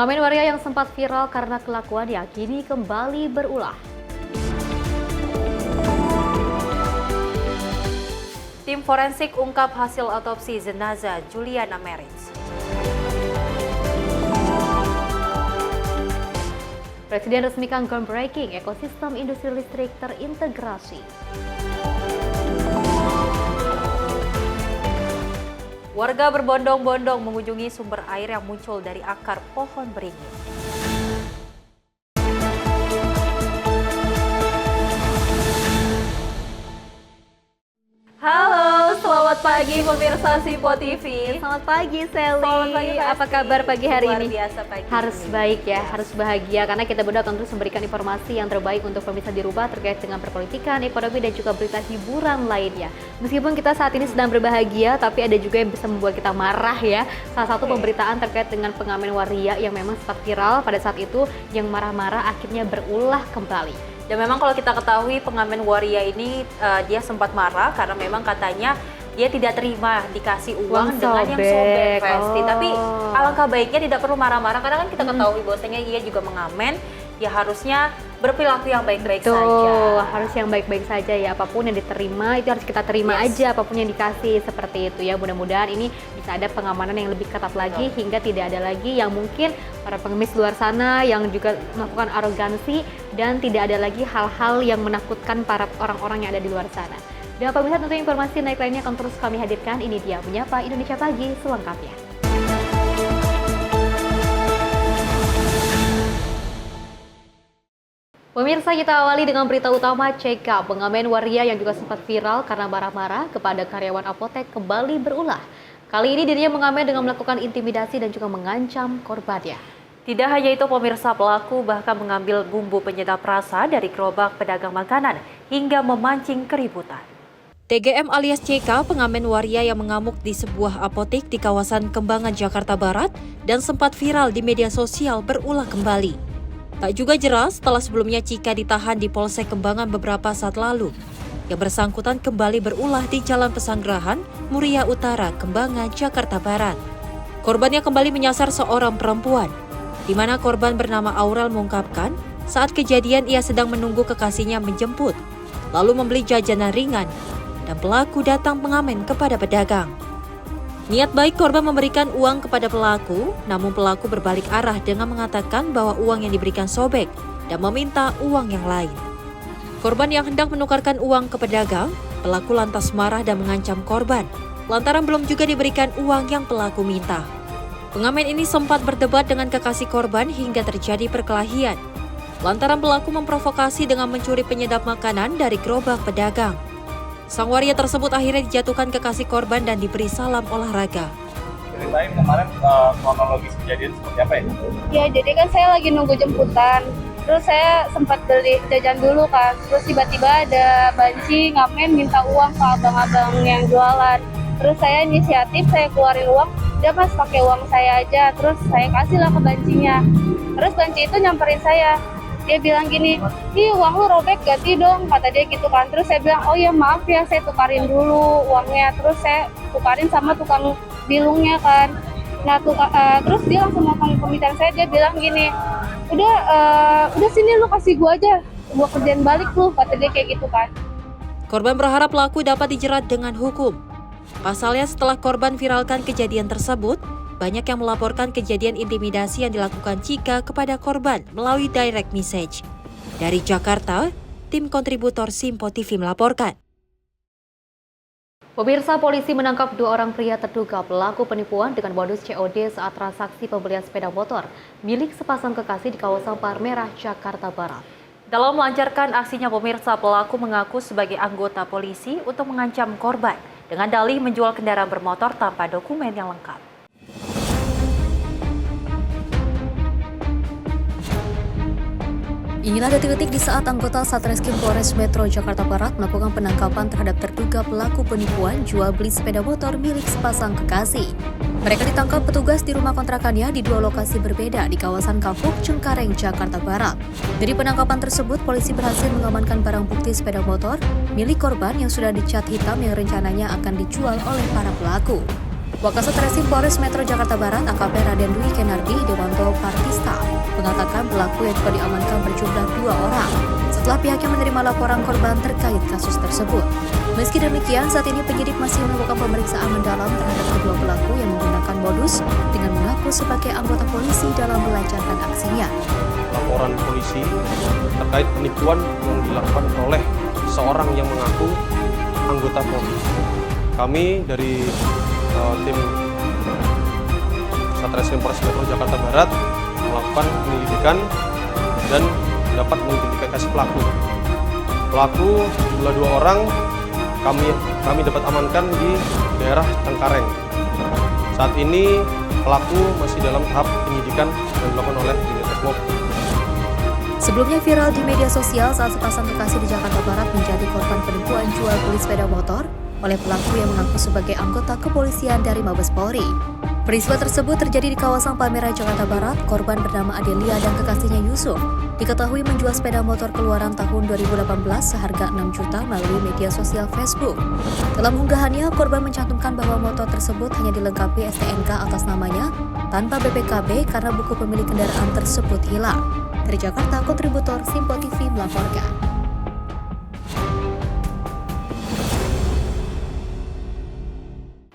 Pengamen waria yang sempat viral karena kelakuannya kini kembali berulah. Tim forensik ungkap hasil otopsi jenazah Juliana Merits. Presiden resmikan groundbreaking ekosistem industri listrik terintegrasi. Warga berbondong-bondong mengunjungi sumber air yang muncul dari akar pohon beringin. Halo, selamat pagi pemirsa Simpo TV. Selamat pagi Sally. Selamat pagi, Apa kabar pagi hari Luar ini? biasa pagi Harus ini. baik ya, Yes. harus bahagia karena kita berdua tentu memberikan informasi yang terbaik untuk pemirsa di rumah terkait dengan perpolitikan, ekonomi dan juga berita hiburan lainnya. Meskipun kita saat ini sedang berbahagia, tapi ada juga yang bisa membuat kita marah ya. Salah satu pemberitaan terkait dengan pengamen waria yang memang sempat viral pada saat itu yang marah-marah akhirnya berulah kembali. Dan memang kalau kita ketahui pengamen waria ini dia sempat marah karena memang katanya dia tidak terima dikasih uang dengan yang sobek Festi. Tapi alangkah baiknya tidak perlu marah-marah karena kan kita ketahui bahwasanya ia juga mengamen, ya harusnya berperilaku yang baik-baik saja. Harus yang baik-baik saja ya, apapun yang diterima itu harus kita terima aja, apapun yang dikasih seperti itu ya. Mudah-mudahan ini bisa ada pengamanan yang lebih ketat lagi hingga tidak ada lagi yang mungkin para pengemis luar sana yang juga melakukan arogansi dan tidak ada lagi hal-hal yang menakutkan para orang-orang yang ada di luar sana. Dan pemirsa tentu informasi naik lainnya akan terus kami hadirkan. Ini dia Menyapa Indonesia Pagi selengkapnya. Pemirsa, kita awali dengan berita utama. CK, pengamen waria yang juga sempat viral karena marah-marah kepada karyawan apotek kembali berulah. Kali ini dirinya mengamen dengan melakukan intimidasi dan juga mengancam korbannya. Tidak hanya itu pemirsa, pelaku bahkan mengambil bumbu penyedap rasa dari gerobak pedagang makanan hingga memancing keributan. TGM alias CK, pengamen waria yang mengamuk di sebuah apotek di kawasan Kembangan, Jakarta Barat dan sempat viral di media sosial berulah kembali. Tak juga jelas setelah sebelumnya Cika ditahan di Polsek Kembangan beberapa saat lalu. Yang bersangkutan kembali berulah di Jalan Pesanggerahan, Muria Utara, Kembangan, Jakarta Barat. Korbannya kembali menyasar seorang perempuan, di mana korban bernama Aurel mengungkapkan saat kejadian ia sedang menunggu kekasihnya menjemput, lalu membeli jajanan ringan, dan pelaku datang mengamen kepada pedagang. Niat baik korban memberikan uang kepada pelaku, namun pelaku berbalik arah dengan mengatakan bahwa uang yang diberikan sobek dan meminta uang yang lain. Korban yang hendak menukarkan uang ke pedagang, pelaku lantas marah dan mengancam korban, lantaran belum juga diberikan uang yang pelaku minta. Pengamen ini sempat berdebat dengan kekasih korban hingga terjadi perkelahian, lantaran pelaku memprovokasi dengan mencuri penyedap makanan dari gerobak pedagang. Sang waria tersebut akhirnya dijatuhkan kekasih korban dan diberi salam olahraga. Ceritain kemarin kronologis kejadian seperti apa ya? Ya, jadi kan saya lagi nunggu jemputan. Terus saya sempat beli jajan dulu kan. Terus tiba-tiba ada banci ngamen minta uang ke abang-abang yang jualan. Terus saya inisiatif, saya keluarin uang. Dia mas pakai uang saya aja. Terus saya kasih lah ke bancinya. Terus banci itu nyamperin saya. Dia bilang gini, "Ih, uang lu robek, ganti dong," kata dia gitu kan. Terus saya bilang, "Oh ya maaf ya, saya tukarin dulu uangnya." Terus saya tukarin sama tukang bilungnya kan. Nah, terus dia langsung motong pembicaraan saya. Dia bilang gini, udah sini lu kasih gua aja, gua kerjain balik lu," kata dia kayak gitu kan. Korban berharap pelaku dapat dijerat dengan hukum. Pasalnya setelah korban viralkan kejadian tersebut, banyak yang melaporkan kejadian intimidasi yang dilakukan Cika kepada korban melalui direct message. Dari Jakarta, tim kontributor Simpo TV melaporkan. Pemirsa, polisi menangkap 2 orang pria terduga pelaku penipuan dengan modus COD saat transaksi pembelian sepeda motor milik sepasang kekasih di kawasan Palmerah, Jakarta Barat. Dalam melancarkan aksinya pemirsa, pelaku mengaku sebagai anggota polisi untuk mengancam korban dengan dalih menjual kendaraan bermotor tanpa dokumen yang lengkap. Inilah detik-detik di saat anggota Satreskrim Polres Metro Jakarta Barat melakukan penangkapan terhadap terduga pelaku penipuan jual beli sepeda motor milik sepasang kekasih. Mereka ditangkap petugas di rumah kontrakannya di 2 lokasi berbeda di kawasan Kapuk, Cengkareng, Jakarta Barat. Dari penangkapan tersebut, polisi berhasil mengamankan barang bukti sepeda motor milik korban yang sudah dicat hitam yang rencananya akan dijual oleh para pelaku. Wakasatresim Polres Metro Jakarta Barat AKP Raden Dwi Kenardi Dewanto Partista mengatakan pelaku yang juga diamankan berjumlah 2 orang setelah pihaknya menerima laporan korban terkait kasus tersebut. Meski demikian, saat ini penyidik masih melakukan pemeriksaan mendalam terhadap kedua pelaku yang menggunakan modus dengan mengaku sebagai anggota polisi dalam melancarkan aksinya. Laporan polisi terkait penipuan yang dilakukan oleh seorang yang mengaku anggota polisi. Kami dari tim Satreskrim Polres Metro Jakarta Barat melakukan penyelidikan dan dapat mengidentifikasi pelaku. Pelaku jumlah 2 orang kami dapat amankan di daerah Cengkareng. Saat ini pelaku masih dalam tahap penyidikan yang dilakukan oleh unit Resmob. Sebelumnya viral di media sosial saat sepasang kekasih di Jakarta Barat menjadi korban penipuan jual beli sepeda motor oleh pelaku yang mengaku sebagai anggota kepolisian dari Mabes Polri. Peristiwa tersebut terjadi di kawasan Palmerah, Jakarta Barat. Korban bernama Adelia dan kekasihnya Yusuf diketahui menjual sepeda motor keluaran tahun 2018 seharga 6 juta melalui media sosial Facebook. Dalam unggahannya, korban mencantumkan bahwa motor tersebut hanya dilengkapi STNK atas namanya tanpa BPKB karena buku pemilik kendaraan tersebut hilang. Dari Jakarta, kontributor Simpo TV melaporkan.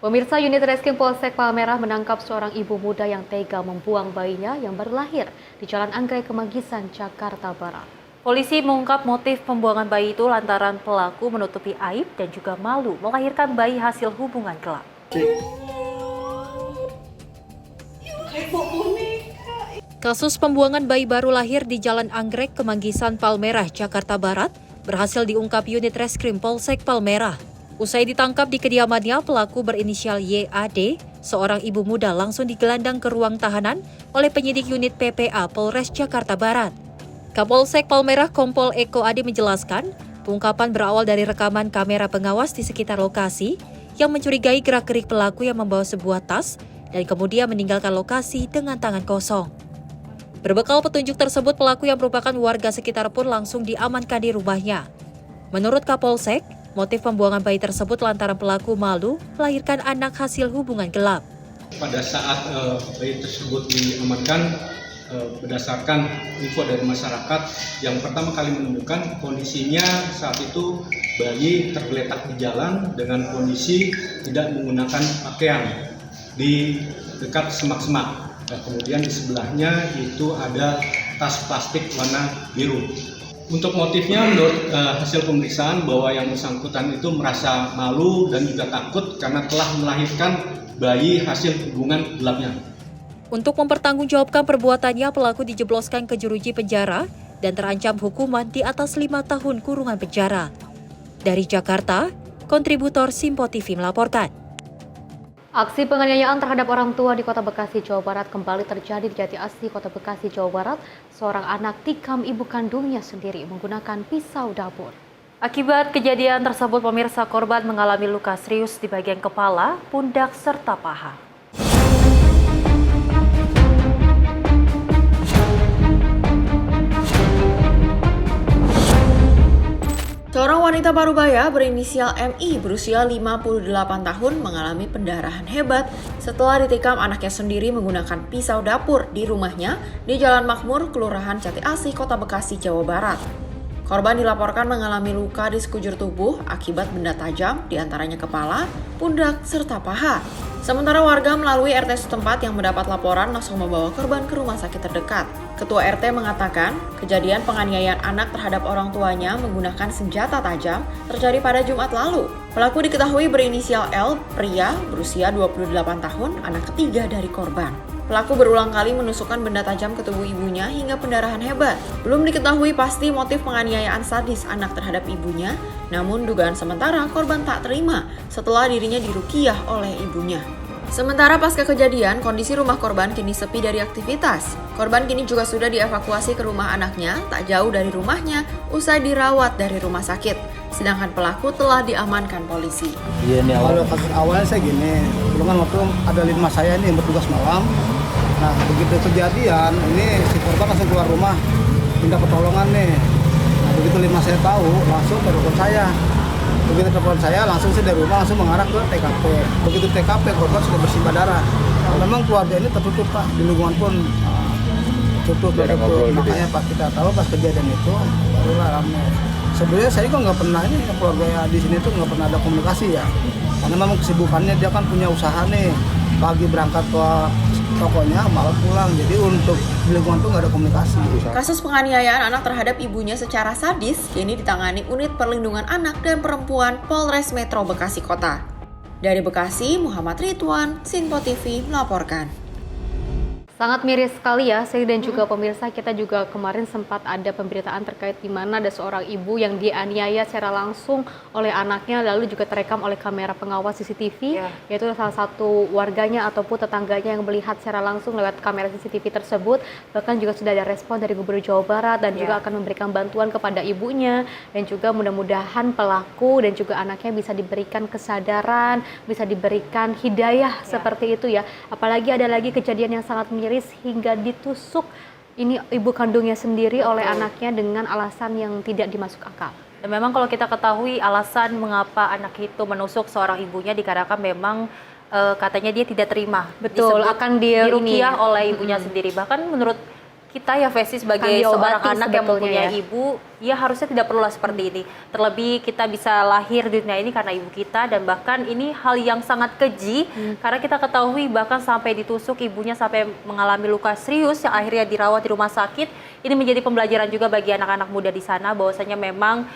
Pemirsa, unit Reskrim Polsek Palmerah menangkap seorang ibu muda yang tega membuang bayinya yang baru lahir di Jalan Anggrek Kemanggisan, Jakarta Barat. Polisi mengungkap motif pembuangan bayi itu lantaran pelaku menutupi aib dan juga malu melahirkan bayi hasil hubungan gelap. Kasus pembuangan bayi baru lahir di Jalan Anggrek Kemanggisan, Palmerah, Jakarta Barat berhasil diungkap unit Reskrim Polsek Palmerah. Usai ditangkap di kediamannya, pelaku berinisial YAD, seorang ibu muda langsung digelandang ke ruang tahanan oleh penyidik unit PPA Polres Jakarta Barat. Kapolsek Palmerah Kompol Eko Adi menjelaskan, pengungkapan berawal dari rekaman kamera pengawas di sekitar lokasi yang mencurigai gerak-gerik pelaku yang membawa sebuah tas dan kemudian meninggalkan lokasi dengan tangan kosong. Berbekal petunjuk tersebut, pelaku yang merupakan warga sekitar pun langsung diamankan di rumahnya. Menurut Kapolsek, motif pembuangan bayi tersebut lantaran pelaku malu melahirkan anak hasil hubungan gelap. Pada saat bayi tersebut diamankan, berdasarkan info dari masyarakat yang pertama kali menemukan kondisinya saat itu bayi tergeletak di jalan dengan kondisi tidak menggunakan pakaian di dekat semak-semak. Kemudian di sebelahnya itu ada tas plastik warna biru. Untuk motifnya, menurut hasil pemeriksaan bahwa yang bersangkutan itu merasa malu dan juga takut karena telah melahirkan bayi hasil hubungan gelapnya. Untuk mempertanggungjawabkan perbuatannya, pelaku dijebloskan ke jeruji penjara dan terancam hukuman di atas 5 tahun kurungan penjara. Dari Jakarta, kontributor Simpo TV melaporkan. Aksi penganiayaan terhadap orang tua di Kota Bekasi, Jawa Barat kembali terjadi di Jati Asih, Kota Bekasi, Jawa Barat. Seorang anak tikam ibu kandungnya sendiri menggunakan pisau dapur. Akibat kejadian tersebut, pemirsa, korban mengalami luka serius di bagian kepala, pundak, serta paha. Seorang wanita parubaya berinisial MI berusia 58 tahun mengalami pendarahan hebat setelah ditikam anaknya sendiri menggunakan pisau dapur di rumahnya di Jalan Makmur, Kelurahan Jati Asih, Kota Bekasi, Jawa Barat. Korban dilaporkan mengalami luka di sekujur tubuh akibat benda tajam diantaranya kepala, pundak, serta paha. Sementara warga melalui RT setempat yang mendapat laporan langsung membawa korban ke rumah sakit terdekat. Ketua RT mengatakan, kejadian penganiayaan anak terhadap orang tuanya menggunakan senjata tajam terjadi pada Jumat lalu. Pelaku diketahui berinisial L, pria berusia 28 tahun, anak ketiga dari korban. Pelaku berulang kali menusukkan benda tajam ke tubuh ibunya hingga pendarahan hebat. Belum diketahui pasti motif penganiayaan sadis anak terhadap ibunya, namun dugaan sementara korban tak terima setelah dirinya diruqyah oleh ibunya. Sementara pasca kejadian, kondisi rumah korban kini sepi dari aktivitas. Korban kini juga sudah dievakuasi ke rumah anaknya, tak jauh dari rumahnya, usai dirawat dari rumah sakit. Sedangkan pelaku telah diamankan polisi. Iya nih, kalau kasus awalnya saya gini, dulu kan waktu ada 5 saya nih yang bertugas malam. Nah, begitu kejadian, ini si korban langsung keluar rumah, minta pertolongan nih. Nah, begitu 5 saya tahu, langsung ke rumah saya. Begitu telepon saya, langsung saya dari rumah langsung mengarah ke TKP. Begitu TKP, korban sudah bersimbah darah. Memang keluarga ini tertutup Pak, di lingkungan pun tutup. Makanya Pak kita tahu pas kejadian itu barulah ramai. Sebenarnya saya kok nggak pernah ini keluarga di sini tuh nggak pernah ada komunikasi ya. Karena memang kesibukannya dia kan punya usaha nih. Pagi berangkat ke tokonya, malam pulang. Jadi untuk di lingkungan tuh nggak ada komunikasi. Kasus penganiayaan anak terhadap ibunya secara sadis kini ditangani Unit Perlindungan Anak dan Perempuan Polres Metro Bekasi Kota. Dari Bekasi, Muhammad Ridwan, Sinpo TV melaporkan. Sangat miris sekali ya, saya dan juga pemirsa, kita juga kemarin sempat ada pemberitaan terkait di mana ada seorang ibu yang dianiaya secara langsung oleh anaknya, lalu juga terekam oleh kamera pengawas CCTV, yaitu salah satu warganya ataupun tetangganya yang melihat secara langsung lewat kamera CCTV tersebut. Bahkan juga sudah ada respon dari Gubernur Jawa Barat dan juga akan memberikan bantuan kepada ibunya, dan juga mudah-mudahan pelaku dan juga anaknya bisa diberikan kesadaran, bisa diberikan hidayah seperti itu ya. Apalagi ada lagi kejadian yang sangat miris hingga ditusuk ini ibu kandungnya sendiri oleh anaknya dengan alasan yang tidak dimasuk akal. Dan memang kalau kita ketahui alasan mengapa anak itu menusuk seorang ibunya dikarenakan memang katanya dia tidak terima. Betul, akan diruqyah oleh ibunya sendiri. Bahkan menurut kita ya Fesi sebagai seorang anak yang mempunyai ibu, ya harusnya tidak perlulah seperti ini. Terlebih kita bisa lahir di dunia ini karena ibu kita, dan bahkan ini hal yang sangat keji karena kita ketahui bahkan sampai ditusuk ibunya sampai mengalami luka serius yang akhirnya dirawat di rumah sakit. Ini menjadi pembelajaran juga bagi anak-anak muda di sana bahwasanya memang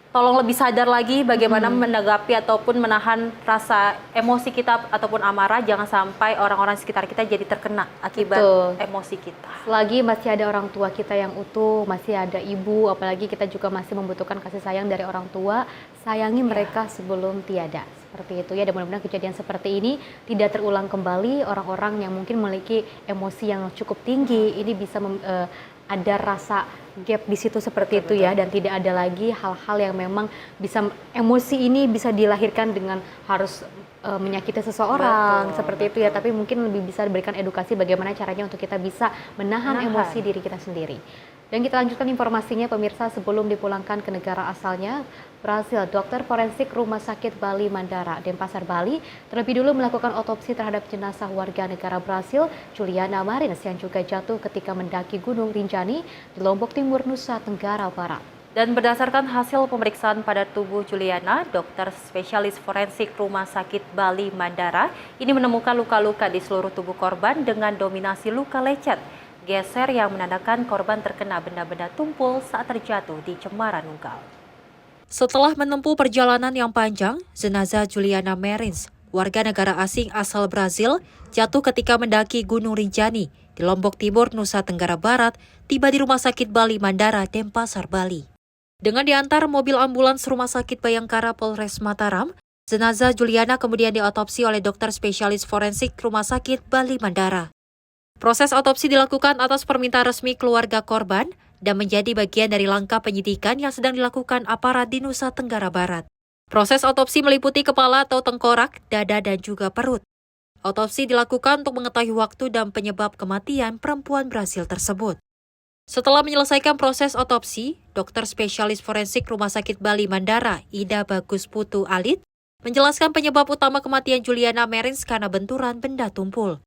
tolong lebih sadar lagi bagaimana menanggapi ataupun menahan rasa emosi kita ataupun amarah. Jangan sampai orang-orang sekitar kita jadi terkena akibat emosi kita. Selagi masih ada orang tua kita yang utuh, masih ada ibu, apalagi kita juga masih membutuhkan kasih sayang dari orang tua, sayangi mereka sebelum tiada. Seperti itu ya, dan mudah-mudahan kejadian seperti ini tidak terulang kembali. Orang-orang yang mungkin memiliki emosi yang cukup tinggi, ini bisa ada rasa gap di situ seperti itu ya, dan tidak ada lagi hal-hal yang memang bisa emosi ini bisa dilahirkan dengan harus menyakiti seseorang seperti itu ya, tapi mungkin lebih bisa diberikan edukasi bagaimana caranya untuk kita bisa menahan emosi diri kita sendiri. Dan kita lanjutkan informasinya pemirsa, sebelum dipulangkan ke negara asalnya, berhasil dokter forensik Rumah Sakit Bali Mandara, Denpasar, Bali, terlebih dulu melakukan otopsi terhadap jenazah warga negara Brasil, Juliana Marins, yang juga jatuh ketika mendaki Gunung Rinjani di Lombok Timur, Nusa Tenggara Barat. Dan berdasarkan hasil pemeriksaan pada tubuh Juliana, dokter spesialis forensik Rumah Sakit Bali Mandara ini menemukan luka-luka di seluruh tubuh korban dengan dominasi luka lecet, geser yang menandakan korban terkena benda-benda tumpul saat terjatuh di Cemara Nunggal. Setelah menempuh perjalanan yang panjang, jenazah Juliana Marins, warga negara asing asal Brazil, jatuh ketika mendaki Gunung Rinjani di Lombok Timur, Nusa Tenggara Barat, tiba di Rumah Sakit Bali Mandara, Denpasar, Bali. Dengan diantar mobil ambulans Rumah Sakit Bayangkara Polres Mataram, jenazah Juliana kemudian diotopsi oleh dokter spesialis forensik Rumah Sakit Bali Mandara. Proses otopsi dilakukan atas permintaan resmi keluarga korban dan menjadi bagian dari langkah penyidikan yang sedang dilakukan aparat di Nusa Tenggara Barat. Proses otopsi meliputi kepala atau tengkorak, dada, dan juga perut. Otopsi dilakukan untuk mengetahui waktu dan penyebab kematian perempuan Brasil tersebut. Setelah menyelesaikan proses otopsi, dokter spesialis forensik Rumah Sakit Bali Mandara, Ida Bagus Putu Alit, menjelaskan penyebab utama kematian Juliana Marins karena benturan benda tumpul.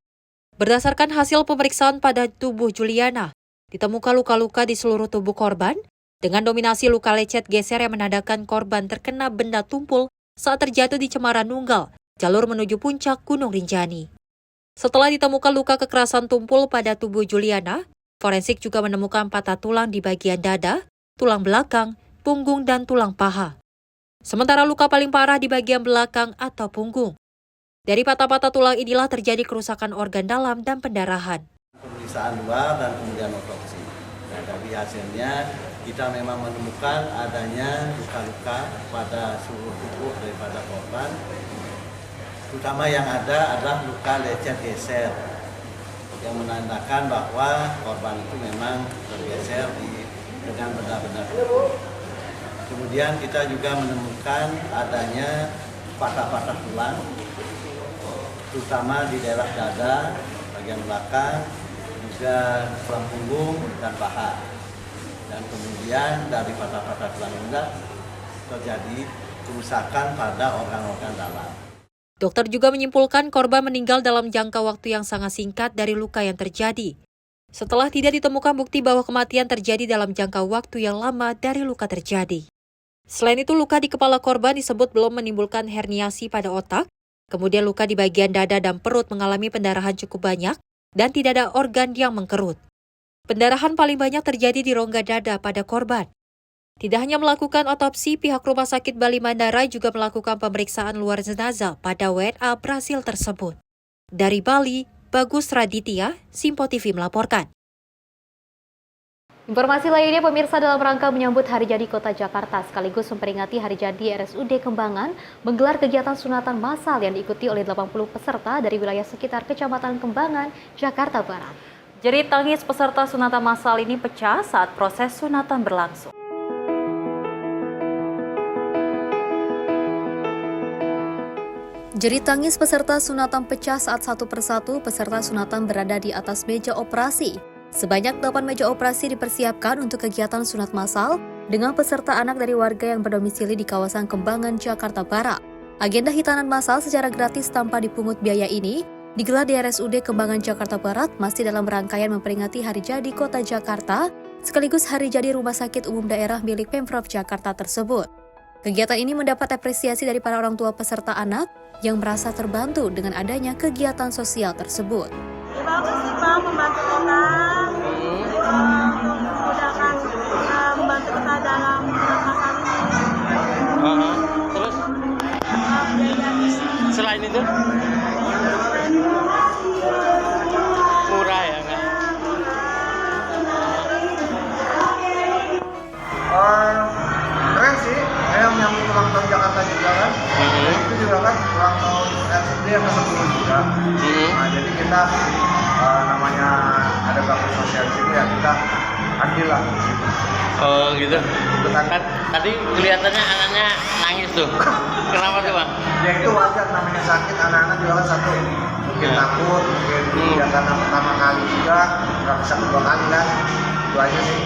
Berdasarkan hasil pemeriksaan pada tubuh Juliana, ditemukan luka-luka di seluruh tubuh korban dengan dominasi luka lecet geser yang menandakan korban terkena benda tumpul saat terjatuh di Cemara Nunggal, jalur menuju puncak Gunung Rinjani. Setelah ditemukan luka kekerasan tumpul pada tubuh Juliana, forensik juga menemukan patah tulang di bagian dada, tulang belakang, punggung, dan tulang paha. Sementara luka paling parah di bagian belakang atau punggung. Dari patah-patah tulang inilah terjadi kerusakan organ dalam dan pendarahan. Pemeriksaan luar dan kemudian otopsi. Nah, dari hasilnya kita memang menemukan adanya luka-luka pada seluruh tubuh daripada korban. Terutama yang ada adalah luka lecet geser yang menandakan bahwa korban itu memang tergeser dengan benda-benda tumpul. Kemudian kita juga menemukan adanya patah-patah tulang, terutama di daerah dada, bagian belakang, juga tulang punggung dan paha. Dan kemudian dari patah-patah tulang ini terjadi kerusakan pada organ-organ dalam. Dokter juga menyimpulkan korban meninggal dalam jangka waktu yang sangat singkat dari luka yang terjadi. Setelah tidak ditemukan bukti bahwa kematian terjadi dalam jangka waktu yang lama dari luka terjadi. Selain itu, luka di kepala korban disebut belum menimbulkan herniasi pada otak, kemudian luka di bagian dada dan perut mengalami pendarahan cukup banyak, dan tidak ada organ yang mengkerut. Pendarahan paling banyak terjadi di rongga dada pada korban. Tidak hanya melakukan otopsi, pihak Rumah Sakit Bali Mandara juga melakukan pemeriksaan luar jenazah pada WNA Brasil tersebut. Dari Bali, Bagus Raditya, Simpo TV melaporkan. Informasi lainnya, pemirsa, dalam rangka menyambut Hari Jadi Kota Jakarta sekaligus memperingati Hari Jadi RSUD Kembangan menggelar kegiatan sunatan massal yang diikuti oleh 80 peserta dari wilayah sekitar Kecamatan Kembangan, Jakarta Barat. Jerit tangis peserta sunatan massal ini pecah saat proses sunatan berlangsung. Jerit tangis peserta sunatan pecah saat satu persatu peserta sunatan berada di atas meja operasi. Sebanyak 8 meja operasi dipersiapkan untuk kegiatan sunat massal dengan peserta anak dari warga yang berdomisili di kawasan Kembangan, Jakarta Barat. Agenda hitanan massal secara gratis tanpa dipungut biaya ini digelar di RSUD Kembangan, Jakarta Barat masih dalam rangkaian memperingati Hari Jadi Kota Jakarta sekaligus Hari Jadi Rumah Sakit Umum Daerah milik Pemprov Jakarta tersebut. Kegiatan ini mendapat apresiasi dari para orang tua peserta anak yang merasa terbantu dengan adanya kegiatan sosial tersebut. Ya, bagus sih Pak, membantu kita memudahkan membantu kita dalam masalah ini. Terus selain itu murah ya kan? Keren sih, kayak menyambut ulang tahun Jakarta juga kan. Itu juga kan ulang tahun RSUD yang ke-10 juga. Nah, jadi kita namanya ada bakti sosial di sini ya, kita adil lah. Oh gitu. Tadi kelihatannya anaknya nangis tuh. Kenapa tuh Bang? Ya itu wajar, namanya sakit, anak-anak juga kan satu mungkin takut, mungkin ya karena pertama kali juga nggak bisa kedua kali kan. Itu aja sih.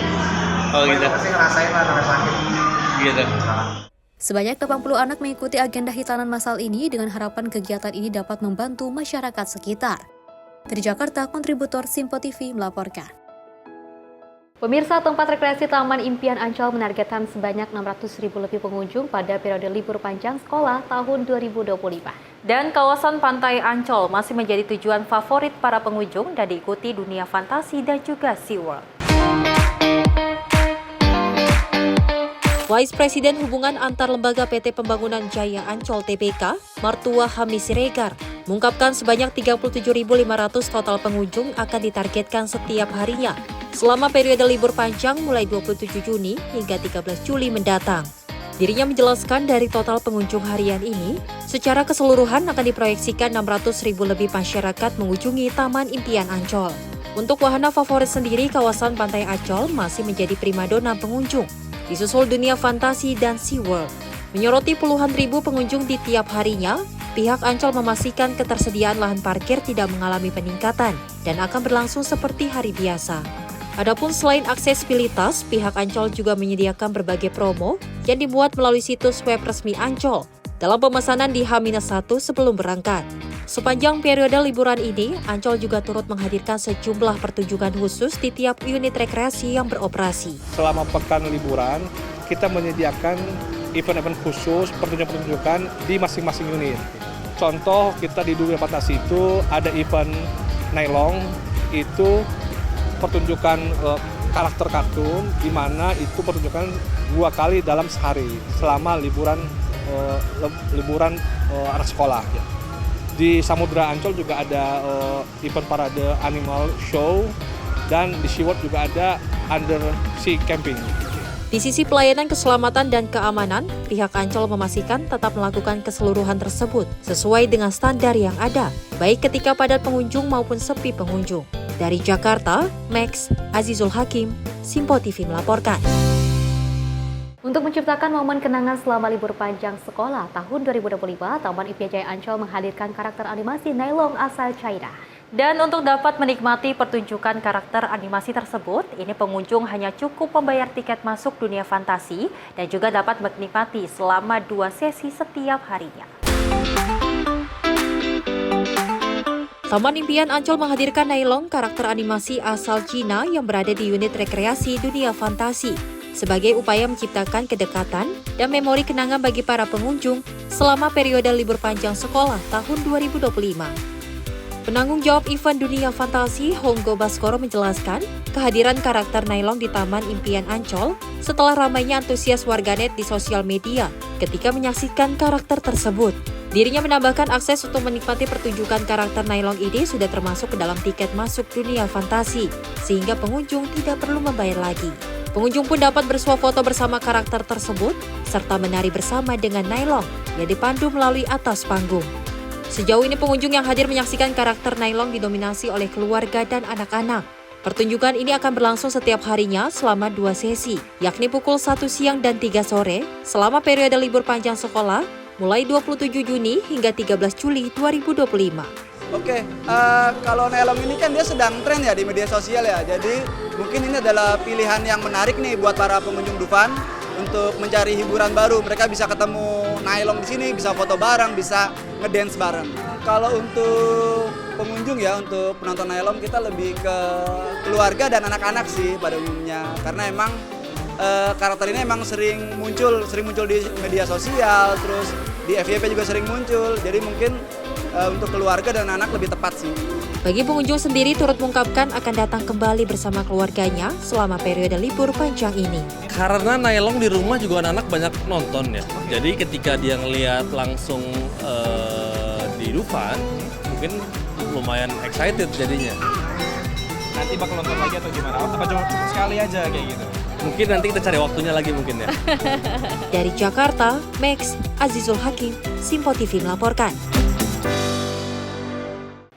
Oh gitu. Pasti ngerasain lah namanya sakit. Gitu. Sebanyak 80 anak mengikuti agenda hitanan massal ini dengan harapan kegiatan ini dapat membantu masyarakat sekitar. Dari Jakarta, kontributor Simpo TV melaporkan. Pemirsa, tempat rekreasi Taman Impian Ancol menargetkan sebanyak 600.000 lebih pengunjung pada periode libur panjang sekolah tahun 2025. Dan kawasan Pantai Ancol masih menjadi tujuan favorit para pengunjung dan diikuti dunia fantasi dan juga SeaWorld. Vice Presiden Hubungan Antar Lembaga PT Pembangunan Jaya Ancol TBK, Martua Hami Siregar, mengungkapkan sebanyak 37.500 total pengunjung akan ditargetkan setiap harinya selama periode libur panjang mulai 27 Juni hingga 13 Juli mendatang. Dirinya menjelaskan dari total pengunjung harian ini, secara keseluruhan akan diproyeksikan 600.000 lebih masyarakat mengunjungi Taman Impian Ancol. Untuk wahana favorit sendiri, kawasan Pantai Ancol masih menjadi primadona pengunjung, disusul dunia fantasi dan SeaWorld. Menyoroti puluhan ribu pengunjung di tiap harinya, pihak Ancol memastikan ketersediaan lahan parkir tidak mengalami peningkatan dan akan berlangsung seperti hari biasa. Adapun selain aksesibilitas, pihak Ancol juga menyediakan berbagai promo yang dibuat melalui situs web resmi Ancol dalam pemesanan di H-1 sebelum berangkat. Sepanjang periode liburan ini, Ancol juga turut menghadirkan sejumlah pertunjukan khusus di tiap unit rekreasi yang beroperasi. Selama pekan liburan, kita menyediakan event-event khusus, pertunjukan-pertunjukan di masing-masing unit. Contoh, kita di dunia fantasi itu ada event Nailong, itu pertunjukan karakter kartun, di mana itu pertunjukan 2 kali dalam sehari selama liburan anak sekolah. Di Samudra Ancol juga ada event parade animal show, dan di SeaWorld juga ada undersea camping. Di sisi pelayanan keselamatan dan keamanan, pihak Ancol memastikan tetap melakukan keseluruhan tersebut sesuai dengan standar yang ada, baik ketika padat pengunjung maupun sepi pengunjung. Dari Jakarta, Max Azizul Hakim, Simpo TV melaporkan. Untuk menciptakan momen kenangan selama libur panjang sekolah tahun 2025, Taman Impian Jaya Ancol menghadirkan karakter animasi Nailong asal China. Dan untuk dapat menikmati pertunjukan karakter animasi tersebut, ini pengunjung hanya cukup membayar tiket masuk dunia fantasi dan juga dapat menikmati selama 2 sesi setiap harinya. Taman Impian Ancol menghadirkan Nailong, karakter animasi asal Cina yang berada di unit rekreasi dunia fantasi, sebagai upaya menciptakan kedekatan dan memori kenangan bagi para pengunjung selama periode libur panjang sekolah tahun 2025. Penanggung jawab event dunia fantasi, Honggo Baskoro menjelaskan kehadiran karakter Nailong di Taman Impian Ancol setelah ramainya antusias warganet di sosial media ketika menyaksikan karakter tersebut. Dirinya menambahkan akses untuk menikmati pertunjukan karakter Nailong ini sudah termasuk ke dalam tiket masuk dunia fantasi, sehingga pengunjung tidak perlu membayar lagi. Pengunjung pun dapat bersuah foto bersama karakter tersebut, serta menari bersama dengan Nailong yang dipandu melalui atas panggung. Sejauh ini pengunjung yang hadir menyaksikan karakter Nailong didominasi oleh keluarga dan anak-anak. Pertunjukan ini akan berlangsung setiap harinya selama 2 sesi, yakni pukul 1 siang dan 3 sore, selama periode libur panjang sekolah, mulai 27 Juni hingga 13 Juli 2025. Oke, kalau Nailong ini kan dia sedang tren ya di media sosial ya, jadi mungkin ini adalah pilihan yang menarik nih buat para pengunjung Dufan untuk mencari hiburan baru. Mereka bisa ketemu Nailong di sini, bisa foto bareng, bisa ngedance bareng. Kalau untuk pengunjung ya, untuk penonton Nailong kita lebih ke keluarga dan anak-anak sih pada umumnya, karena emang karakter ini emang sering muncul di media sosial, terus di FYP juga sering muncul, jadi mungkin untuk keluarga dan anak lebih tepat sih. Bagi pengunjung sendiri turut mengungkapkan akan datang kembali bersama keluarganya selama periode libur panjang ini. Karena Nailong di rumah juga anak-anak banyak nonton ya, jadi ketika dia ngelihat langsung di Dufan, mungkin lumayan excited jadinya. Nanti bakal nonton lagi atau gimana? Apa cuma sekali aja kayak gitu? Mungkin nanti kita cari waktunya lagi mungkin ya. Dari Jakarta, Max Azizul Hakim, Simpo TV melaporkan.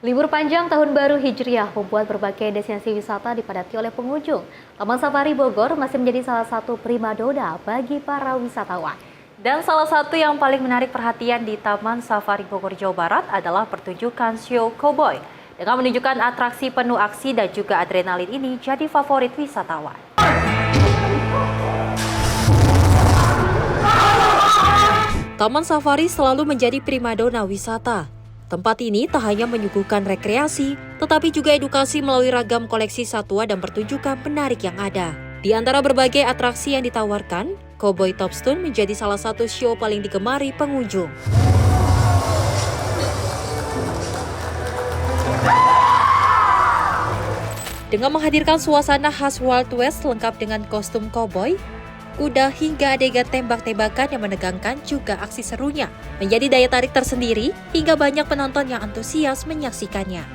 Libur panjang Tahun Baru Hijriah membuat berbagai destinasi wisata dipadati oleh pengunjung. Taman Safari Bogor masih menjadi salah satu primadona bagi para wisatawan. Dan salah satu yang paling menarik perhatian di Taman Safari Bogor, Jawa Barat adalah pertunjukan show cowboy. Dengan menunjukkan atraksi penuh aksi dan juga adrenalin ini jadi favorit wisatawan. Taman Safari selalu menjadi primadona wisata. Tempat ini tak hanya menyuguhkan rekreasi, tetapi juga edukasi melalui ragam koleksi satwa dan pertunjukan menarik yang ada. Di antara berbagai atraksi yang ditawarkan, Cowboy Top Stun menjadi salah satu show paling digemari pengunjung. Dengan menghadirkan suasana khas Wild West lengkap dengan kostum cowboy, kuda hingga adegan tembak-tembakan yang menegangkan juga aksi serunya menjadi daya tarik tersendiri hingga banyak penonton yang antusias menyaksikannya.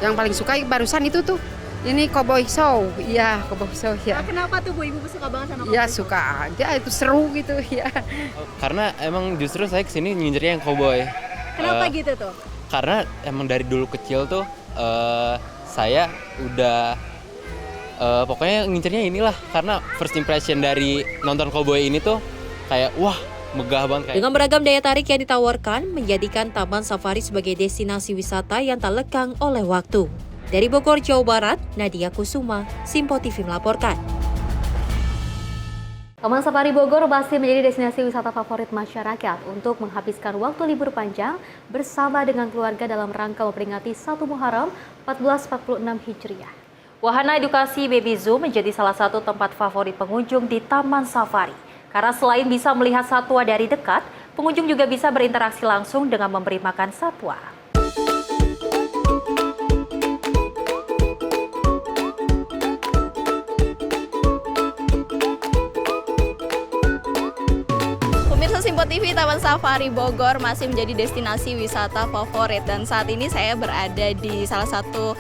Yang paling suka barusan itu tuh, ini cowboy show, iya cowboy show ya. Kenapa tuh Bu Ibu suka banget sama cowboy? Ya suka aja, itu seru gitu ya. Karena emang justru saya kesini ngincernya yang cowboy. Kenapa gitu tuh? Karena emang dari dulu kecil tuh saya udah pokoknya ngincernya inilah, karena first impression dari nonton cowboy ini tuh kayak wah megah banget. Dengan beragam daya tarik yang ditawarkan, menjadikan Taman Safari sebagai destinasi wisata yang tak lekang oleh waktu. Dari Bogor, Jawa Barat, Nadia Kusuma, Simpo TV melaporkan. Taman Safari Bogor masih menjadi destinasi wisata favorit masyarakat untuk menghabiskan waktu libur panjang bersama dengan keluarga dalam rangka memperingati 1 Muharram 1446 Hijriah. Wahana edukasi Baby Zoo menjadi salah satu tempat favorit pengunjung di Taman Safari. Karena selain bisa melihat satwa dari dekat, pengunjung juga bisa berinteraksi langsung dengan memberi makan satwa. Pemirsa Simpo TV, Taman Safari Bogor masih menjadi destinasi wisata favorit. Dan saat ini saya berada di salah satu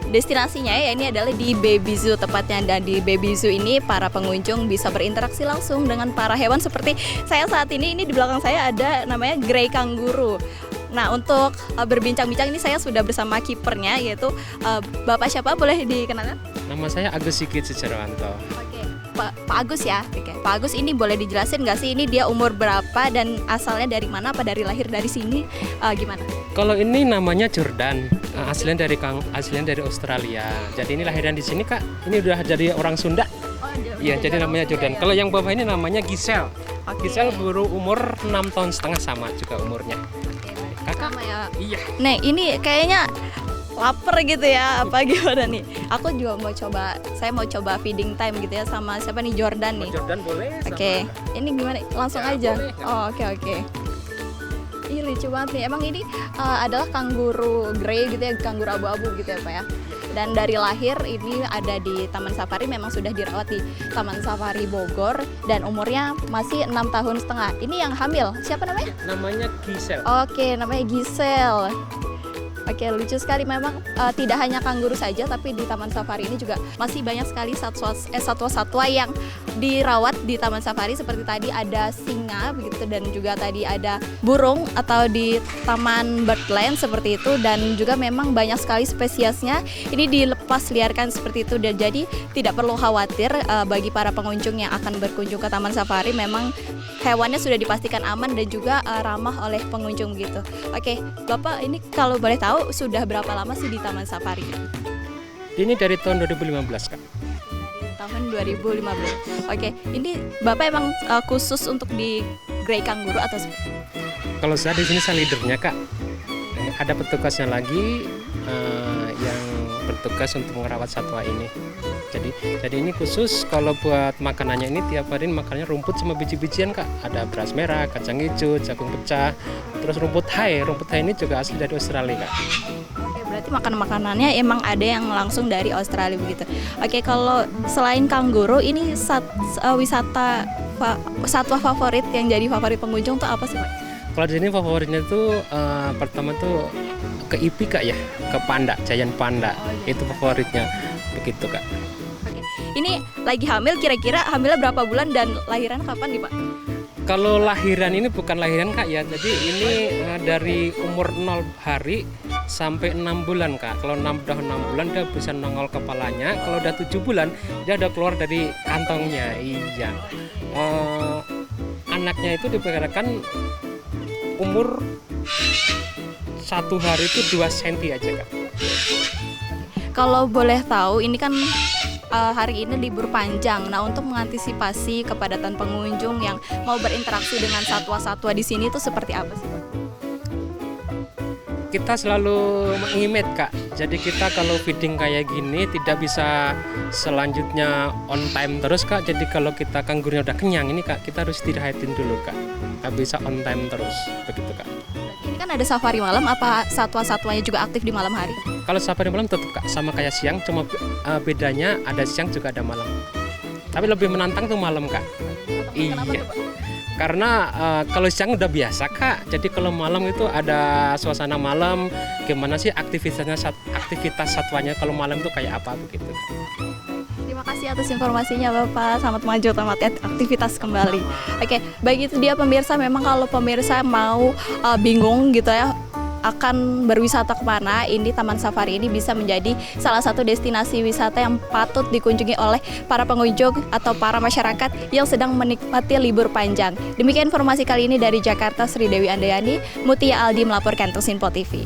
destinasinya, ya ini adalah di Baby Zoo tepatnya. Dan di Baby Zoo ini para pengunjung bisa berinteraksi langsung dengan para hewan seperti saya saat ini di belakang saya ada namanya grey kangguru. Nah, untuk berbincang-bincang ini saya sudah bersama kipernya, yaitu Bapak siapa, boleh dikenalkan? Nama saya Agus Sigit Secerowanto. Oke, Pak Agus ya. Oke, Pak Agus ini boleh dijelasin nggak sih ini dia umur berapa dan asalnya dari mana, apa dari lahir dari sini, gimana? Kalau ini namanya Jordan, aslinya dari Australia. Jadi ini lahiran di sini Kak. Ini udah jadi orang Sunda. Iya, jadi namanya Jordan. Kalau yang bawah ini namanya Giselle. Giselle baru umur 6,5 tahun sama juga umurnya. Kakak ya. Iya. Nih, ini kayaknya lapar gitu ya, apa gimana nih? Aku juga saya mau coba feeding time gitu ya sama siapa nih, Jordan nih. Jordan boleh. Oke. Ini gimana? Langsung aja. Boleh, ya. Oh, oke. Ih, lucu banget nih. Emang ini adalah kanguru grey gitu ya, kanguru abu-abu gitu ya Pak ya. Dan dari lahir ini ada di Taman Safari, memang sudah dirawat di Taman Safari Bogor dan umurnya masih 6,5 tahun. Ini yang hamil, siapa namanya? Namanya Giselle. Oke, namanya Giselle. Oke, lucu sekali memang tidak hanya kanguru saja, tapi di Taman Safari ini juga masih banyak sekali satwa-satwa yang dirawat di Taman Safari, seperti tadi ada singa begitu, dan juga tadi ada burung atau di Taman Birdland seperti itu, dan juga memang banyak sekali spesiesnya ini dilepas liarkan seperti itu, dan jadi tidak perlu khawatir bagi para pengunjung yang akan berkunjung ke Taman Safari, memang hewannya sudah dipastikan aman dan juga ramah oleh pengunjung gitu. Oke, Bapak ini kalau boleh tahu sudah berapa lama sih di Taman Safari? Ini dari tahun 2015 Kak. Tahun 2015. Oke, ini Bapak emang khusus untuk di Grey Kangguru atau Kalau saya di sini saya leadernya Kak. Ada petugasnya lagi yang bertugas untuk merawat satwa ini. Jadi ini khusus kalau buat makanannya ini tiap hari makannya rumput sama biji-bijian Kak. Ada beras merah, kacang hijau, jagung pecah, terus rumput hai. Rumput hai ini juga asli dari Australia Kak. Oke, berarti makanannya emang ada yang langsung dari Australia begitu. Oke, kalau selain kanguru ini wisata satwa favorit yang jadi favorit pengunjung tuh apa sih Pak? Kalau di sini favoritnya tuh pertama tuh ke ipi Kak ya, ke panda, giant panda. Itu favoritnya begitu Kak. Ini lagi hamil, kira-kira hamilnya berapa bulan dan lahiran kapan nih Pak? Kalau lahiran ini bukan lahiran Kak ya, jadi ini dari umur 0 hari sampai 6 bulan Kak. Kalau udah 6 bulan dia bisa nongol kepalanya, kalau udah 7 bulan dia udah keluar dari kantongnya. Iya. Anaknya itu diperkirakan umur 1 hari itu 2 cm aja Kak. Kalau boleh tahu, ini kan hari ini libur panjang. Nah, untuk mengantisipasi kepadatan pengunjung yang mau berinteraksi dengan satwa-satwa di sini itu seperti apa sih Pak? Kita selalu mengimet Kak. Jadi kita kalau feeding kayak gini tidak bisa selanjutnya on time terus Kak. Jadi kalau kita kanggurunya udah kenyang ini Kak, kita harus istirahatin dulu Kak. Nggak bisa on time terus begitu Kak. Ini kan ada safari malam, apa satwa-satwanya juga aktif di malam hari? Kalau safari malam tetap Kak, sama kayak siang, cuma bedanya ada siang juga ada malam. Tapi lebih menantang tuh malam Kak. Iya. Karena kalau siang udah biasa Kak, jadi kalau malam itu ada suasana malam, gimana sih aktivitas satwanya kalau malam itu kayak apa begitu. Terima kasih atas informasinya Bapak, selamat maju, selamat aktivitas kembali. Oke, baik itu dia pemirsa, memang kalau pemirsa mau bingung gitu ya akan berwisata kemana, ini Taman Safari ini bisa menjadi salah satu destinasi wisata yang patut dikunjungi oleh para pengunjung atau para masyarakat yang sedang menikmati libur panjang. Demikian informasi kali ini dari Jakarta, Sri Dewi Andayani, Mutia Aldi melaporkan untuk Sinpo TV.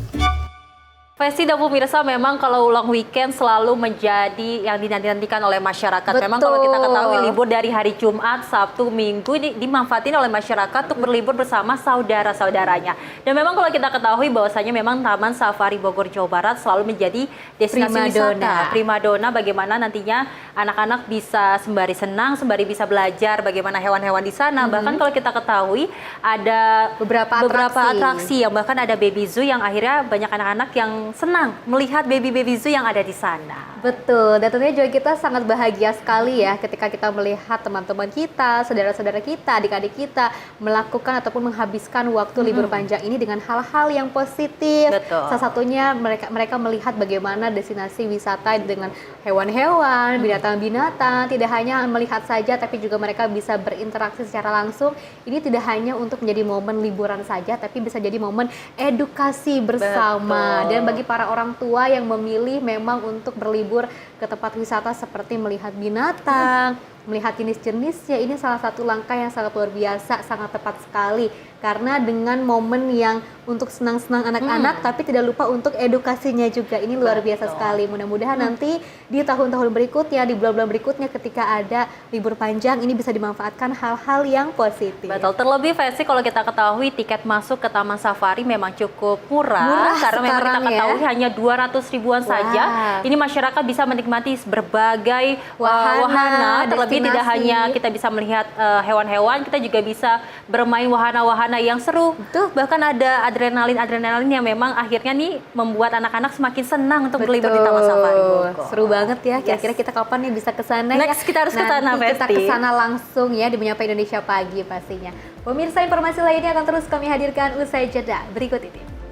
Festi dan pemirsa, memang kalau ulang weekend selalu menjadi yang dinantikan oleh masyarakat. Betul. Memang kalau kita ketahui libur dari hari Jumat, Sabtu, Minggu ini dimanfaatin oleh masyarakat untuk berlibur bersama saudara-saudaranya. Dan memang kalau kita ketahui bahwasanya memang Taman Safari Bogor Jawa Barat selalu menjadi destinasi wisata. Primadona, bagaimana nantinya anak-anak bisa sembari senang, sembari bisa belajar bagaimana hewan-hewan di sana. Bahkan kalau kita ketahui ada beberapa atraksi yang bahkan ada baby zoo yang akhirnya banyak anak-anak yang senang melihat baby zoo yang ada di sana. Betul, dan tentunya juga kita sangat bahagia sekali ya ketika kita melihat teman-teman kita, saudara-saudara kita, adik-adik kita melakukan ataupun menghabiskan waktu libur panjang ini dengan hal-hal yang positif. Betul. Salah satunya mereka melihat bagaimana destinasi wisata dengan hewan-hewan, binatang-binatang, tidak hanya melihat saja tapi juga mereka bisa berinteraksi secara langsung. Ini tidak hanya untuk menjadi momen liburan saja, tapi bisa jadi momen edukasi bersama. Betul. Dan bagi para orang tua yang memilih memang untuk berlibur ke tempat wisata seperti melihat binatang, melihat jenis-jenisnya, ini salah satu langkah yang sangat luar biasa, sangat tepat sekali. Karena dengan momen yang untuk senang-senang anak-anak, tapi tidak lupa untuk edukasinya juga. Ini luar biasa sekali. Mudah-mudahan nanti di tahun-tahun berikutnya, di bulan-bulan berikutnya ketika ada libur panjang, ini bisa dimanfaatkan hal-hal yang positif. Betul, terlebih Festi kalau kita ketahui tiket masuk ke Taman Safari memang cukup murah karena memang kita ketahui hanya 200 ribuan saja. Ini masyarakat bisa menikmati berbagai wahana, terlebih tidak hanya kita bisa melihat hewan-hewan, kita juga bisa bermain wahana-wahana yang seru. Bahkan ada adrenalin yang memang akhirnya nih membuat anak-anak semakin senang untuk berlibur di Taman Safari Bogor. Seru banget ya. Kira-kira kita kapan nih bisa ke sana ya? Next kita harus ke sana, Nanti kita Festi. ke sana langsung ya di Menyapa Indonesia Pagi pastinya. Pemirsa, informasi lainnya akan terus kami hadirkan usai jeda berikut ini.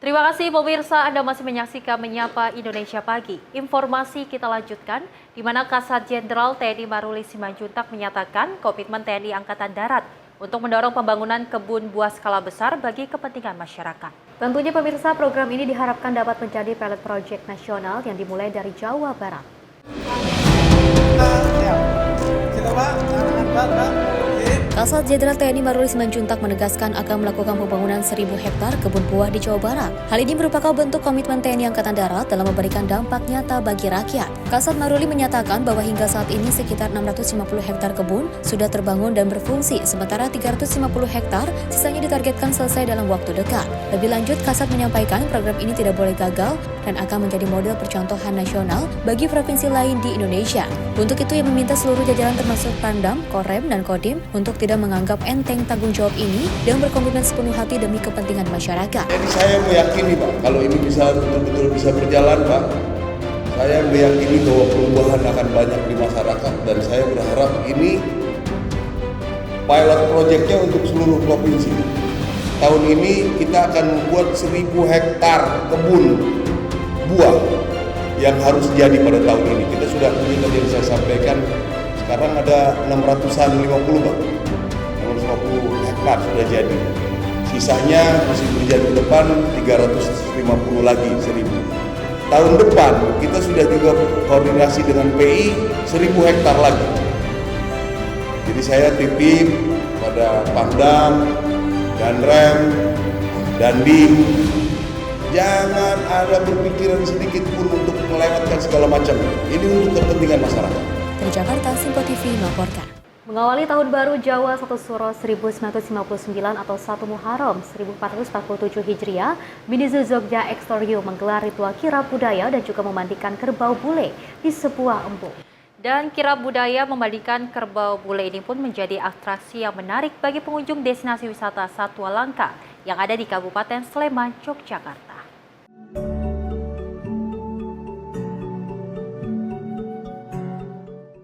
Terima kasih pemirsa, Anda masih menyaksikan Menyapa Indonesia Pagi. Informasi kita lanjutkan, di mana Kasat Jenderal TNI Maruli Simanjuntak menyatakan komitmen TNI Angkatan Darat untuk mendorong pembangunan kebun buah skala besar bagi kepentingan masyarakat. Tentunya pemirsa, program ini diharapkan dapat menjadi pilot project nasional yang dimulai dari Jawa Barat. Kasat Jenderal TNI Maruli Simanjuntak menegaskan akan melakukan pembangunan 1.000 hektar kebun buah di Jawa Barat. Hal ini merupakan bentuk komitmen TNI Angkatan Darat dalam memberikan dampak nyata bagi rakyat. Kasat Maruli menyatakan bahwa hingga saat ini sekitar 650 hektar kebun sudah terbangun dan berfungsi, sementara 350 hektar sisanya ditargetkan selesai dalam waktu dekat. Lebih lanjut, Kasat menyampaikan program ini tidak boleh gagal dan akan menjadi model percontohan nasional bagi provinsi lain di Indonesia. Untuk itu, ia meminta seluruh jajaran termasuk Pangdam, Korem, dan Kodim untuk tidak menganggap enteng tanggung jawab ini dan berkomitmen sepenuh hati demi kepentingan masyarakat. Jadi saya meyakini Pak, kalau ini bisa betul-betul bisa berjalan Pak, saya meyakini bahwa perubahan akan banyak di masyarakat dan saya berharap ini pilot projectnya untuk seluruh provinsi. Tahun ini kita akan membuat 1.000 hektar kebun buah yang harus jadi pada tahun ini. Kita sudah punya tadi yang saya sampaikan, sekarang ada 650 Pak. 650 hektar sudah jadi. Sisanya masih berjalan ke depan 350 lagi 1.000. Tahun depan kita sudah juga koordinasi dengan PI 1.000 hektar lagi. Jadi saya titip pada Pangdam, Danrem, Dandim, jangan ada berpikiran sedikit pun untuk melewatkan segala macam. Ini untuk kepentingan masyarakat. Dari Jakarta, Simpo TV melaporkan. Mengawali tahun baru Jawa 1 Suro 1959 atau 1 Muharram 1447 Hijriah, Minizu Jogja Extorium menggelar ritual kirab budaya dan juga memandikan kerbau bule di sebuah embung. Dan kirab budaya memandikan kerbau bule ini pun menjadi atraksi yang menarik bagi pengunjung destinasi wisata Satwa Langka yang ada di Kabupaten Sleman, Yogyakarta.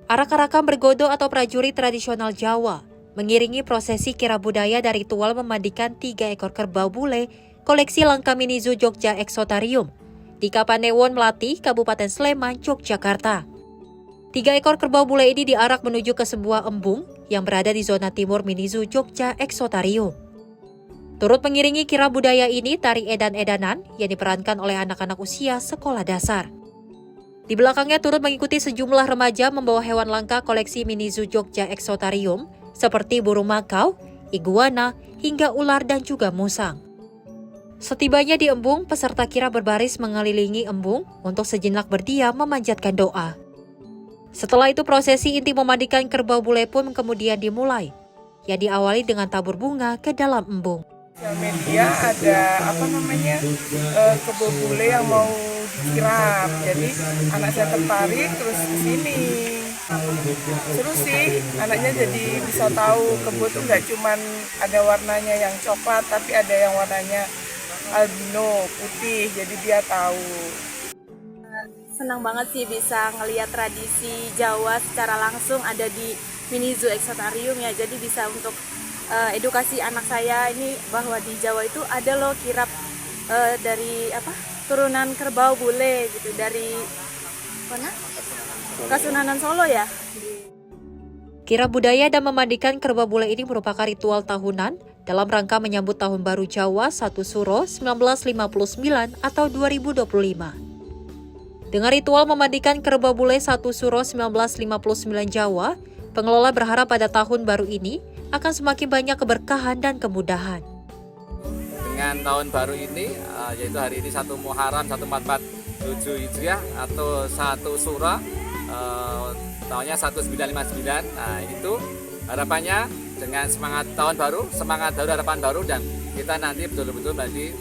Arak-arakan bergodo atau prajurit tradisional Jawa mengiringi prosesi kirab budaya dan ritual memandikan 3 ekor kerbau bule koleksi Langka Minizu Jogja Exotarium di Kapanewon Melati, Kabupaten Sleman, Yogyakarta. 3 ekor kerbau bule ini diarak menuju ke sebuah embung yang berada di zona timur Minizu Jogja Exotarium. Turut mengiringi kirab budaya ini tari edan-edanan yang diperankan oleh anak-anak usia sekolah dasar. Di belakangnya turut mengikuti sejumlah remaja membawa hewan langka koleksi Minizu Jogja Exotarium seperti burung makau, iguana, hingga ular dan juga musang. Setibanya di embung, peserta kirab berbaris mengelilingi embung untuk sejenak berdiam memanjatkan doa. Setelah itu prosesi inti memandikan kerbau bule pun kemudian dimulai, yang diawali dengan tabur bunga ke dalam embung. Media ada kerbau bule yang mau dikirap, jadi anak saya tertarik terus kesini. Seru sih, anaknya jadi bisa tahu kebo tuh nggak cuman ada warnanya yang coklat, tapi ada yang warnanya albino, putih, jadi dia tahu. Senang banget sih bisa ngelihat tradisi Jawa secara langsung ada di Minizu Exotarium ya, jadi bisa untuk edukasi anak saya ini bahwa di Jawa itu ada loh kirab dari turunan kerbau bule gitu dari mana? Kasunanan Solo ya. Kirab budaya dan memandikan kerbau bule ini merupakan ritual tahunan dalam rangka menyambut Tahun Baru Jawa 1 Suro 1959 atau 2025. Dengan ritual memandikan kerbau bule 1 Suro 1959 Jawa, pengelola berharap pada tahun baru ini akan semakin banyak keberkahan dan kemudahan. Dengan tahun baru ini, yaitu hari ini 1 Muharram 1447 Hijriah atau 1 Suro, tahunnya 1959. Nah, itu harapannya dengan semangat tahun baru, semangat baru, harapan baru, dan kita nanti betul-betul menjadi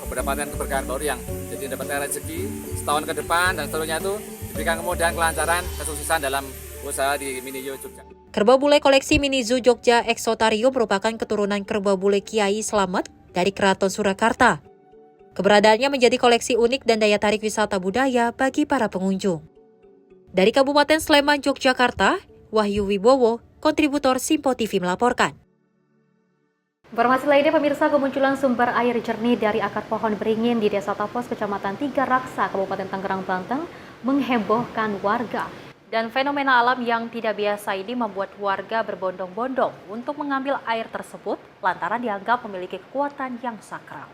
keberkahan baru yang jadi dapatkan rezeki setahun ke depan dan seterusnya itu diberikan kemudahan, kelancaran, kesuksesan dalam usaha di Mini Zoo Jogja. Kerbau bule koleksi Mini Zoo Jogja Exotarium merupakan keturunan kerbau bule Kiai Slamet dari Keraton Surakarta. Keberadaannya menjadi koleksi unik dan daya tarik wisata budaya bagi para pengunjung. Dari Kabupaten Sleman, Yogyakarta, Wahyu Wibowo, kontributor Simpo TV melaporkan. Informasi lainnya, pemirsa, kemunculan sumber air jernih dari akar pohon beringin di Desa Tapos, Kecamatan Tiga Raksa, Kabupaten Tangerang, Banten, menghebohkan warga. Dan fenomena alam yang tidak biasa ini membuat warga berbondong-bondong untuk mengambil air tersebut lantaran dianggap memiliki kekuatan yang sakral.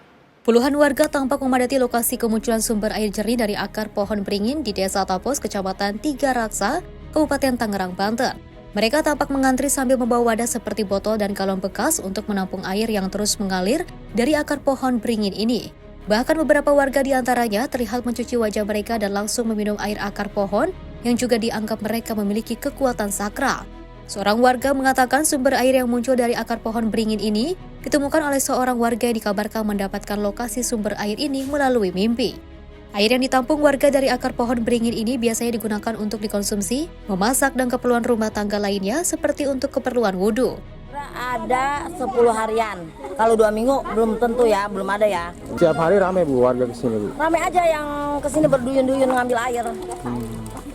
Puluhan warga tampak memadati lokasi kemunculan sumber air jernih dari akar pohon beringin di Desa Tapos, Kecamatan Tiga Raksa, Kabupaten Tangerang, Banten. Mereka tampak mengantri sambil membawa wadah seperti botol dan galon bekas untuk menampung air yang terus mengalir dari akar pohon beringin ini. Bahkan beberapa warga di antaranya terlihat mencuci wajah mereka dan langsung meminum air akar pohon yang juga dianggap mereka memiliki kekuatan sakral. Seorang warga mengatakan sumber air yang muncul dari akar pohon beringin ini ditemukan oleh seorang warga yang dikabarkan mendapatkan lokasi sumber air ini melalui mimpi. Air yang ditampung warga dari akar pohon beringin ini biasanya digunakan untuk dikonsumsi, memasak, dan keperluan rumah tangga lainnya seperti untuk keperluan wudhu. Ada 10 harian, kalau 2 minggu belum tentu ya, belum ada ya. Setiap hari ramai Bu warga kesini Bu? Ramai aja yang kesini berduyun-duyun ngambil air.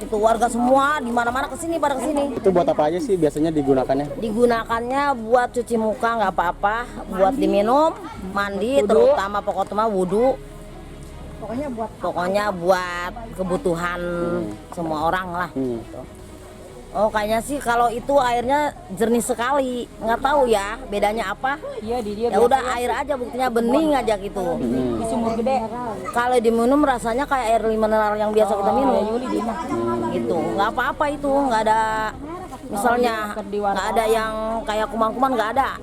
Itu warga semua di mana-mana kesini pada kesini. Itu buat apa aja sih biasanya digunakannya? Digunakannya buat cuci muka nggak apa-apa, buat diminum, mandi, terutama pokoknya wudhu. Pokoknya buat kebutuhan semua orang lah. Oh, kayaknya sih kalau itu airnya jernih sekali, nggak tahu ya bedanya apa. Ya udah air aja, buktinya bening aja gitu. Di sumur gede. Kalau diminum rasanya kayak air mineral yang biasa kita minum. Gitu, nggak apa-apa itu, nggak ada. Misalnya nggak ada yang kayak kuman-kuman, nggak ada.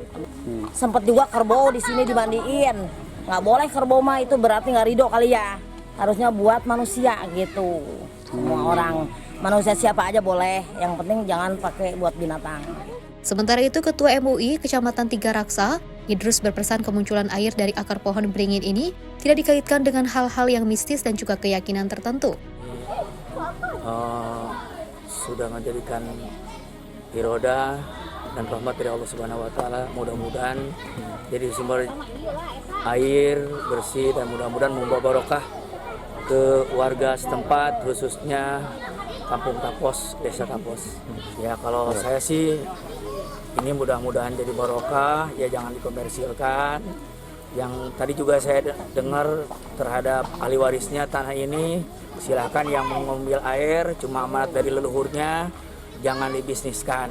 Sempet juga kerbau di sini dimandiin. Nggak boleh kerbau mah, itu berarti nggak ridho kali ya. Harusnya buat manusia gitu, semua orang. Manusia siapa aja boleh, yang penting jangan pakai buat binatang. Sementara itu, Ketua MUI Kecamatan Tiga Raksa, Idrus, berpesan kemunculan air dari akar pohon beringin ini tidak dikaitkan dengan hal-hal yang mistis dan juga keyakinan tertentu. Sudah menjadikan iroda dan rahmat dari Allah Subhanahu Wa Taala, mudah-mudahan jadi sumber air bersih dan mudah-mudahan membawa barokah ke warga setempat, khususnya Kampung Tapos, Desa Tapos. Ya kalau saya sih ini mudah-mudahan jadi barokah, ya jangan dikomersilkan. Yang tadi juga saya dengar terhadap ahli warisnya tanah ini, silakan yang mengambil air cuma amanat dari leluhurnya, jangan dibisniskan.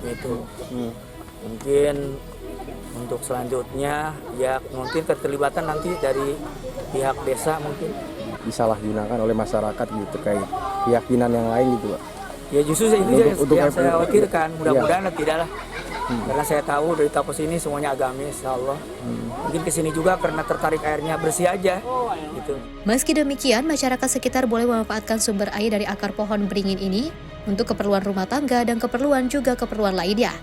Gitu. Mungkin untuk selanjutnya ya mungkin keterlibatan nanti dari pihak desa mungkin disalahgunakan oleh masyarakat gitu terkait keyakinan yang lain gitu Pak. Ya justru itu yang saya khawatirkan, mudah-mudahan tidaklah. Karena saya tahu dari Tapos ini semuanya agamis, insya Allah. Mungkin kesini juga karena tertarik airnya bersih aja. Gitu. Meski demikian, masyarakat sekitar boleh memanfaatkan sumber air dari akar pohon beringin ini untuk keperluan rumah tangga dan keperluan lainnya.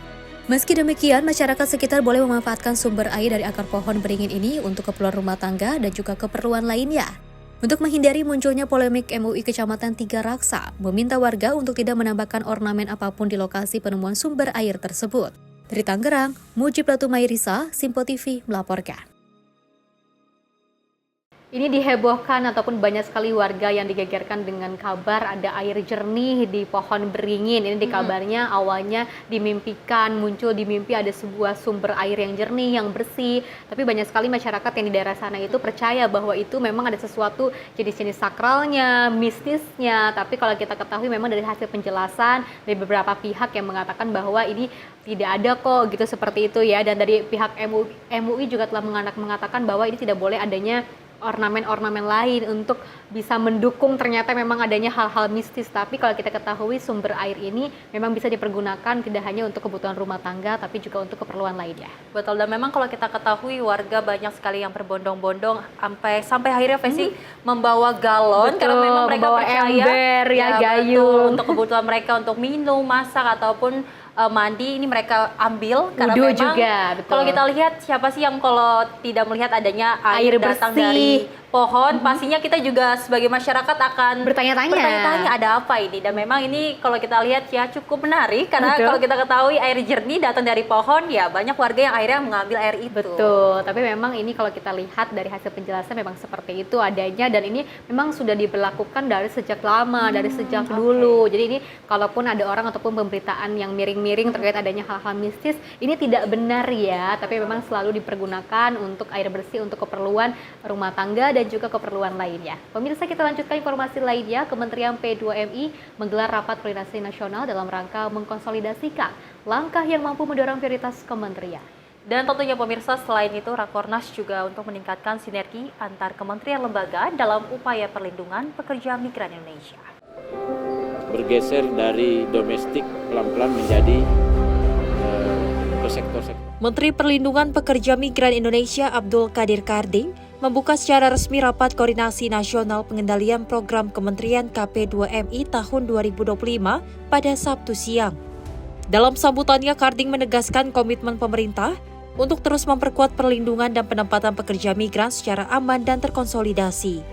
Meski demikian, masyarakat sekitar boleh memanfaatkan sumber air dari akar pohon beringin ini untuk keperluan rumah tangga dan juga keperluan lainnya. Untuk menghindari munculnya polemik, MUI Kecamatan Tiga Raksa meminta warga untuk tidak menambahkan ornamen apapun di lokasi penemuan sumber air tersebut. Dari Tangerang, Mujib Latumairisa, Simpo TV melaporkan. Ini dihebohkan ataupun banyak sekali warga yang digegerkan dengan kabar ada air jernih di pohon beringin. Ini dikabarnya awalnya dimimpikan, muncul di mimpi ada sebuah sumber air yang jernih, yang bersih. Tapi banyak sekali masyarakat yang di daerah sana itu percaya bahwa itu memang ada sesuatu jenis-jenis sakralnya, mistisnya. Tapi kalau kita ketahui memang dari hasil penjelasan dari beberapa pihak yang mengatakan bahwa ini tidak ada kok gitu seperti itu ya. Dan dari pihak MUI juga telah mengatakan bahwa ini tidak boleh adanya ornamen-ornamen lain untuk bisa mendukung ternyata memang adanya hal-hal mistis. Tapi kalau kita ketahui sumber air ini memang bisa dipergunakan tidak hanya untuk kebutuhan rumah tangga tapi juga untuk keperluan lainnya. Betul, dan memang kalau kita ketahui warga banyak sekali yang berbondong-bondong sampai akhirnya Fesi membawa galon. Betul, karena memang mereka membawa percaya ember ya gayung betul, untuk kebutuhan mereka untuk minum, masak ataupun mandi ini mereka ambil karena Wudu memang juga, betul. Kalau kita lihat siapa sih yang kalau tidak melihat adanya air datang dari pohon, pastinya kita juga sebagai masyarakat akan bertanya-tanya ada apa ini. Dan memang ini kalau kita lihat ya cukup menarik karena Betul. kalau kita ketahui air jernih datang dari pohon ya banyak warga yang akhirnya mengambil air itu. Betul, tapi memang ini kalau kita lihat dari hasil penjelasan memang seperti itu adanya dan ini memang sudah diberlakukan dari sejak lama, dari sejak dulu. Jadi ini kalaupun ada orang ataupun pemberitaan yang miring-miring terkait adanya hal-hal mistis, ini tidak benar ya, tapi memang selalu dipergunakan untuk air bersih untuk keperluan rumah tangga dan juga keperluan lainnya. Pemirsa, kita lanjutkan informasi lainnya. Kementerian P2MI menggelar rapat koordinasi nasional dalam rangka mengkonsolidasikan langkah yang mampu mendorong prioritas kementerian. Dan tentunya pemirsa, selain itu Rakornas juga untuk meningkatkan sinergi antar kementerian lembaga dalam upaya perlindungan pekerja migran Indonesia. Bergeser dari domestik pelan-pelan menjadi ke sektor-sektor. Menteri Perlindungan Pekerja Migran Indonesia Abdul Qadir Karding membuka secara resmi rapat koordinasi nasional pengendalian program Kementerian KP2MI tahun 2025 pada Sabtu siang. Dalam sambutannya, Karding menegaskan komitmen pemerintah untuk terus memperkuat perlindungan dan penempatan pekerja migran secara aman dan terkonsolidasi.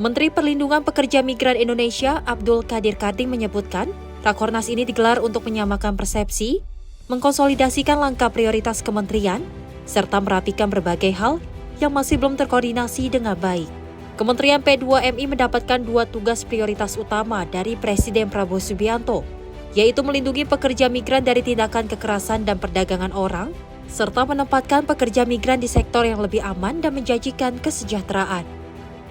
Menteri Perlindungan Pekerja Migran Indonesia Abdul Qadir Karding menyebutkan, Rakornas ini digelar untuk menyamakan persepsi, mengkonsolidasikan langkah prioritas kementerian, serta merapikan berbagai hal yang masih belum terkoordinasi dengan baik. Kementerian P2MI mendapatkan 2 tugas prioritas utama dari Presiden Prabowo Subianto, yaitu melindungi pekerja migran dari tindakan kekerasan dan perdagangan orang, serta menempatkan pekerja migran di sektor yang lebih aman dan menjanjikan kesejahteraan.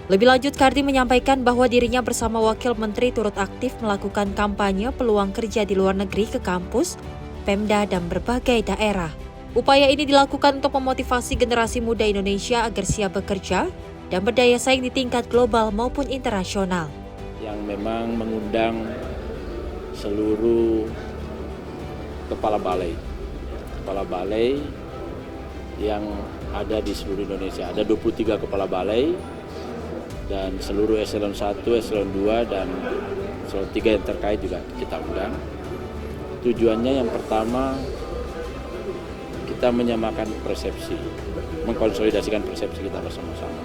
Lebih lanjut, Karding menyampaikan bahwa dirinya bersama Wakil Menteri turut aktif melakukan kampanye peluang kerja di luar negeri ke kampus, Pemda, dan berbagai daerah. Upaya ini dilakukan untuk memotivasi generasi muda Indonesia agar siap bekerja dan berdaya saing di tingkat global maupun internasional. Yang memang mengundang seluruh kepala balai yang ada di seluruh Indonesia. Ada 23 kepala balai dan seluruh eselon 1, eselon 2, dan eselon 3 yang terkait juga kita undang. Tujuannya yang pertama, kita menyamakan persepsi, mengkonsolidasikan persepsi kita bersama-sama.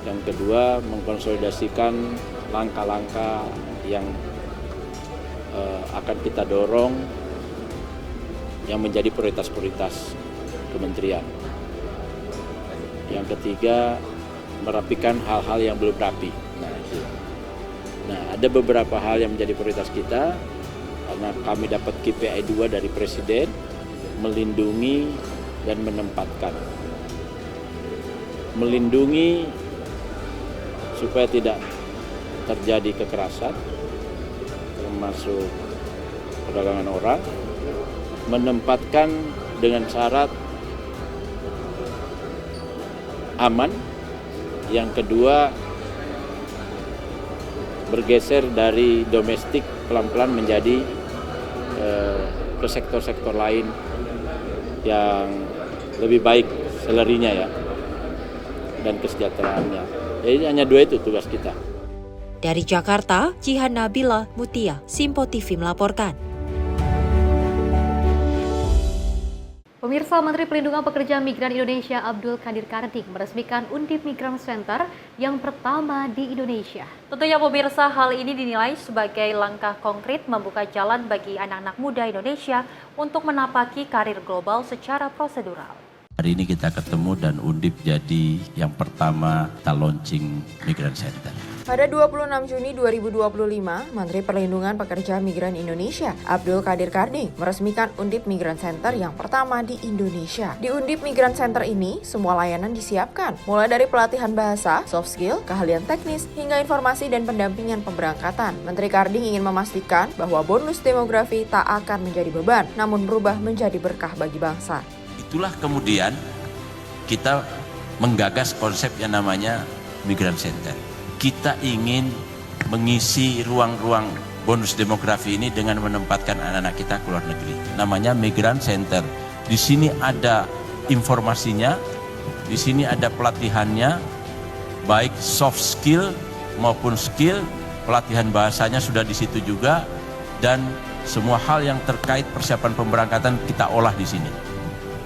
Yang kedua, mengkonsolidasikan langkah-langkah yang akan kita dorong yang menjadi prioritas-prioritas kementerian. Yang ketiga, merapikan hal-hal yang belum rapi. Nah, ada beberapa hal yang menjadi prioritas kita karena kami dapat KPI 2 dari Presiden, melindungi dan menempatkan. Melindungi supaya tidak terjadi kekerasan, termasuk perdagangan orang, menempatkan dengan syarat aman. Yang kedua, bergeser dari domestik pelan-pelan menjadi ke sektor-sektor lain yang lebih baik salarinya ya dan kesejahteraannya. Jadi hanya 2 itu tugas kita. Dari Jakarta, Jihan Nabila Mutia, Simpo TV melaporkan. Pemirsa, Menteri Perlindungan Pekerja Migran Indonesia Abdul Qadir Karding meresmikan Undip Migran Center yang pertama di Indonesia. Tentunya pemirsa, hal ini dinilai sebagai langkah konkret membuka jalan bagi anak-anak muda Indonesia untuk menapaki karir global secara prosedural. Hari ini kita ketemu dan Undip jadi yang pertama kita launching Migran Center. Pada 26 Juni 2025, Menteri Perlindungan Pekerja Migran Indonesia, Abdul Qadir Karding, meresmikan Undip Migran Center yang pertama di Indonesia. Di Undip Migran Center ini, semua layanan disiapkan, mulai dari pelatihan bahasa, soft skill, keahlian teknis, hingga informasi dan pendampingan pemberangkatan. Menteri Karding ingin memastikan bahwa bonus demografi tak akan menjadi beban, namun berubah menjadi berkah bagi bangsa. Itulah kemudian kita menggagas konsep yang namanya Migran Center. Kita ingin mengisi ruang-ruang bonus demografi ini dengan menempatkan anak-anak kita ke luar negeri. Namanya Migran Center. Di sini ada informasinya, di sini ada pelatihannya, baik soft skill maupun skill, pelatihan bahasanya sudah di situ juga, dan semua hal yang terkait persiapan pemberangkatan kita olah di sini.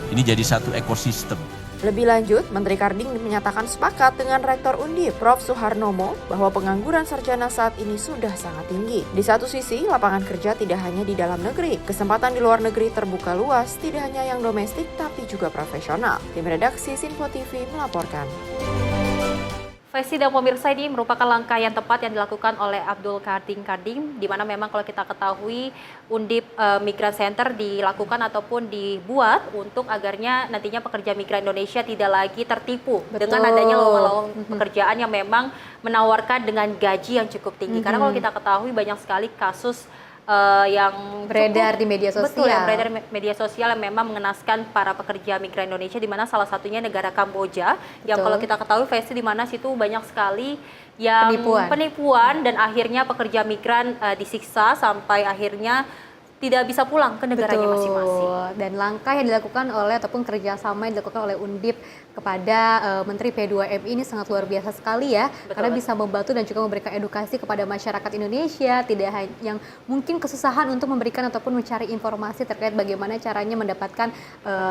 Ini jadi satu ekosistem. Lebih lanjut, Menteri Karding menyatakan sepakat dengan Rektor Undip, Prof. Suharnomo, bahwa pengangguran sarjana saat ini sudah sangat tinggi. Di satu sisi, lapangan kerja tidak hanya di dalam negeri. Kesempatan di luar negeri terbuka luas, tidak hanya yang domestik, tapi juga profesional. Tim redaksi Sinfo TV melaporkan. Festi dan pemirsa, ini merupakan langkah yang tepat yang dilakukan oleh Abdul Qadir Karding, di mana memang kalau kita ketahui Undip Migran Center dilakukan ataupun dibuat untuk agarnya nantinya pekerja migran Indonesia tidak lagi tertipu dengan adanya lowongan pekerjaan yang memang menawarkan dengan gaji yang cukup tinggi. Karena kalau kita ketahui banyak sekali kasus yang beredar di media sosial. Betul, yang beredar di media sosial yang memang mengenaskan para pekerja migran Indonesia, di mana salah satunya negara Kamboja, yang kalau kita ketahui Festi di mana situ banyak sekali yang penipuan dan akhirnya pekerja migran disiksa sampai akhirnya tidak bisa pulang ke negaranya masing-masing. Dan langkah yang dilakukan oleh ataupun kerjasama yang dilakukan oleh Undip kepada Menteri P2M ini sangat luar biasa sekali ya. Karena bisa membantu dan juga memberikan edukasi kepada masyarakat Indonesia, tidak hanya yang mungkin kesusahan untuk memberikan ataupun mencari informasi terkait bagaimana caranya mendapatkan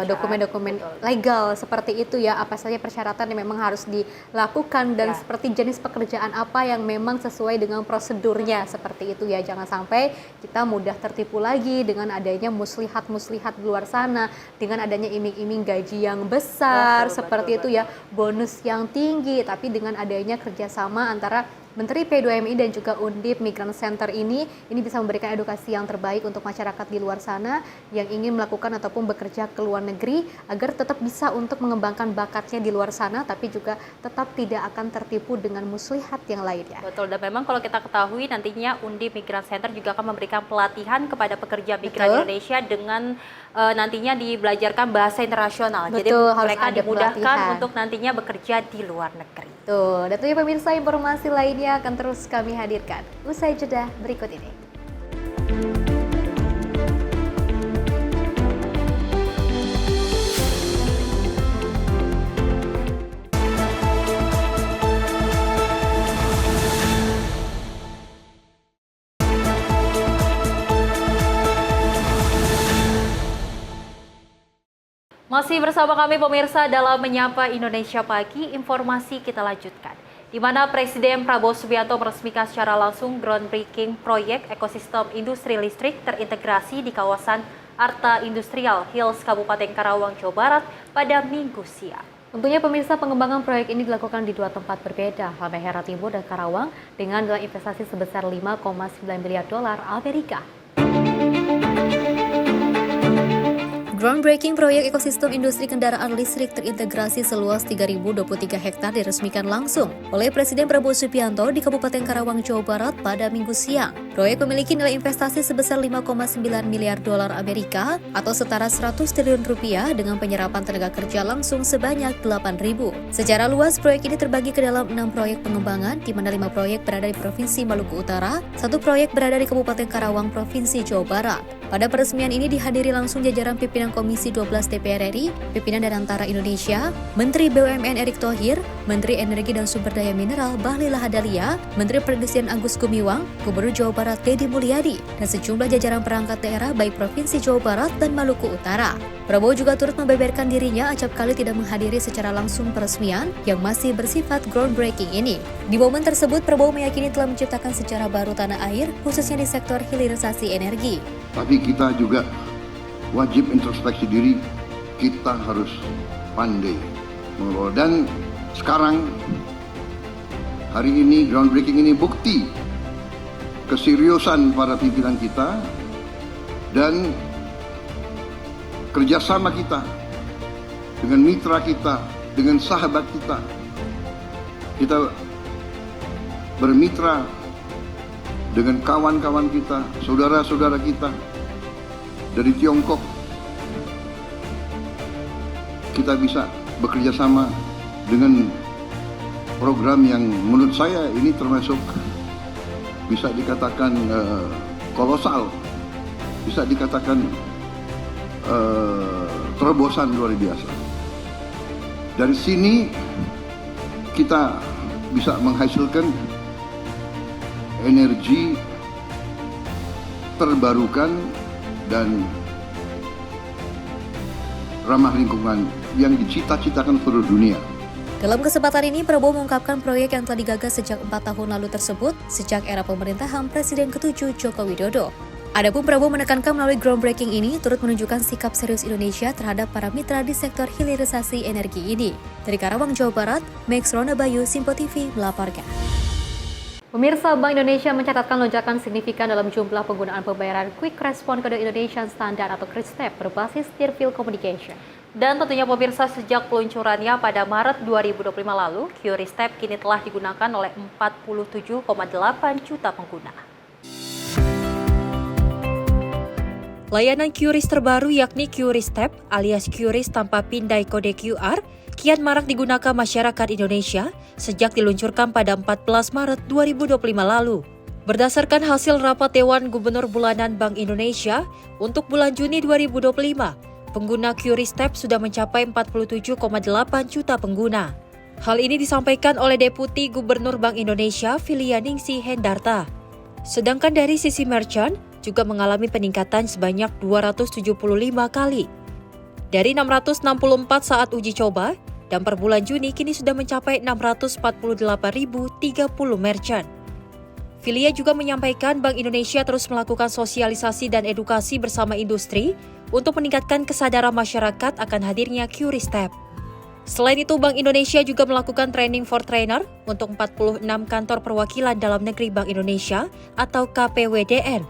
dokumen-dokumen legal seperti itu ya, apa saja persyaratan yang memang harus dilakukan dan seperti jenis pekerjaan apa yang memang sesuai dengan prosedurnya seperti itu ya. Jangan sampai kita mudah tertipu lagi dengan adanya muslihat-muslihat di luar sana, dengan adanya iming-iming gaji yang besar seperti itu ya, bonus yang tinggi, tapi dengan adanya kerjasama antara Menteri P2MI dan juga Undip Migran Center ini bisa memberikan edukasi yang terbaik untuk masyarakat di luar sana yang ingin melakukan ataupun bekerja ke luar negeri agar tetap bisa untuk mengembangkan bakatnya di luar sana, tapi juga tetap tidak akan tertipu dengan muslihat yang lainnya. Betul, dan memang kalau kita ketahui nantinya Undip Migran Center juga akan memberikan pelatihan kepada pekerja migran Indonesia dengan nantinya dibelajarkan bahasa internasional. Betul, jadi harus mereka ada dimudahkan pelatihan untuk nantinya bekerja di luar negeri. Tuh, dan tentunya pemirsa informasi lainnya akan terus kami hadirkan usai jeda berikut ini. Masih bersama kami pemirsa dalam Menyapa Indonesia Pagi, informasi kita lanjutkan. Di mana Presiden Prabowo Subianto meresmikan secara langsung groundbreaking proyek ekosistem industri listrik terintegrasi di kawasan Arta Industrial Hills Kabupaten Karawang, Jawa Barat pada Minggu siang. Tentunya pemirsa, pengembangan proyek ini dilakukan di dua tempat berbeda, Halmahera Timur dan Karawang, dengan nilai investasi sebesar 5,9 miliar dolar Amerika. Groundbreaking proyek ekosistem industri kendaraan listrik terintegrasi seluas 3.023 hektar diresmikan langsung oleh Presiden Prabowo Subianto di Kabupaten Karawang, Jawa Barat pada Minggu siang. Proyek memiliki nilai investasi sebesar 5,9 miliar dolar Amerika atau setara 100 triliun rupiah dengan penyerapan tenaga kerja langsung sebanyak 8.000. Secara luas, proyek ini terbagi ke dalam 6 proyek pengembangan, di mana 5 proyek berada di Provinsi Maluku Utara, 1 proyek berada di Kabupaten Karawang, Provinsi Jawa Barat. Pada peresmian ini dihadiri langsung jajaran pimpinan Komisi 12 DPR RI, pimpinan dan Antara Indonesia, Menteri BUMN Erick Thohir, Menteri Energi dan Sumber Daya Mineral Bahlil Lahadalia, Menteri Perindustrian Agus Gumiwang, Gubernur Jawa Barat Deddy Mulyadi, dan sejumlah jajaran perangkat daerah baik Provinsi Jawa Barat dan Maluku Utara. Prabowo juga turut membeberkan dirinya acap kali tidak menghadiri secara langsung peresmian yang masih bersifat groundbreaking ini. Di momen tersebut, Prabowo meyakini telah menciptakan sejarah baru tanah air, khususnya di sektor hilirisasi energi. Tapi kita juga wajib introspeksi diri, kita harus pandai mengelola. Dan sekarang hari ini groundbreaking ini bukti keseriusan para pimpinan kita dan kerjasama kita dengan mitra kita, dengan sahabat kita. Kita bermitra dengan kawan-kawan kita, saudara-saudara kita dari Tiongkok. Kita bisa bekerja sama dengan program yang menurut saya ini termasuk bisa dikatakan kolosal, bisa dikatakan terobosan luar biasa. Dari sini kita bisa menghasilkan energi terbarukan dan ramah lingkungan yang dicita-citakan seluruh dunia. Dalam kesempatan ini, Prabowo mengungkapkan proyek yang telah digagas sejak 4 tahun lalu tersebut sejak era pemerintahan Presiden ke-7 Joko Widodo. Adapun Prabowo menekankan melalui groundbreaking ini turut menunjukkan sikap serius Indonesia terhadap para mitra di sektor hilirisasi energi ini. Dari Karawang, Jawa Barat, Max Rona Bayu, Simpo TV melaporkan. Pemirsa, Bank Indonesia mencatatkan lonjakan signifikan dalam jumlah penggunaan pembayaran Quick Response Kode Indonesian Standard atau QRISTEP berbasis Tearfield Communication. Dan tentunya pemirsa, sejak peluncurannya pada Maret 2025 lalu, QRISTEP kini telah digunakan oleh 47,8 juta pengguna. Layanan QRIS terbaru yakni QRISTEP alias QRIS tanpa pindai kode QR kian marak digunakan masyarakat Indonesia sejak diluncurkan pada 14 Maret 2025 lalu. Berdasarkan hasil rapat Dewan Gubernur Bulanan Bank Indonesia untuk bulan Juni 2025, pengguna QRISTEP sudah mencapai 47,8 juta pengguna. Hal ini disampaikan oleh Deputi Gubernur Bank Indonesia Filia Ningsi Hendarta. Sedangkan dari sisi merchant juga mengalami peningkatan sebanyak 275 kali. Dari 664 saat uji coba, dan per bulan Juni kini sudah mencapai 648.030 merchant. Filia juga menyampaikan Bank Indonesia terus melakukan sosialisasi dan edukasi bersama industri untuk meningkatkan kesadaran masyarakat akan hadirnya QRISTEP. Selain itu, Bank Indonesia juga melakukan training for trainer untuk 46 kantor perwakilan dalam negeri Bank Indonesia atau KPWDN,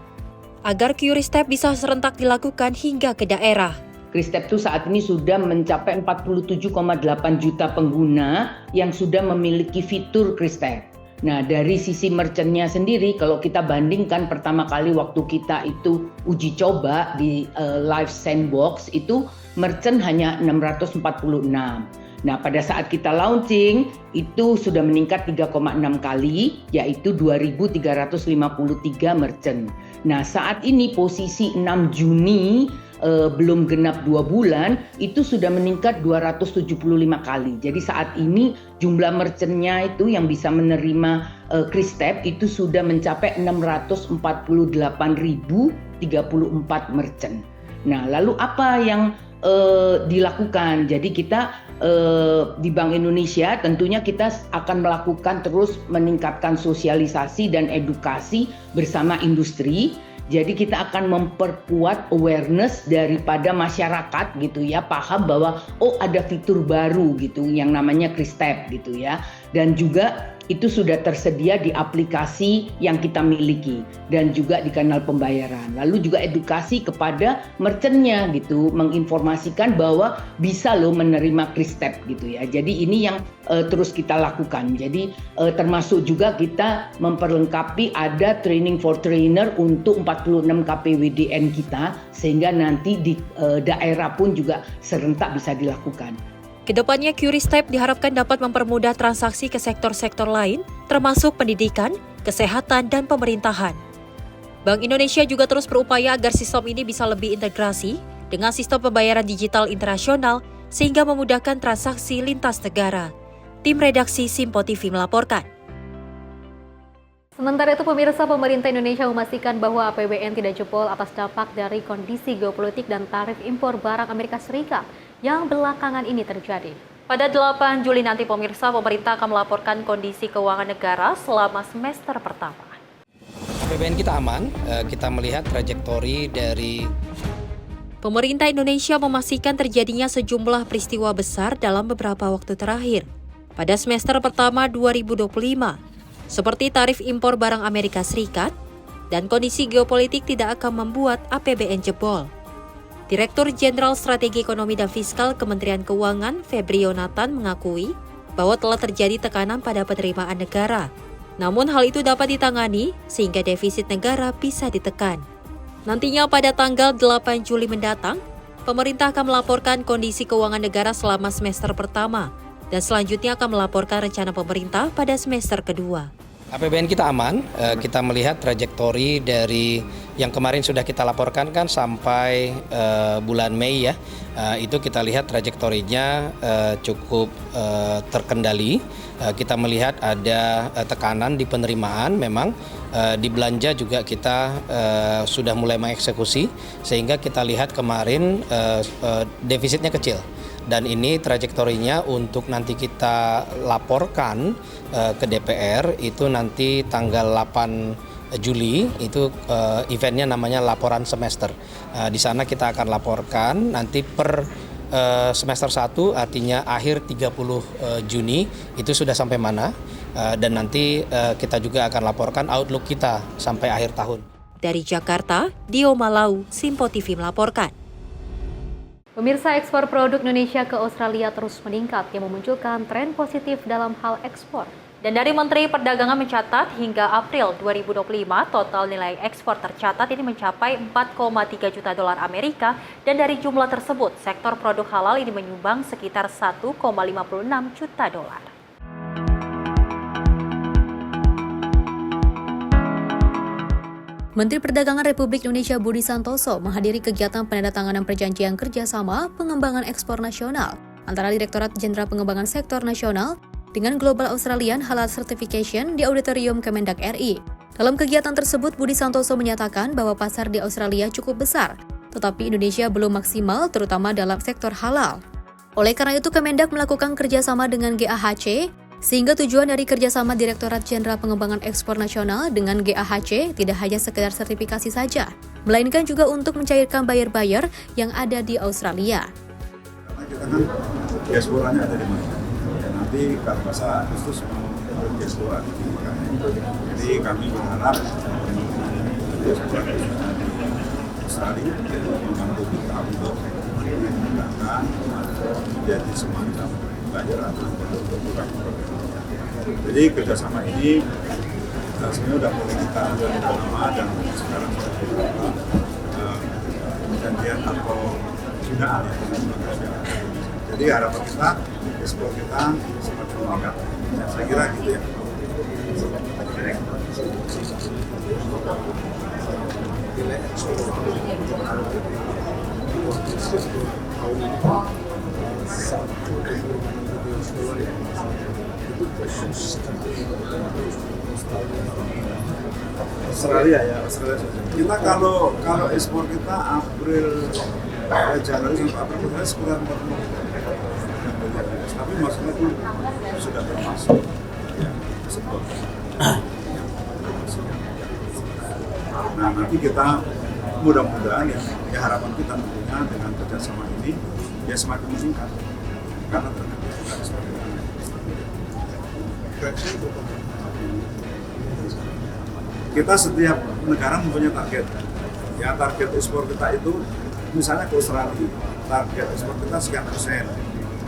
agar QRISTEP bisa serentak dilakukan hingga ke daerah. QRISTEP itu saat ini sudah mencapai 47,8 juta pengguna yang sudah memiliki fitur QRISTEP. Nah, dari sisi merchant-nya sendiri, kalau kita bandingkan pertama kali waktu kita itu uji coba di Live Sandbox, itu merchant hanya 646. Nah, pada saat kita launching, itu sudah meningkat 3,6 kali, yaitu 2.353 merchant. Nah, saat ini posisi 6 Juni, belum genap 2 bulan, itu sudah meningkat 275 kali. Jadi saat ini jumlah merchant-nya itu yang bisa menerima QRISTEP itu sudah mencapai 648.034 merchant. Nah, lalu apa yang dilakukan? Jadi kita di Bank Indonesia tentunya kita akan melakukan terus meningkatkan sosialisasi dan edukasi bersama industri. Jadi kita akan memperkuat awareness daripada masyarakat gitu ya, paham bahwa ada fitur baru gitu yang namanya QRISTEP gitu ya. Dan juga itu sudah tersedia di aplikasi yang kita miliki dan juga di kanal pembayaran. Lalu juga edukasi kepada merchant-nya gitu, menginformasikan bahwa bisa loh menerima QRISTEP gitu ya. Jadi ini yang terus kita lakukan. Jadi termasuk juga kita memperlengkapi ada training for trainer untuk 46 KPWDN kita, sehingga nanti di daerah pun juga serentak bisa dilakukan. Kedepannya QRISTEP diharapkan dapat mempermudah transaksi ke sektor-sektor lain, termasuk pendidikan, kesehatan, dan pemerintahan. Bank Indonesia juga terus berupaya agar sistem ini bisa lebih integrasi dengan sistem pembayaran digital internasional sehingga memudahkan transaksi lintas negara. Tim redaksi Simpo TV melaporkan. Sementara itu, pemirsa, pemerintah Indonesia memastikan bahwa APBN tidak jebol atas dampak dari kondisi geopolitik dan tarif impor barang Amerika Serikat yang belakangan ini terjadi. Pada 8 Juli nanti, pemirsa, pemerintah akan melaporkan kondisi keuangan negara selama semester pertama. APBN kita aman, kita melihat trajektori dari Pemerintah Indonesia memastikan terjadinya sejumlah peristiwa besar dalam beberapa waktu terakhir. Pada semester pertama 2025, seperti tarif impor barang Amerika Serikat, dan kondisi geopolitik tidak akan membuat APBN jebol. Direktur Jenderal Strategi Ekonomi dan Fiskal Kementerian Keuangan, Febrio Nathan, mengakui bahwa telah terjadi tekanan pada penerimaan negara. Namun hal itu dapat ditangani sehingga defisit negara bisa ditekan. Nantinya pada tanggal 8 Juli mendatang, pemerintah akan melaporkan kondisi keuangan negara selama semester pertama dan selanjutnya akan melaporkan rencana pemerintah pada semester kedua. APBN kita aman, kita melihat trajektori dari yang kemarin sudah kita laporkan kan sampai bulan Mei ya, itu kita lihat trajektorinya cukup terkendali. Kita melihat ada tekanan di penerimaan, memang di belanja juga kita sudah mulai mengeksekusi, sehingga kita lihat kemarin defisitnya kecil. Dan ini trajektorinya untuk nanti kita laporkan ke DPR itu nanti tanggal 8 Juli itu eventnya namanya laporan semester. Di sana kita akan laporkan nanti per semester 1 artinya akhir 30 Juni itu sudah sampai mana dan nanti kita juga akan laporkan outlook kita sampai akhir tahun. Dari Jakarta, Dio Malau, Simpo TV melaporkan. Pemirsa, ekspor produk Indonesia ke Australia terus meningkat yang memunculkan tren positif dalam hal ekspor. Dan dari Menteri Perdagangan mencatat hingga April 2025 total nilai ekspor tercatat ini mencapai 4,3 juta dolar Amerika dan dari jumlah tersebut sektor produk halal ini menyumbang sekitar 1,56 juta dolar. Menteri Perdagangan Republik Indonesia Budi Santoso menghadiri kegiatan penandatanganan perjanjian kerjasama pengembangan ekspor nasional antara Direktorat Jenderal Pengembangan Sektor Nasional dengan Global Australian Halal Certification di Auditorium Kemendak RI. Dalam kegiatan tersebut, Budi Santoso menyatakan bahwa pasar di Australia cukup besar, tetapi Indonesia belum maksimal terutama dalam sektor halal. Oleh karena itu, Kemendak melakukan kerjasama dengan GAHC, sehingga tujuan dari kerjasama Direktorat Jenderal Pengembangan Ekspor Nasional dengan GAHC tidak hanya sekedar sertifikasi saja, melainkan juga untuk mencairkan buyer-buyer yang ada di Australia. Karena kita kan diasporanya ada di mana? Ya, nanti kalau masa Agustus mau diaspora, jadi kami berharap diaspora di Australia membantu kita untuk menggunakan menjadi semacam pelajaran untuk produk-produk. Jadi kerjasama ini sebenarnya sudah mulai kita jalankan lama dan sekarang sudah beberapa perjanjian atau binaan ya. Jadi harapan kita ekspor kita semakin meningkat. Ya, saya kira gitu ya. Australia ya, Australia. Kita kalau ekspor kita April Januari sampai April kita sekitar 40. Tapi maksudnya itu sudah termasuk ya, ekspor. Nah, nanti kita mudah-mudahan ya harapan kita tentunya dengan kerjasama ini ya semakin meningkat karena ternyata kita ekspor. Kita setiap negara mempunyai target. Ya, target ekspor kita itu misalnya ke Australia, target ekspor kita sekian persen.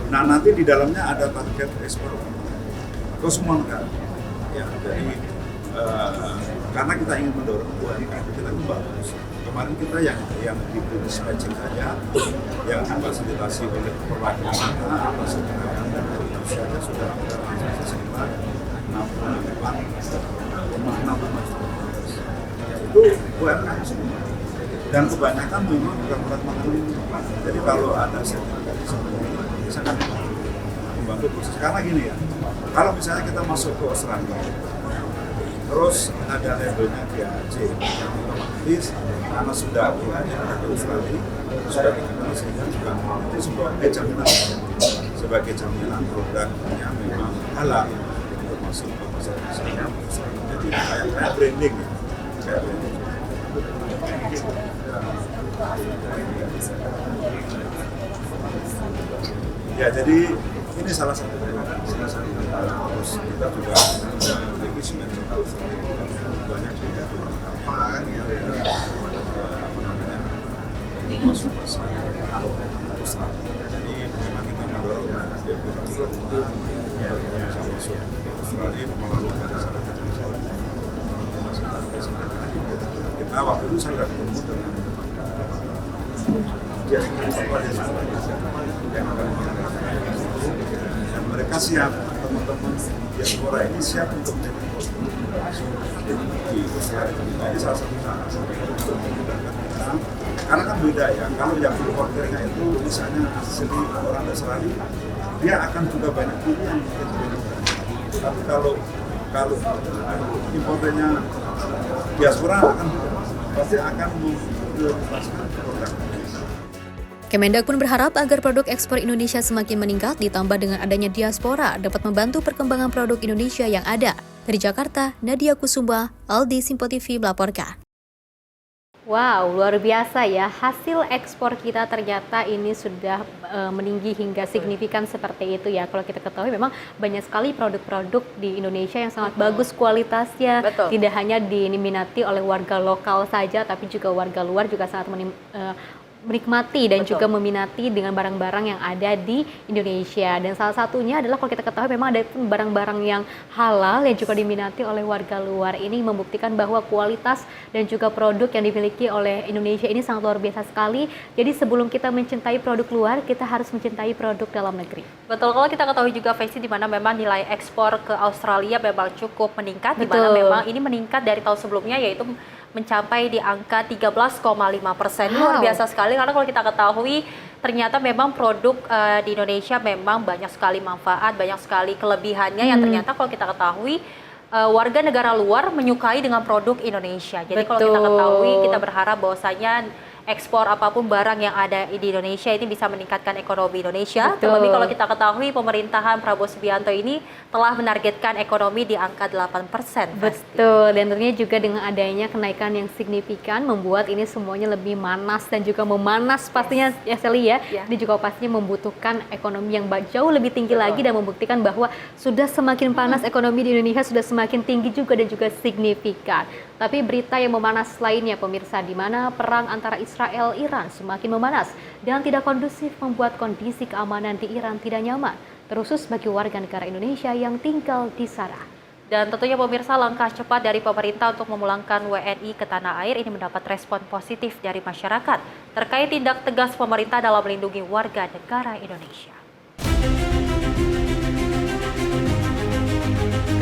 Nah, nanti di dalamnya ada target ekspor ke semua negara. Ya, jadi karena kita ingin mendorong UMKM kita itu bagus. Kemarin kita yang di dispatching saja, yang difasilitasi oleh perwakilan kita atas keterangan dan Indonesia sudah transaksi sekitar 68,6 itu UMKM semua. Dan kebanyakan memang produk makanan. Jadi kalau ada sertifikasi seperti ini, bisa kan membantu proses. Karena gini ya, kalau misalnya kita masuk ke Australia, terus ada labelnya GAHC, otomatis karena sudah ada di Australia, sudah dikenal sehingga juga itu sebagai jaminan, sebagai jaminan produknya memang halal untuk masuk ke pasar Australia. Jadi kayak branding ya, kayak branding. Ya, jadi ini salah satu terus kita juga memiliki semen lokal banyak juga lapangan yang masuk jadi memang kita mendorong dia bisa masuk Australia melalui masyarakat kita waktu itu saya sudah ketemu dengan yang akan dan mereka siap, teman-teman diaspora ini siap untuk menjadi di Australia. Ini salah satu karena kan beda ya, kalau yang impor keringat itu misalnya asli orang Australia, dia akan juga banyak pilihan. Tapi kalau importernya diaspora pasti akan memprioritaskan produk. Kemendag pun berharap agar produk ekspor Indonesia semakin meningkat ditambah dengan adanya diaspora dapat membantu perkembangan produk Indonesia yang ada. Dari Jakarta, Nadia Kusuma, Aldi Simpo TV melaporkan. Wow, luar biasa ya. Hasil ekspor kita ternyata ini sudah meninggi hingga signifikan seperti itu ya. Kalau kita ketahui memang banyak sekali produk-produk di Indonesia yang sangat bagus kualitasnya. Betul. Tidak hanya diminati oleh warga lokal saja, tapi juga warga luar juga sangat menikmati dan juga meminati dengan barang-barang yang ada di Indonesia. Dan salah satunya adalah kalau kita ketahui memang ada barang-barang yang halal yang juga diminati oleh warga luar. Ini membuktikan bahwa kualitas dan juga produk yang dimiliki oleh Indonesia ini sangat luar biasa sekali. Jadi sebelum kita mencintai produk luar, kita harus mencintai produk dalam negeri. Betul, kalau kita ketahui juga Faisy di mana memang nilai ekspor ke Australia memang cukup meningkat, di mana memang ini meningkat dari tahun sebelumnya yaitu mencapai di angka 13,5%. Luar biasa sekali karena kalau kita ketahui ternyata memang produk di Indonesia memang banyak sekali manfaat, banyak sekali kelebihannya yang ternyata kalau kita ketahui warga negara luar menyukai dengan produk Indonesia. Jadi kalau kita ketahui, kita berharap bahwasanya ekspor apapun barang yang ada di Indonesia ini bisa meningkatkan ekonomi Indonesia. Terlebih kalau kita ketahui pemerintahan Prabowo Subianto ini telah menargetkan ekonomi di angka 8%. Betul, dan tentunya juga dengan adanya kenaikan yang signifikan membuat ini semuanya lebih manas dan juga memanas pastinya ya Sally ya. Ini juga pastinya membutuhkan ekonomi yang jauh lebih tinggi lagi dan membuktikan bahwa sudah semakin panas ekonomi di Indonesia sudah semakin tinggi juga dan juga signifikan. Tapi berita yang memanas lainnya pemirsa, di mana perang antara Israel-Iran semakin memanas dan tidak kondusif membuat kondisi keamanan di Iran tidak nyaman, terkhusus bagi warga negara Indonesia yang tinggal di sana. Dan tentunya pemirsa, langkah cepat dari pemerintah untuk memulangkan WNI ke tanah air ini mendapat respon positif dari masyarakat terkait tindak tegas pemerintah dalam melindungi warga negara Indonesia.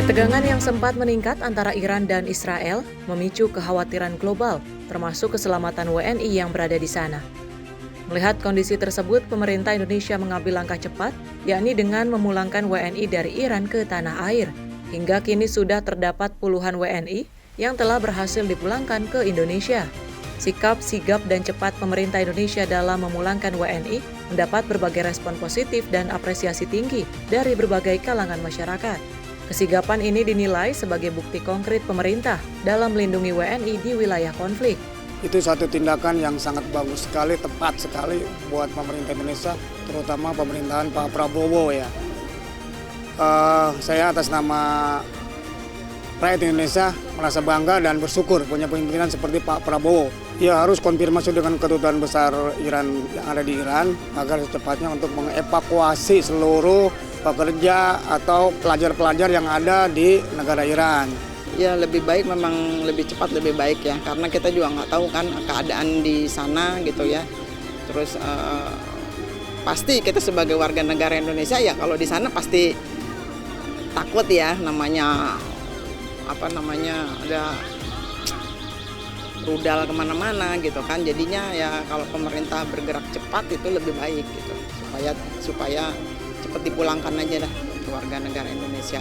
Ketegangan yang sempat meningkat antara Iran dan Israel memicu kekhawatiran global, termasuk keselamatan WNI yang berada di sana. Melihat kondisi tersebut, pemerintah Indonesia mengambil langkah cepat, yakni dengan memulangkan WNI dari Iran ke tanah air. Hingga kini sudah terdapat puluhan WNI yang telah berhasil dipulangkan ke Indonesia. Sikap, sigap, dan cepat pemerintah Indonesia dalam memulangkan WNI mendapat berbagai respon positif dan apresiasi tinggi dari berbagai kalangan masyarakat. Kesigapan ini dinilai sebagai bukti konkret pemerintah dalam melindungi WNI di wilayah konflik. Itu satu tindakan yang sangat bagus sekali, tepat sekali buat pemerintah Indonesia, terutama pemerintahan Pak Prabowo ya. Saya atas nama rakyat Indonesia merasa bangga dan bersyukur punya pimpinan seperti Pak Prabowo. Ia harus konfirmasi dengan kedutaan besar Iran yang ada di Iran agar secepatnya untuk mengevakuasi seluruh pekerja atau pelajar-pelajar yang ada di negara Iran. Ya lebih baik, memang lebih cepat lebih baik ya, karena kita juga nggak tahu kan keadaan di sana gitu ya. Terus pasti kita sebagai warga negara Indonesia ya kalau di sana pasti takut ya, namanya ada rudal kemana-mana gitu kan. Jadinya ya kalau pemerintah bergerak cepat itu lebih baik gitu, supaya cepat dipulangkan aja dah ke warga negara Indonesia.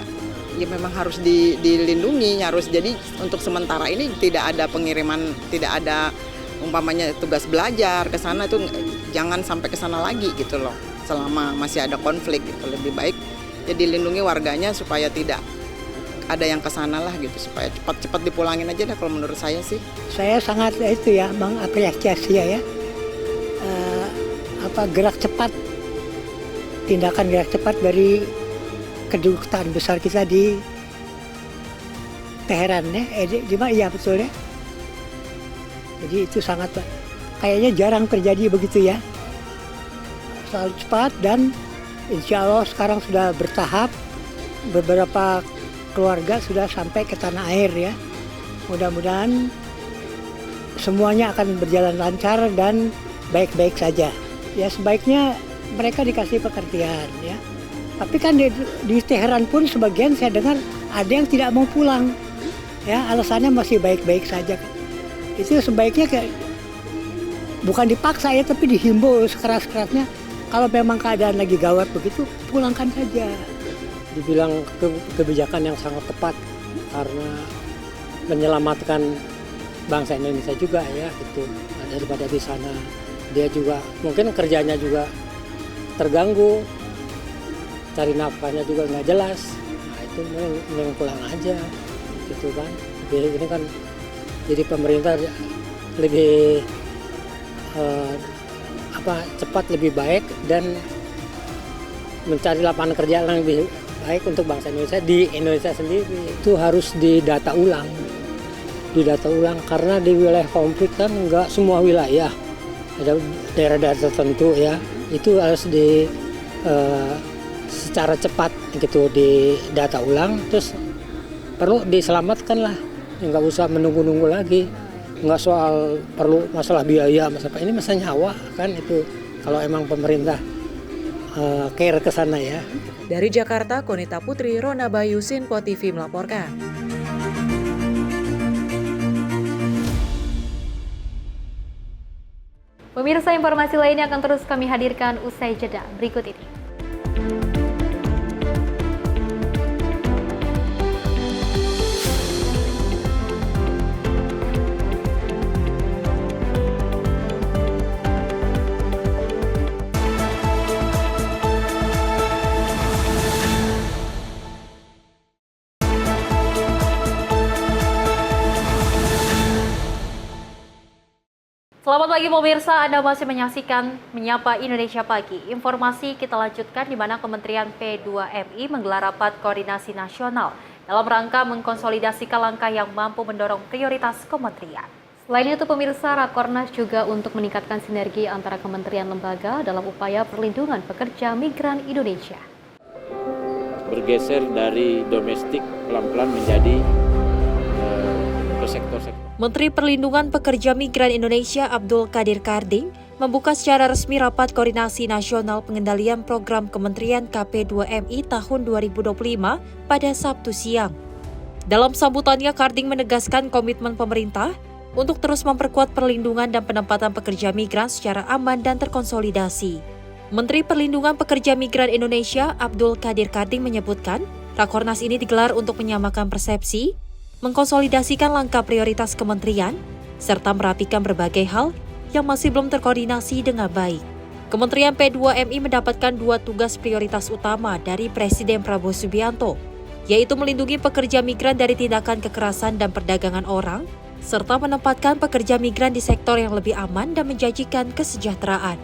Ya memang harus dilindungi, harus. Jadi untuk sementara ini tidak ada pengiriman, tidak ada umpamanya tugas belajar ke sana, itu jangan sampai ke sana lagi gitu loh. Selama masih ada konflik gitu, lebih baik jadi lindungi warganya supaya tidak ada yang ke sana lah gitu, supaya cepat-cepat dipulangin aja dah kalau menurut saya sih. Saya sangat itu ya Bang, apresiasi ya. gerak cepat, tindakan gerak cepat dari kedutaan besar kita di Teheran ya, iya betul ya. Jadi itu sangat kayaknya jarang terjadi begitu ya. Selalu cepat dan insya Allah sekarang sudah bertahap, beberapa keluarga sudah sampai ke tanah air ya. Mudah-mudahan semuanya akan berjalan lancar dan baik-baik saja. Ya sebaiknya mereka dikasih pekerjaan ya. Tapi kan di Teheran pun sebagian saya dengar ada yang tidak mau pulang. Ya alasannya masih baik-baik saja. Itu sebaiknya bukan dipaksa ya, tapi dihimbau sekeras-kerasnya. Kalau memang keadaan lagi gawat begitu, pulangkan saja. Dibilang kebijakan yang sangat tepat karena menyelamatkan bangsa Indonesia juga ya, gitu. Daripada di sana dia juga mungkin kerjanya juga terganggu, cari nafkahnya juga nggak jelas. Nah itu mending pulang aja, gitu kan. Ini kan jadi pemerintah lebih cepat, lebih baik dan mencari lapangan kerja yang lebih baik untuk bangsa Indonesia di Indonesia sendiri. Itu harus didata ulang karena di wilayah konflik kan nggak semua wilayah, ada daerah-daerah tertentu ya, itu harus secara cepat gitu didata ulang, terus perlu diselamatkan lah, nggak usah menunggu-nunggu lagi. Nggak soal perlu masalah biaya, ini masalah nyawa kan itu kalau emang pemerintah care ke sana ya. Dari Jakarta, Konita Putri, Rona Bayu, Sinpo TV melaporkan. Pemirsa, informasi lainnya akan terus kami hadirkan usai jeda berikut ini. Selamat pagi pemirsa, Anda masih menyaksikan Menyapa Indonesia Pagi. Informasi kita lanjutkan di mana Kementerian P2MI menggelar rapat koordinasi nasional dalam rangka mengkonsolidasikan langkah yang mampu mendorong prioritas kementerian. Selain itu pemirsa, Rakornas juga untuk meningkatkan sinergi antara kementerian lembaga dalam upaya perlindungan pekerja migran Indonesia. Bergeser dari domestik pelan-pelan menjadi ke sektor-sektor. Menteri Perlindungan Pekerja Migran Indonesia Abdul Qadir Karding membuka secara resmi rapat koordinasi nasional pengendalian program Kementerian KP2MI tahun 2025 pada Sabtu siang. Dalam sambutannya, Karding menegaskan komitmen pemerintah untuk terus memperkuat perlindungan dan penempatan pekerja migran secara aman dan terkonsolidasi. Menteri Perlindungan Pekerja Migran Indonesia Abdul Qadir Karding menyebutkan, Rakornas ini digelar untuk menyamakan persepsi, mengkonsolidasikan langkah prioritas kementerian, serta merapikan berbagai hal yang masih belum terkoordinasi dengan baik. Kementerian P2MI mendapatkan 2 tugas prioritas utama dari Presiden Prabowo Subianto, yaitu melindungi pekerja migran dari tindakan kekerasan dan perdagangan orang, serta menempatkan pekerja migran di sektor yang lebih aman dan menjanjikan kesejahteraan.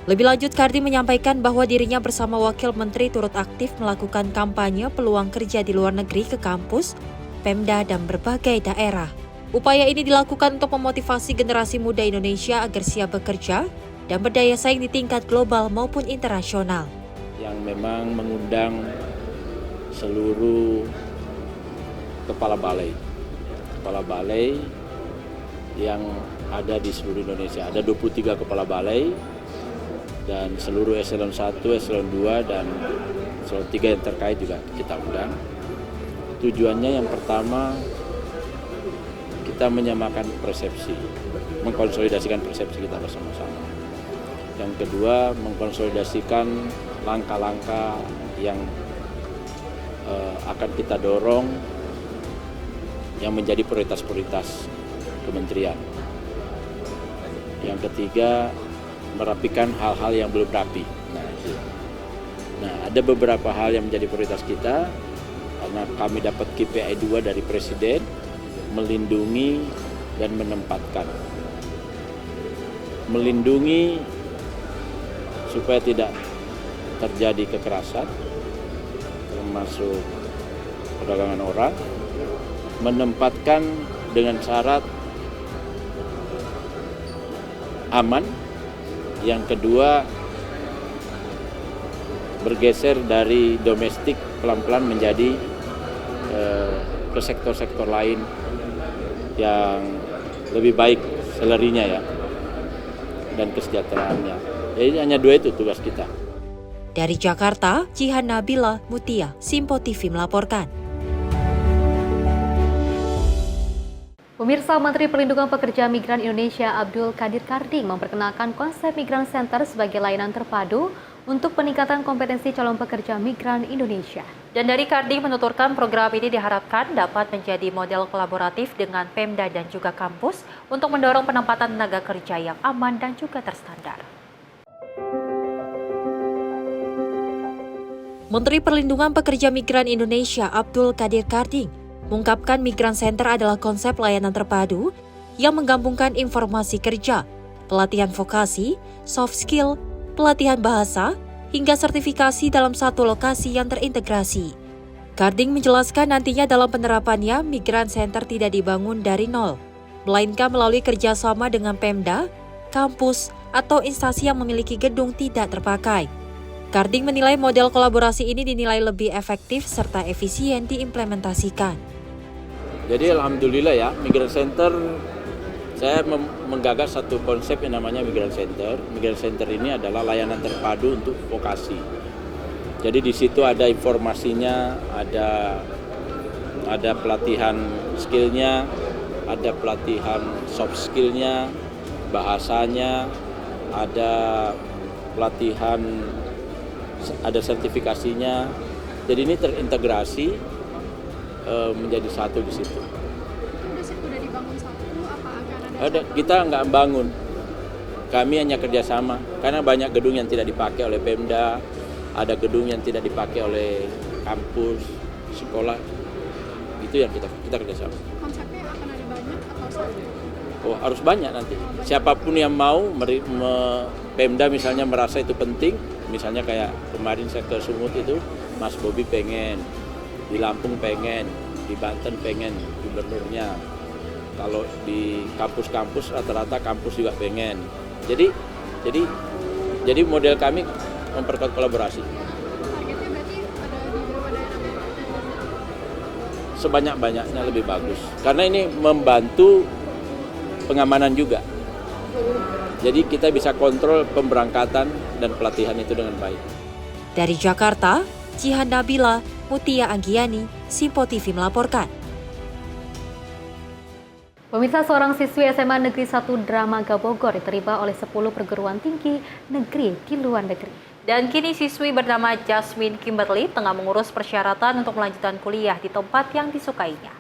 Lebih lanjut, Karding menyampaikan bahwa dirinya bersama Wakil Menteri turut aktif melakukan kampanye peluang kerja di luar negeri ke kampus, Pemda, dan berbagai daerah. Upaya ini dilakukan untuk memotivasi generasi muda Indonesia agar siap bekerja dan berdaya saing di tingkat global maupun internasional. Yang memang mengundang seluruh kepala balai yang ada di seluruh Indonesia. Ada 23 kepala balai dan seluruh eselon 1, eselon 2, dan eselon 3 yang terkait juga kita undang. Tujuannya yang pertama, kita menyamakan persepsi, mengkonsolidasikan persepsi kita bersama-sama. Yang kedua, mengkonsolidasikan langkah-langkah yang akan kita dorong yang menjadi prioritas-prioritas kementerian. Yang ketiga, merapikan hal-hal yang belum rapi. Nah, ada beberapa hal yang menjadi prioritas kita, karena kami dapat KPI 2 dari Presiden, melindungi dan menempatkan. Melindungi supaya tidak terjadi kekerasan, termasuk perdagangan orang, menempatkan dengan syarat aman. Yang kedua, bergeser dari domestik pelan-pelan menjadi ke sektor-sektor lain yang lebih baik salarinya ya, dan kesejahteraannya. Jadi hanya 2 itu tugas kita. Dari Jakarta, Jihan Nabila Mutia, Simpo TV melaporkan. Pemirsa, Menteri Perlindungan Pekerja Migran Indonesia Abdul Qadir Karding memperkenalkan konsep Migran Center sebagai layanan terpadu untuk peningkatan kompetensi calon pekerja migran Indonesia. Dan dari Karding menuturkan program ini diharapkan dapat menjadi model kolaboratif dengan Pemda dan juga kampus untuk mendorong penempatan tenaga kerja yang aman dan juga terstandar. Menteri Perlindungan Pekerja Migran Indonesia Abdul Qadir Karding mengungkapkan Migran Center adalah konsep layanan terpadu yang menggabungkan informasi kerja, pelatihan vokasi, soft skill, pelatihan bahasa, hingga sertifikasi dalam satu lokasi yang terintegrasi. Karding menjelaskan nantinya dalam penerapannya, Migran Center tidak dibangun dari nol, melainkan melalui kerjasama dengan Pemda, kampus, atau instansi yang memiliki gedung tidak terpakai. Karding menilai model kolaborasi ini dinilai lebih efektif serta efisien diimplementasikan. Jadi alhamdulillah ya, Migran Center, saya menggagas satu konsep yang namanya Migran Center. Migran Center ini adalah layanan terpadu untuk vokasi. Jadi di situ ada informasinya, ada pelatihan skillnya, ada pelatihan soft skillnya, bahasanya, ada pelatihan, ada sertifikasinya. Jadi ini terintegrasi menjadi satu di situ. Sudah dibangun satu, apa akan ada? Kita nggak bangun, kami hanya kerjasama karena banyak gedung yang tidak dipakai oleh Pemda, ada gedung yang tidak dipakai oleh kampus, sekolah, itu yang kita kerjasama. Konsepnya akan ada banyak atau satu? Oh, harus banyak nanti. Siapapun yang mau, Pemda misalnya merasa itu penting, misalnya kayak kemarin saya ke Sumut itu, Mas Bobi pengen, di Lampung pengen, di Banten pengen, gubernurnya. Kalau di kampus-kampus rata-rata kampus juga pengen. Jadi model kami memperkuat kolaborasi. Targetnya berarti ada di beberapa daerah? Sebanyak-banyaknya lebih bagus. Karena ini membantu pengamanan juga. Jadi kita bisa kontrol pemberangkatan dan pelatihan itu dengan baik. Dari Jakarta, Jihan Nabila Mutia Anggiani, Simpo TV melaporkan. Pemirsa, seorang siswi SMA Negeri 1 Dramaga Bogor diterima oleh 10 perguruan tinggi negeri di luar negeri. Dan kini siswi bernama Jasmine Kimberly tengah mengurus persyaratan untuk melanjutkan kuliah di tempat yang disukainya.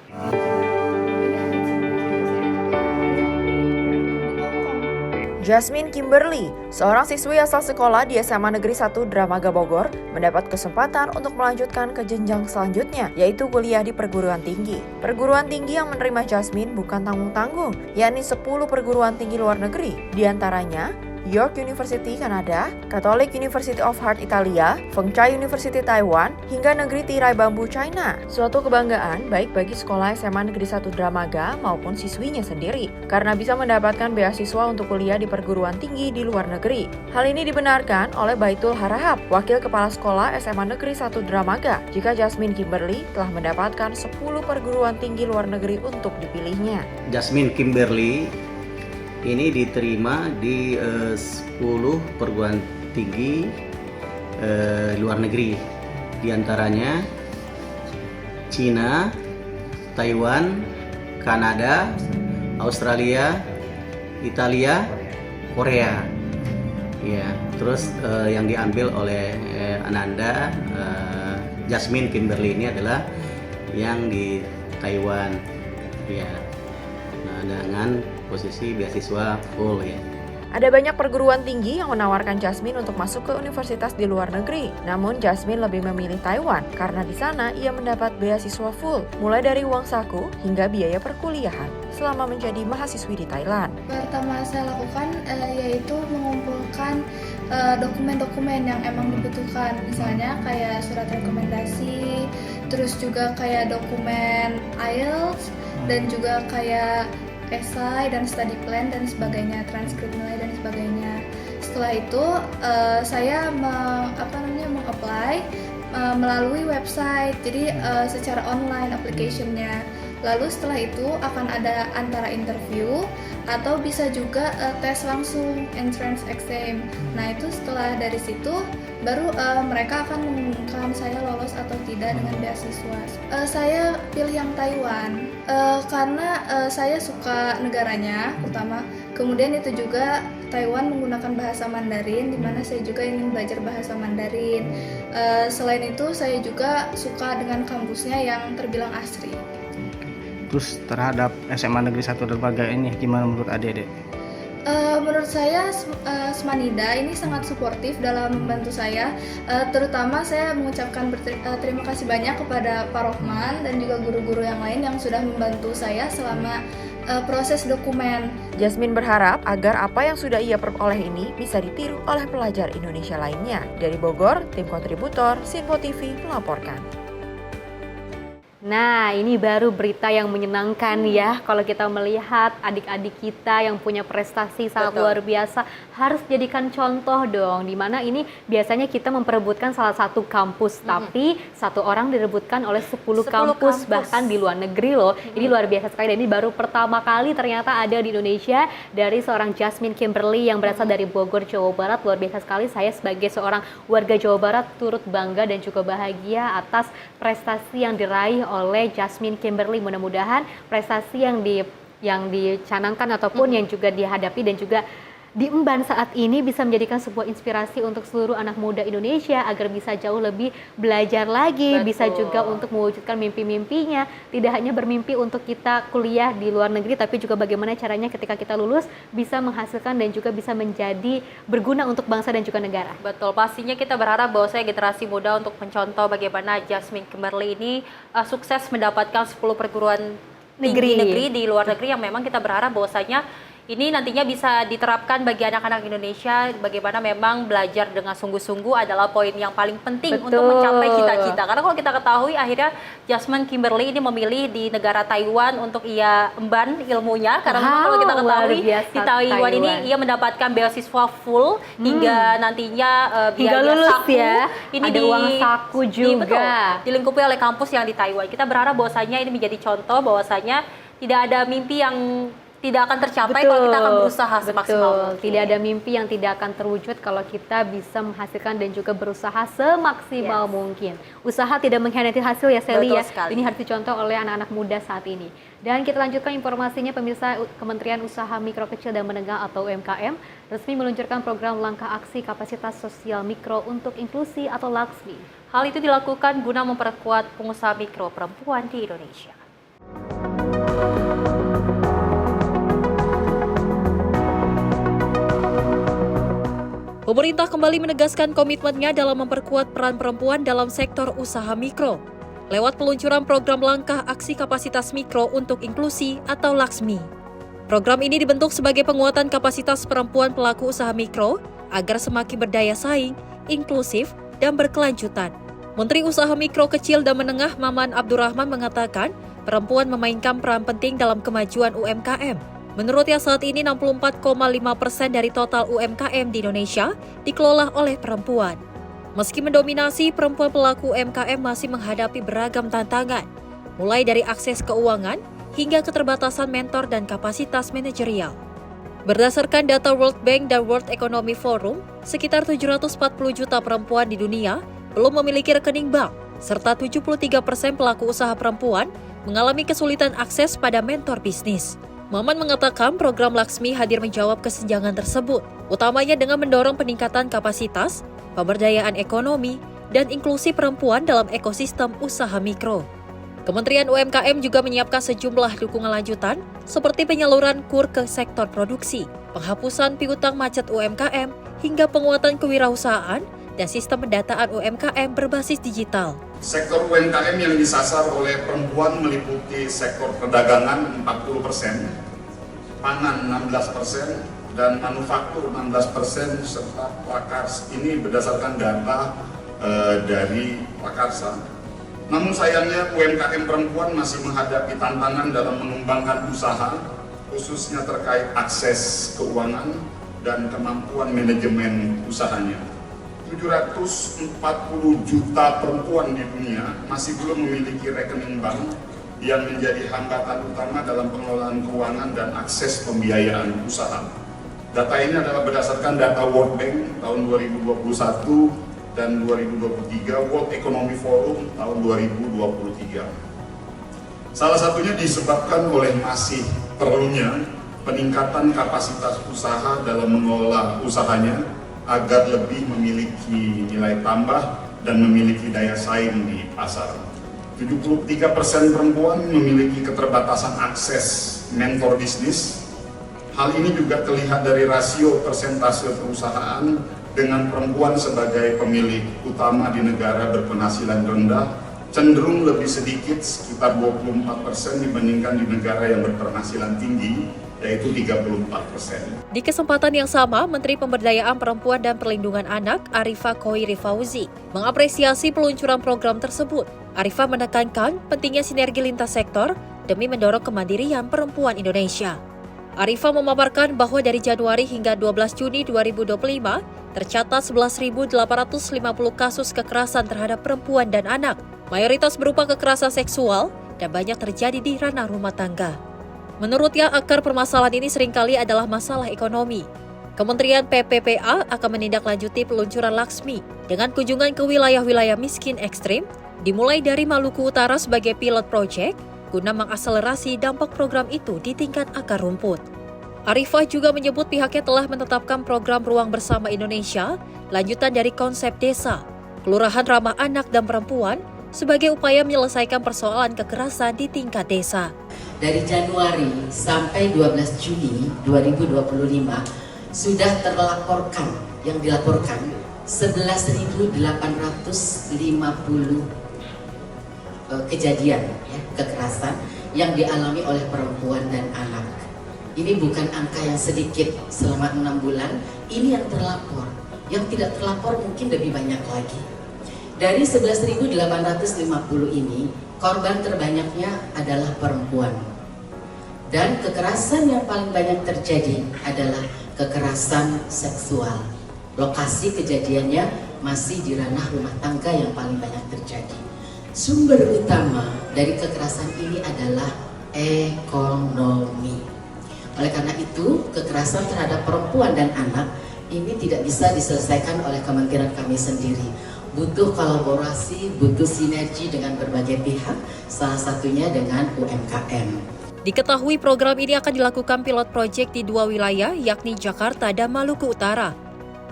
Jasmine Kimberly, seorang siswi asal sekolah di SMA Negeri 1 Dramaga Bogor, mendapat kesempatan untuk melanjutkan ke jenjang selanjutnya, yaitu kuliah di perguruan tinggi. Perguruan tinggi yang menerima Jasmine bukan tanggung-tanggung, yakni 10 perguruan tinggi luar negeri, diantaranya York University Kanada, Catholic University of Heart Italia, Feng Chai University Taiwan, hingga negeri tirai bambu China. Suatu kebanggaan baik bagi sekolah SMA Negeri 1 Dramaga maupun siswinya sendiri, karena bisa mendapatkan beasiswa untuk kuliah di perguruan tinggi di luar negeri. Hal ini dibenarkan oleh Baitul Harahap, Wakil Kepala Sekolah SMA Negeri 1 Dramaga, jika Jasmine Kimberly telah mendapatkan 10 perguruan tinggi luar negeri untuk dipilihnya. Jasmine Kimberly ini diterima di 10 perguruan tinggi luar negeri, diantaranya Cina, Taiwan, Kanada, Australia, Italia, Korea. Ya, terus yang diambil oleh Ananda, Jasmine Kimberly ini adalah yang di Taiwan. Ya, nah, dengan posisi beasiswa full ya. Ada banyak perguruan tinggi yang menawarkan Jasmine untuk masuk ke universitas di luar negeri. Namun Jasmine lebih memilih Taiwan karena di sana ia mendapat beasiswa full, mulai dari uang saku hingga biaya perkuliahan selama menjadi mahasiswi di Thailand. Pertama saya lakukan yaitu mengumpulkan dokumen-dokumen yang emang dibutuhkan, misalnya kayak surat rekomendasi, terus juga kayak dokumen IELTS, dan juga kayak esai dan study plan dan sebagainya, transkrip nilai dan sebagainya. Setelah itu saya meng-apply melalui website, jadi secara online application-nya. Lalu setelah itu akan ada antara interview atau bisa juga tes langsung, entrance exam. Nah itu setelah dari situ baru mereka akan mengumumkan saya lolos atau tidak dengan beasiswa. Saya pilih yang Taiwan karena saya suka negaranya pertama. Kemudian itu juga Taiwan menggunakan bahasa Mandarin, di mana saya juga ingin belajar bahasa Mandarin. Selain itu saya juga suka dengan kampusnya yang terbilang asri. Terus terhadap SMA Negeri 1 Derbaga ini gimana menurut adik-adik? Menurut saya Smanida ini sangat suportif dalam membantu saya. Terutama saya mengucapkan terima kasih banyak kepada Pak Rohman dan juga guru-guru yang lain yang sudah membantu saya selama proses dokumen. Jasmine berharap agar apa yang sudah ia peroleh ini bisa ditiru oleh pelajar Indonesia lainnya. Dari Bogor, tim kontributor Sinpo TV melaporkan. Nah, ini baru berita yang menyenangkan ya. Kalau kita melihat adik-adik kita yang punya prestasi sangat luar biasa, harus jadikan contoh dong. Dimana ini biasanya kita memperebutkan salah satu kampus, tapi satu orang direbutkan oleh 10 kampus, bahkan di luar negeri loh. Ini luar biasa sekali. Dan ini baru pertama kali ternyata ada di Indonesia dari seorang Jasmine Kimberly yang berasal dari Bogor, Jawa Barat. Luar biasa sekali. Saya sebagai seorang warga Jawa Barat turut bangga dan juga bahagia atas prestasi yang diraih oleh Jasmine Kimberly. Mudah-mudahan prestasi yang dicanangkan ataupun yang juga dihadapi dan juga diemban saat ini bisa menjadikan sebuah inspirasi untuk seluruh anak muda Indonesia agar bisa jauh lebih belajar lagi, bisa juga untuk mewujudkan mimpi-mimpinya. Tidak hanya bermimpi untuk kita kuliah di luar negeri, tapi juga bagaimana caranya ketika kita lulus bisa menghasilkan dan juga bisa menjadi berguna untuk bangsa dan juga negara. Betul, pastinya kita berharap bahwa generasi muda untuk mencontoh bagaimana Jasmine Kimberly ini sukses mendapatkan 10 perguruan negeri di luar negeri yang memang kita berharap bahwasanya ini nantinya bisa diterapkan bagi anak-anak Indonesia, bagaimana memang belajar dengan sungguh-sungguh adalah poin yang paling penting untuk mencapai cita-cita. Karena kalau kita ketahui akhirnya Jasmine Kimberly ini memilih di negara Taiwan untuk ia emban ilmunya. Karena kalau kita ketahui di Taiwan ini ia mendapatkan beasiswa full hingga nantinya biaya lulus saku. Ya. Ini ada uang saku juga. Dilingkupi oleh kampus yang di Taiwan. Kita berharap bahwasanya ini menjadi contoh bahwasanya tidak ada mimpi yang tidak akan tercapai kalau kita akan berusaha semaksimal mungkin. Tidak ada mimpi yang tidak akan terwujud kalau kita bisa menghasilkan dan juga berusaha semaksimal mungkin. Usaha tidak mengkhianati hasil ya Sally ya. Ini harus dicontoh oleh anak-anak muda saat ini. Dan kita lanjutkan informasinya pemirsa. Kementerian Usaha Mikro Kecil dan Menengah atau UMKM resmi meluncurkan program langkah aksi kapasitas sosial mikro untuk inklusi atau LAKSMI. Hal itu dilakukan guna memperkuat pengusaha mikro perempuan di Indonesia. Pemerintah kembali menegaskan komitmennya dalam memperkuat peran perempuan dalam sektor usaha mikro lewat peluncuran program langkah aksi kapasitas mikro untuk inklusi atau LAKSMI. Program ini dibentuk sebagai penguatan kapasitas perempuan pelaku usaha mikro agar semakin berdaya saing, inklusif, dan berkelanjutan. Menteri Usaha Mikro Kecil dan Menengah Maman Abdurrahman mengatakan perempuan memainkan peran penting dalam kemajuan UMKM. Menurutnya saat ini 64,5% dari total UMKM di Indonesia dikelola oleh perempuan. Meski mendominasi, perempuan pelaku UMKM masih menghadapi beragam tantangan, mulai dari akses keuangan hingga keterbatasan mentor dan kapasitas manajerial. Berdasarkan data World Bank dan World Economic Forum, sekitar 740 juta perempuan di dunia belum memiliki rekening bank, serta 73% pelaku usaha perempuan mengalami kesulitan akses pada mentor bisnis. Maman mengatakan program LAKSMI hadir menjawab kesenjangan tersebut, utamanya dengan mendorong peningkatan kapasitas, pemberdayaan ekonomi, dan inklusi perempuan dalam ekosistem usaha mikro. Kementerian UMKM juga menyiapkan sejumlah dukungan lanjutan seperti penyaluran KUR ke sektor produksi, penghapusan piutang macet UMKM, hingga penguatan kewirausahaan dan sistem pendataan UMKM berbasis digital. Sektor UMKM yang disasar oleh perempuan meliputi sektor perdagangan 40%, pangan 16%, dan manufaktur 16%, serta Prakars. Ini berdasarkan data dari Prakarsa. Namun sayangnya UMKM perempuan masih menghadapi tantangan dalam mengembangkan usaha, khususnya terkait akses keuangan dan kemampuan manajemen usahanya. 740 juta perempuan di dunia masih belum memiliki rekening bank yang menjadi hambatan utama dalam pengelolaan keuangan dan akses pembiayaan usaha. Data ini adalah berdasarkan data World Bank tahun 2021 dan 2023, World Economic Forum tahun 2023. Salah satunya disebabkan oleh masih perlunya peningkatan kapasitas usaha dalam mengelola usahanya agar lebih memiliki nilai tambah dan memiliki daya saing di pasar. 73% perempuan memiliki keterbatasan akses mentor bisnis. Hal ini juga terlihat dari rasio persentase perusahaan dengan perempuan sebagai pemilik utama di negara berpenghasilan rendah cenderung lebih sedikit, sekitar 24% dibandingkan di negara yang berpenghasilan tinggi, yaitu 34%. Di kesempatan yang sama, Menteri Pemberdayaan Perempuan dan Perlindungan Anak Arifah Khoiri Fauzi mengapresiasi peluncuran program tersebut. Arifah menekankan pentingnya sinergi lintas sektor demi mendorong kemandirian perempuan Indonesia. Arifah memaparkan bahwa dari Januari hingga 12 Juni 2025, tercatat 11.850 kasus kekerasan terhadap perempuan dan anak. Mayoritas berupa kekerasan seksual dan banyak terjadi di ranah rumah tangga. Menurutnya, akar permasalahan ini seringkali adalah masalah ekonomi. Kementerian PPPA akan menindaklanjuti peluncuran Laksmi dengan kunjungan ke wilayah-wilayah miskin ekstrim, dimulai dari Maluku Utara sebagai pilot project, guna mengakselerasi dampak program itu di tingkat akar rumput. Arifah juga menyebut pihaknya telah menetapkan program Ruang Bersama Indonesia, lanjutan dari konsep desa, kelurahan ramah anak dan perempuan, sebagai upaya menyelesaikan persoalan kekerasan di tingkat desa. Dari Januari sampai 12 Juni 2025 sudah terlaporkan, yang dilaporkan 11.850 kejadian kekerasan yang dialami oleh perempuan dan anak. Ini bukan angka yang sedikit selama 6 bulan, ini yang terlapor. Yang tidak terlapor mungkin lebih banyak lagi. Dari 11.850 ini, korban terbanyaknya adalah perempuan. Dan kekerasan yang paling banyak terjadi adalah kekerasan seksual. Lokasi kejadiannya masih di ranah rumah tangga yang paling banyak terjadi. Sumber utama dari kekerasan ini adalah ekonomi. Oleh karena itu, kekerasan terhadap perempuan dan anak ini tidak bisa diselesaikan oleh kementerian kami sendiri. Butuh kolaborasi, butuh sinergi dengan berbagai pihak, salah satunya dengan UMKM. Diketahui program ini akan dilakukan pilot project di 2 wilayah, yakni Jakarta dan Maluku Utara.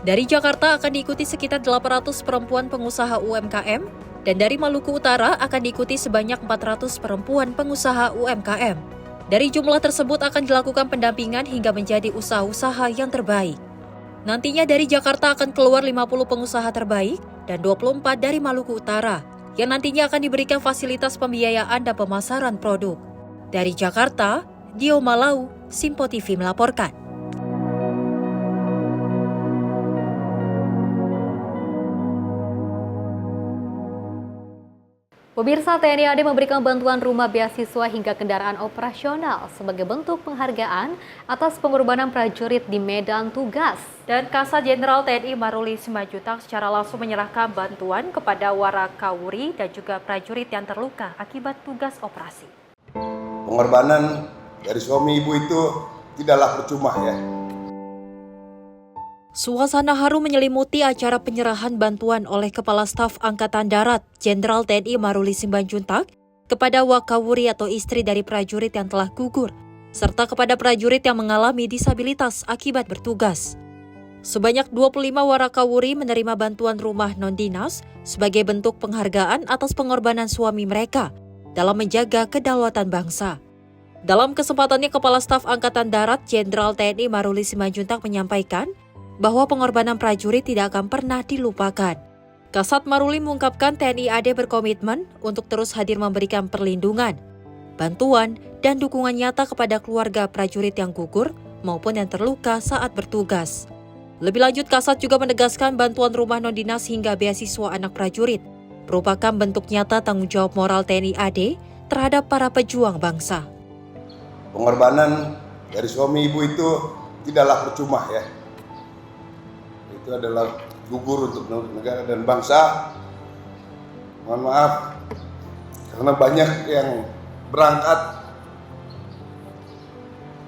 Dari Jakarta akan diikuti sekitar 800 perempuan pengusaha UMKM, dan dari Maluku Utara akan diikuti sebanyak 400 perempuan pengusaha UMKM. Dari jumlah tersebut akan dilakukan pendampingan hingga menjadi usaha-usaha yang terbaik. Nantinya dari Jakarta akan keluar 50 pengusaha terbaik dan 24 dari Maluku Utara, yang nantinya akan diberikan fasilitas pembiayaan dan pemasaran produk. Dari Jakarta, Dio Malau, Simpo TV melaporkan. Pemirsa, TNI AD memberikan bantuan rumah beasiswa hingga kendaraan operasional sebagai bentuk penghargaan atas pengorbanan prajurit di medan tugas. Dan Kasat Jenderal TNI Maruli Simanjuntak secara langsung menyerahkan bantuan kepada Warakawuri dan juga prajurit yang terluka akibat tugas operasi. Pengorbanan dari suami ibu itu tidaklah percuma ya. Suasana haru menyelimuti acara penyerahan bantuan oleh Kepala Staf Angkatan Darat Jenderal TNI Maruli Simanjuntak kepada Wakawuri atau istri dari prajurit yang telah gugur, serta kepada prajurit yang mengalami disabilitas akibat bertugas. Sebanyak 25 Warakawuri menerima bantuan rumah non-dinas sebagai bentuk penghargaan atas pengorbanan suami mereka. dalam menjaga kedaulatan bangsa. Dalam kesempatannya, Kepala Staf Angkatan Darat Jenderal TNI Maruli Simanjuntak menyampaikan bahwa pengorbanan prajurit tidak akan pernah dilupakan. Kasat Maruli mengungkapkan TNI AD berkomitmen untuk terus hadir memberikan perlindungan, bantuan, dan dukungan nyata kepada keluarga prajurit yang gugur maupun yang terluka saat bertugas. Lebih lanjut, Kasat juga menegaskan bantuan rumah non-dinas hingga beasiswa anak prajurit merupakan bentuk nyata tanggung jawab moral TNI AD terhadap para pejuang bangsa. Pengorbanan dari suami ibu itu tidaklah percuma ya. Itu adalah gugur untuk negara dan bangsa. Mohon maaf karena banyak yang berangkat.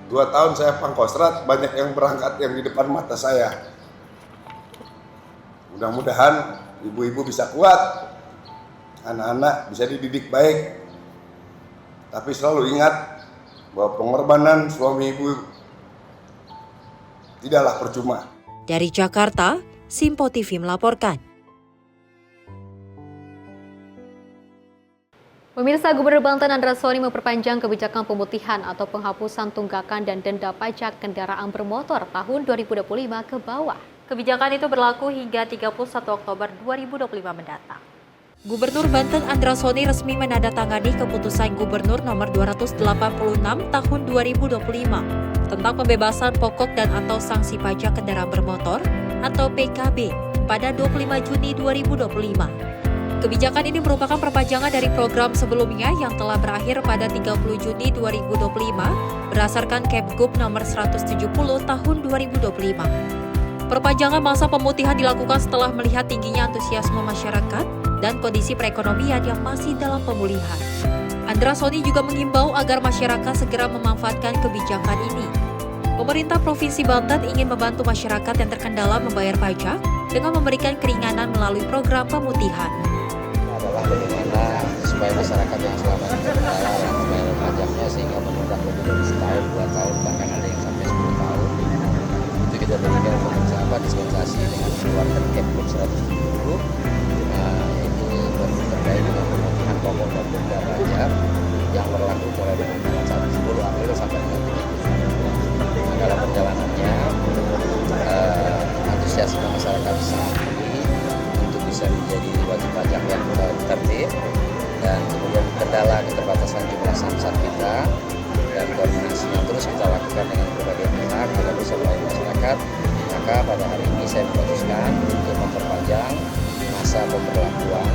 2 tahun saya Pangkostrat, banyak yang berangkat yang di depan mata saya. Mudah-mudahan ibu-ibu bisa kuat, anak-anak bisa dididik baik. Tapi selalu ingat bahwa pengorbanan suami ibu tidaklah percuma. Dari Jakarta, Simpo TV melaporkan. Pemirsa, Gubernur Banten Andra Soni memperpanjang kebijakan pemutihan atau penghapusan tunggakan dan denda pajak kendaraan bermotor tahun 2025 ke bawah. Kebijakan itu berlaku hingga 31 Oktober 2025 mendatang. Gubernur Banten Andra Soni resmi menandatangani keputusan Gubernur nomor 286 tahun 2025 tentang pembebasan pokok dan atau sanksi pajak kendaraan bermotor atau PKB pada 25 Juni 2025. Kebijakan ini merupakan perpanjangan dari program sebelumnya yang telah berakhir pada 30 Juni 2025 berdasarkan Kepgub nomor 170 tahun 2025. Perpanjangan masa pemutihan dilakukan setelah melihat tingginya antusiasme masyarakat dan kondisi perekonomian yang masih dalam pemulihan. Andra Soni juga mengimbau agar masyarakat segera memanfaatkan kebijakan ini. Pemerintah Provinsi Banten ingin membantu masyarakat yang terkendala membayar pajak dengan memberikan keringanan melalui program pemutihan. Adalah bagaimana supaya masyarakat yang selama ini terkendala membayar pajaknya sehingga menunggak lebih dari setahun, 2 tahun, bahkan ada yang sampai 10 tahun. Itu kita berikan dispensasi dengan mengeluarkan Kepgub 170. Terkait dengan pemutihan pokok dan denda pajak yang berlaku mulai dengan tanggal 10 April sampai dengan 30. Dalam perjalanannya, antusiasme masyarakat sangat tinggi untuk bisa menjadi wajib pajak yang tertib dan kemudian kendala keterbatasan jumlah samsat kita dan koordinasi yang terus kita lakukan dengan berbagai pihak agar bisa melayani masyarakat. Maka pada hari ini saya memutuskan untuk memperpanjang masa pemberlakuan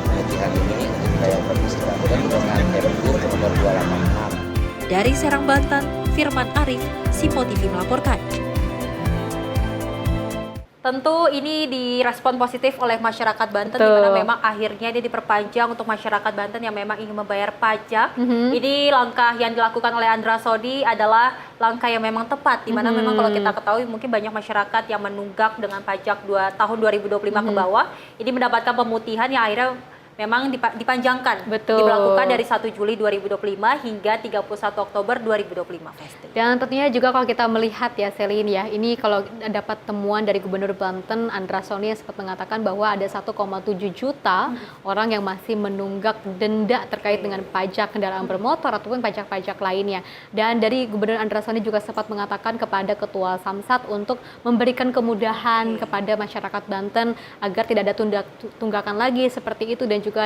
pemutihan ini untuk wilayah Provinsi Banten dengan Kepgub nomor 286. Dari Serang, Banten, Firman Arif, Simpo TV melaporkan. Tentu ini direspon positif oleh masyarakat Banten, di mana memang akhirnya dia diperpanjang untuk masyarakat Banten yang memang ingin membayar pajak. Ini langkah yang dilakukan oleh Andra Soni adalah langkah yang memang tepat, di mana memang kalau kita ketahui mungkin banyak masyarakat yang menunggak dengan pajak tahun 2025 ke bawah, ini mendapatkan pemutihan yang akhirnya memang dipanjangkan, diberlakukan dari 1 Juli 2025 hingga 31 Oktober 2025 Festi. Dan tentunya juga kalau kita melihat ya Selin ya, ini kalau dapat temuan dari Gubernur Banten Andra Soni yang sempat mengatakan bahwa ada 1,7 juta orang yang masih menunggak denda terkait dengan pajak kendaraan bermotor ataupun pajak-pajak lainnya. Dan dari Gubernur Andra Soni juga sempat mengatakan kepada Ketua Samsat untuk memberikan kemudahan kepada masyarakat Banten agar tidak ada tunggakan lagi seperti itu, dan juga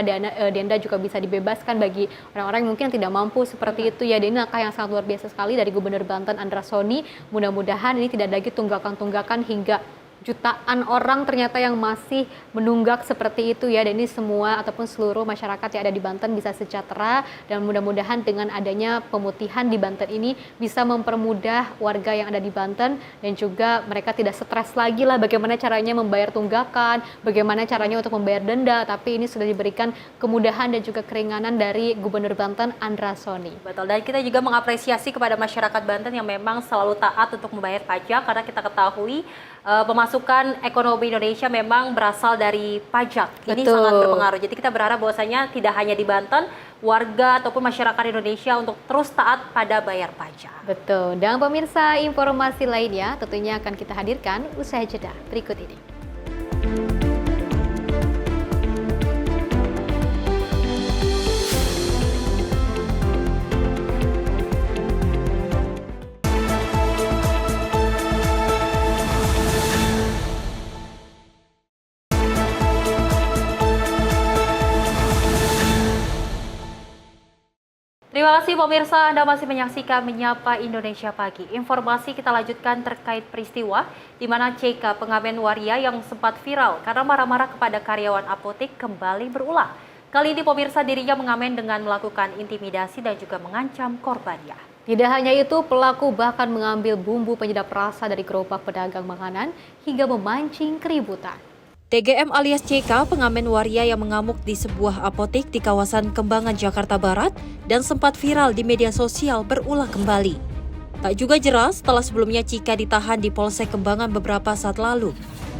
denda juga bisa dibebaskan bagi orang-orang yang mungkin tidak mampu seperti itu ya. Dan ini langkah yang sangat luar biasa sekali dari Gubernur Banten Andra Soni. Mudah-mudahan ini tidak lagi tunggakan-tunggakan hingga jutaan orang ternyata yang masih menunggak seperti itu ya. Dan ini semua ataupun seluruh masyarakat yang ada di Banten bisa sejahtera, dan mudah-mudahan dengan adanya pemutihan di Banten ini bisa mempermudah warga yang ada di Banten, dan juga mereka tidak stres lagi lah bagaimana caranya membayar tunggakan, bagaimana caranya untuk membayar denda, tapi ini sudah diberikan kemudahan dan juga keringanan dari Gubernur Banten Andra Soni. Betul, dan kita juga mengapresiasi kepada masyarakat Banten yang memang selalu taat untuk membayar pajak, karena kita ketahui pemasukan ekonomi Indonesia memang berasal dari pajak. Ini sangat berpengaruh. Jadi kita berharap bahwasanya tidak hanya di Banten, warga ataupun masyarakat Indonesia untuk terus taat pada bayar pajak. Betul. Dan pemirsa, informasi lainnya tentunya akan kita hadirkan usai jeda berikut ini. Terima kasih pemirsa, Anda masih menyaksikan Menyapa Indonesia Pagi. Informasi kita lanjutkan terkait peristiwa di mana CK pengamen waria yang sempat viral karena marah-marah kepada karyawan apotek kembali berulang. Kali ini pemirsa dirinya mengamen dengan melakukan intimidasi dan juga mengancam korbannya. Tidak hanya itu, pelaku bahkan mengambil bumbu penyedap rasa dari gerobak pedagang makanan hingga memancing keributan. TGM alias CK, pengamen waria yang mengamuk di sebuah apotek di kawasan Kembangan, Jakarta Barat dan sempat viral di media sosial berulah kembali. Tak juga jelas setelah sebelumnya Cika ditahan di Polsek Kembangan beberapa saat lalu.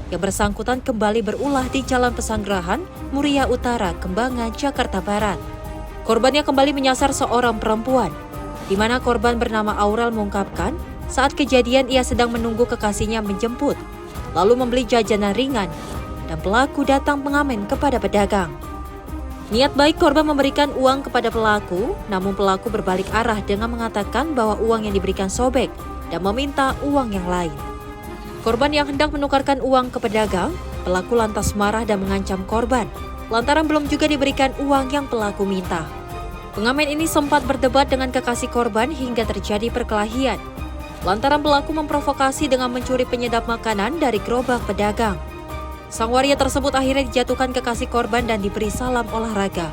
Yang bersangkutan kembali berulah di Jalan Pesanggerahan, Muria Utara, Kembangan, Jakarta Barat. Korbannya kembali menyasar seorang perempuan, di mana korban bernama Aurel mengungkapkan saat kejadian ia sedang menunggu kekasihnya menjemput, lalu membeli jajanan ringan, dan pelaku datang mengamen kepada pedagang. Niat baik korban memberikan uang kepada pelaku, namun pelaku berbalik arah dengan mengatakan bahwa uang yang diberikan sobek dan meminta uang yang lain. Korban yang hendak menukarkan uang ke pedagang, pelaku lantas marah dan mengancam korban, lantaran belum juga diberikan uang yang pelaku minta. Pengamen ini sempat berdebat dengan kekasih korban hingga terjadi perkelahian, lantaran pelaku memprovokasi dengan mencuri penyedap makanan dari gerobak pedagang. Sang waria tersebut akhirnya dijatuhkan kekasih korban dan diberi salam olahraga.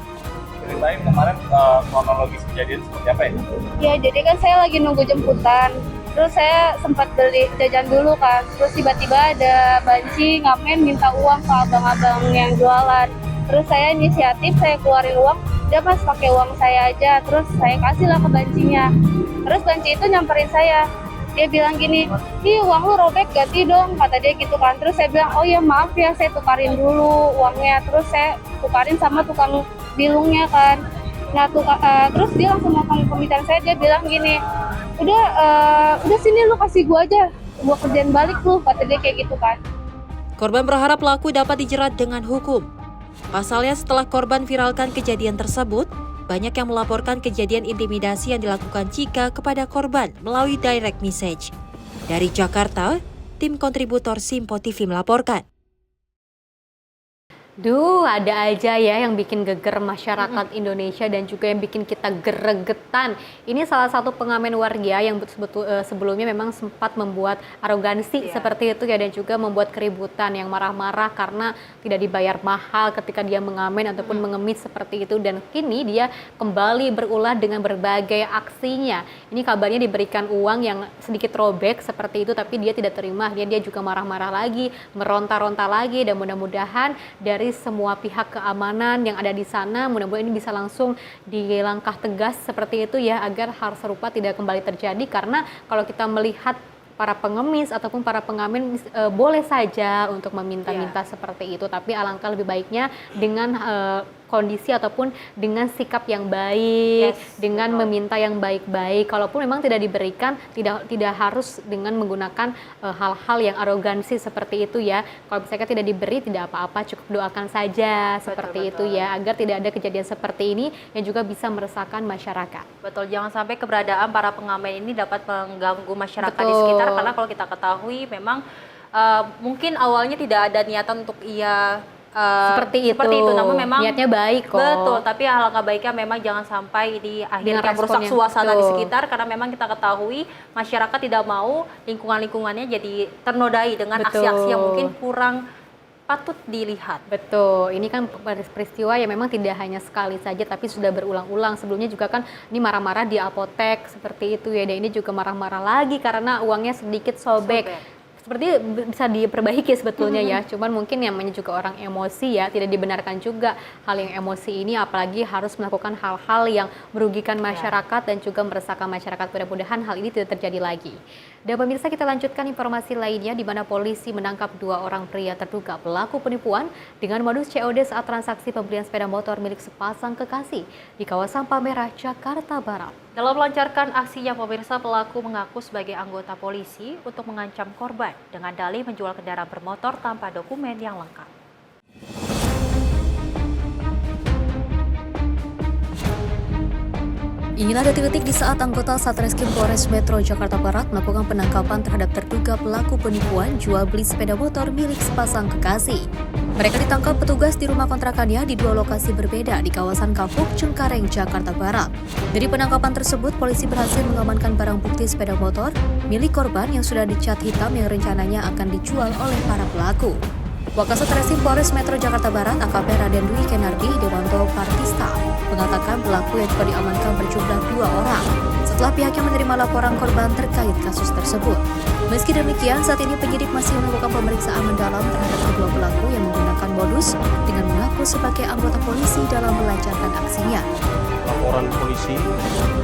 Ceritain kemarin kronologis kejadian seperti apa ya? Ya, jadi kan saya lagi nunggu jemputan. Terus saya sempat beli jajan dulu kan. Terus tiba-tiba ada banci ngamen minta uang ke abang-abang yang jualan. Terus saya inisiatif, saya keluarin uang. Dia mas pakai uang saya aja. Terus saya kasih lah ke bancinya. Terus banci itu nyamperin saya. Dia bilang gini, "Ih, uang lu robek, ganti dong," kata dia gitu kan. Terus saya bilang, "Oh ya maaf ya, saya tukarin dulu uangnya." Terus saya tukarin sama tukang bilungnya kan. Nah, terus dia langsung ngomong pemikiran saya, dia bilang gini, udah sini lu kasih gua aja, gua kerjain balik lu, kata dia kayak gitu kan. Korban berharap pelaku dapat dijerat dengan hukum. Pasalnya setelah korban viralkan kejadian tersebut, banyak yang melaporkan kejadian intimidasi yang dilakukan Cika kepada korban melalui direct message. Dari Jakarta, tim kontributor Simpo TV melaporkan. Duh, ada aja ya yang bikin geger masyarakat Indonesia dan juga yang bikin kita gregetan. Ini salah satu pengamen waria yang sebelumnya memang sempat membuat arogansi seperti itu ya, dan juga membuat keributan yang marah-marah karena tidak dibayar mahal ketika dia mengamen ataupun mengemis seperti itu, dan kini dia kembali berulah dengan berbagai aksinya. Ini kabarnya diberikan uang yang sedikit robek seperti itu, tapi dia tidak terima. Dia juga marah-marah lagi, meronta-ronta lagi, dan mudah-mudahan dari semua pihak keamanan yang ada di sana, mudah-mudahan ini bisa langsung dilangkah tegas seperti itu ya, agar hal serupa tidak kembali terjadi. Karena kalau kita melihat para pengemis ataupun para pengamen boleh saja untuk meminta-minta seperti itu, tapi alangkah lebih baiknya dengan kondisi ataupun dengan sikap yang baik, dengan meminta yang baik-baik. Kalaupun memang tidak diberikan, tidak harus dengan menggunakan hal-hal yang arogansi seperti itu ya. Kalau misalnya tidak diberi, tidak apa-apa, cukup doakan saja seperti itu ya, agar tidak ada kejadian seperti ini yang juga bisa meresahkan masyarakat. Betul, jangan sampai keberadaan para pengamen ini dapat mengganggu masyarakat di sekitar, karena kalau kita ketahui memang mungkin awalnya tidak ada niatan untuk ia seperti itu, namun memang niatnya baik kok. Betul, tapi alangkah baiknya memang jangan sampai di akhirnya merusak suasana di sekitar, karena memang kita ketahui masyarakat tidak mau lingkungannya jadi ternodai dengan aksi-aksi yang mungkin kurang patut dilihat. Betul, ini kan peristiwa yang memang tidak hanya sekali saja tapi sudah berulang-ulang. Sebelumnya juga kan ini marah-marah di apotek seperti itu ya, dan ini juga marah-marah lagi karena uangnya sedikit sobek. Seperti bisa diperbaiki sebetulnya ya, cuman mungkin namanya juga orang emosi ya, tidak dibenarkan juga hal yang emosi ini, apalagi harus melakukan hal-hal yang merugikan masyarakat dan juga meresahkan masyarakat. Mudah-mudahan hal ini tidak terjadi lagi. Dan pemirsa, kita lanjutkan informasi lainnya di mana polisi menangkap 2 orang pria terduga pelaku penipuan dengan modus COD saat transaksi pembelian sepeda motor milik sepasang kekasih di kawasan Palmerah, Jakarta Barat. Dalam melancarkan aksinya, pemirsa, pelaku mengaku sebagai anggota polisi untuk mengancam korban dengan dalih menjual kendaraan bermotor tanpa dokumen yang lengkap. Inilah detik-detik di saat anggota Satreskrim Polres Metro Jakarta Barat melakukan penangkapan terhadap terduga pelaku penipuan jual beli sepeda motor milik sepasang kekasih. Mereka ditangkap petugas di rumah kontrakannya di 2 lokasi berbeda di kawasan Kapuk, Cengkareng, Jakarta Barat. Dari penangkapan tersebut, polisi berhasil mengamankan barang bukti sepeda motor milik korban yang sudah dicat hitam yang rencananya akan dijual oleh para pelaku. Wakasat Reskrim Polres Metro Jakarta Barat AKP Raden Dwi Kenardi Dewanto Partista mengatakan pelaku yang juga diamankan berjumlah 2 orang setelah pihaknya menerima laporan korban terkait kasus tersebut. Meski demikian, saat ini penyidik masih melakukan pemeriksaan mendalam terhadap kedua pelaku yang menggunakan modus dengan mengaku sebagai anggota polisi dalam melancarkan aksinya. Laporan polisi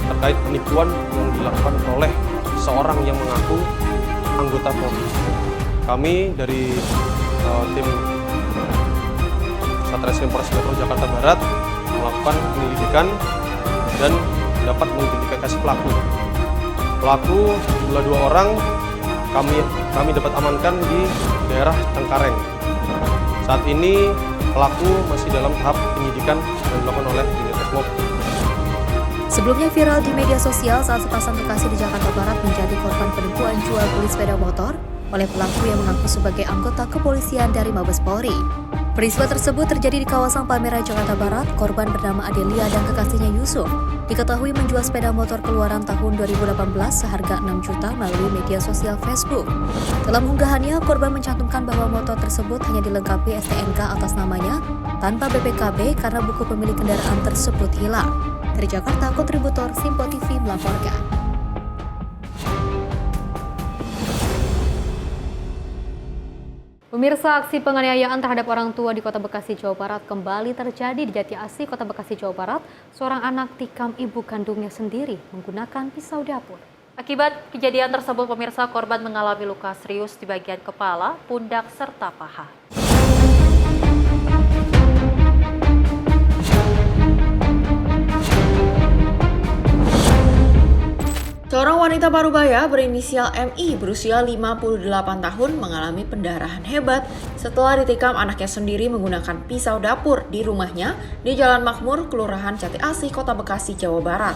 terkait penipuan yang dilakukan oleh seorang yang mengaku anggota Polri. Kami dari tim Satreskrim Polres Metro Jakarta Barat melakukan penyelidikan dan dapat mengidentifikasi pelaku. Pelaku jumlah 2 orang kami dapat amankan di daerah Cengkareng. Saat ini pelaku masih dalam tahap penyidikan yang dilakukan oleh Unit Resmob. Sebelumnya viral di media sosial saat sepasang kekasih di Jakarta Barat menjadi korban penipuan jual beli sepeda motor oleh pelaku yang mengaku sebagai anggota kepolisian dari Mabes Polri. Peristiwa tersebut terjadi di kawasan Palmerah, Jakarta Barat. Korban bernama Adelia dan kekasihnya Yusuf diketahui menjual sepeda motor keluaran tahun 2018 seharga 6 juta melalui media sosial Facebook. Dalam unggahannya, korban mencantumkan bahwa motor tersebut hanya dilengkapi STNK atas namanya tanpa BPKB karena buku pemilik kendaraan tersebut hilang. Dari Jakarta, kontributor Simpo TV melaporkan. Pemirsa, aksi penganiayaan terhadap orang tua di Kota Bekasi, Jawa Barat kembali terjadi di Jati Asih, Kota Bekasi, Jawa Barat. Seorang anak tikam ibu kandungnya sendiri menggunakan pisau dapur. Akibat kejadian tersebut, pemirsa, korban mengalami luka serius di bagian kepala, pundak, serta paha. Seorang wanita parubaya berinisial MI berusia 58 tahun mengalami pendarahan hebat setelah ditikam anaknya sendiri menggunakan pisau dapur di rumahnya di Jalan Makmur, Kelurahan Jati Asih, Kota Bekasi, Jawa Barat.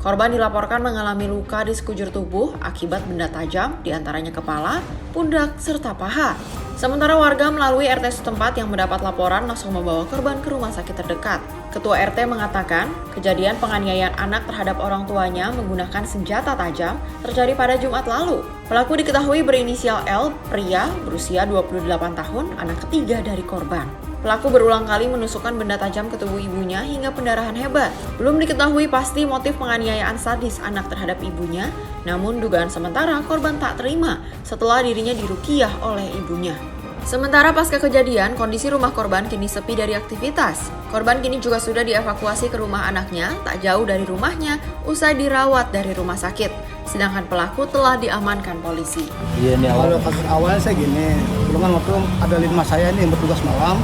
Korban dilaporkan mengalami luka di sekujur tubuh akibat benda tajam diantaranya kepala, pundak, serta paha. Sementara warga melalui RT setempat yang mendapat laporan langsung membawa korban ke rumah sakit terdekat. Ketua RT mengatakan, kejadian penganiayaan anak terhadap orang tuanya menggunakan senjata tajam terjadi pada Jumat lalu. Pelaku diketahui berinisial L, pria berusia 28 tahun, anak ketiga dari korban. Pelaku berulang kali menusukkan benda tajam ke tubuh ibunya hingga pendarahan hebat. Belum diketahui pasti motif penganiayaan sadis anak terhadap ibunya, namun dugaan sementara korban tak terima setelah dirinya diruqyah oleh ibunya. Sementara pasca kejadian, kondisi rumah korban kini sepi dari aktivitas. Korban kini juga sudah dievakuasi ke rumah anaknya, tak jauh dari rumahnya, usai dirawat dari rumah sakit. Sedangkan pelaku telah diamankan polisi. Kalau kasus awalnya saya gini, dulu kan waktu ada lima saya ini yang bertugas malam.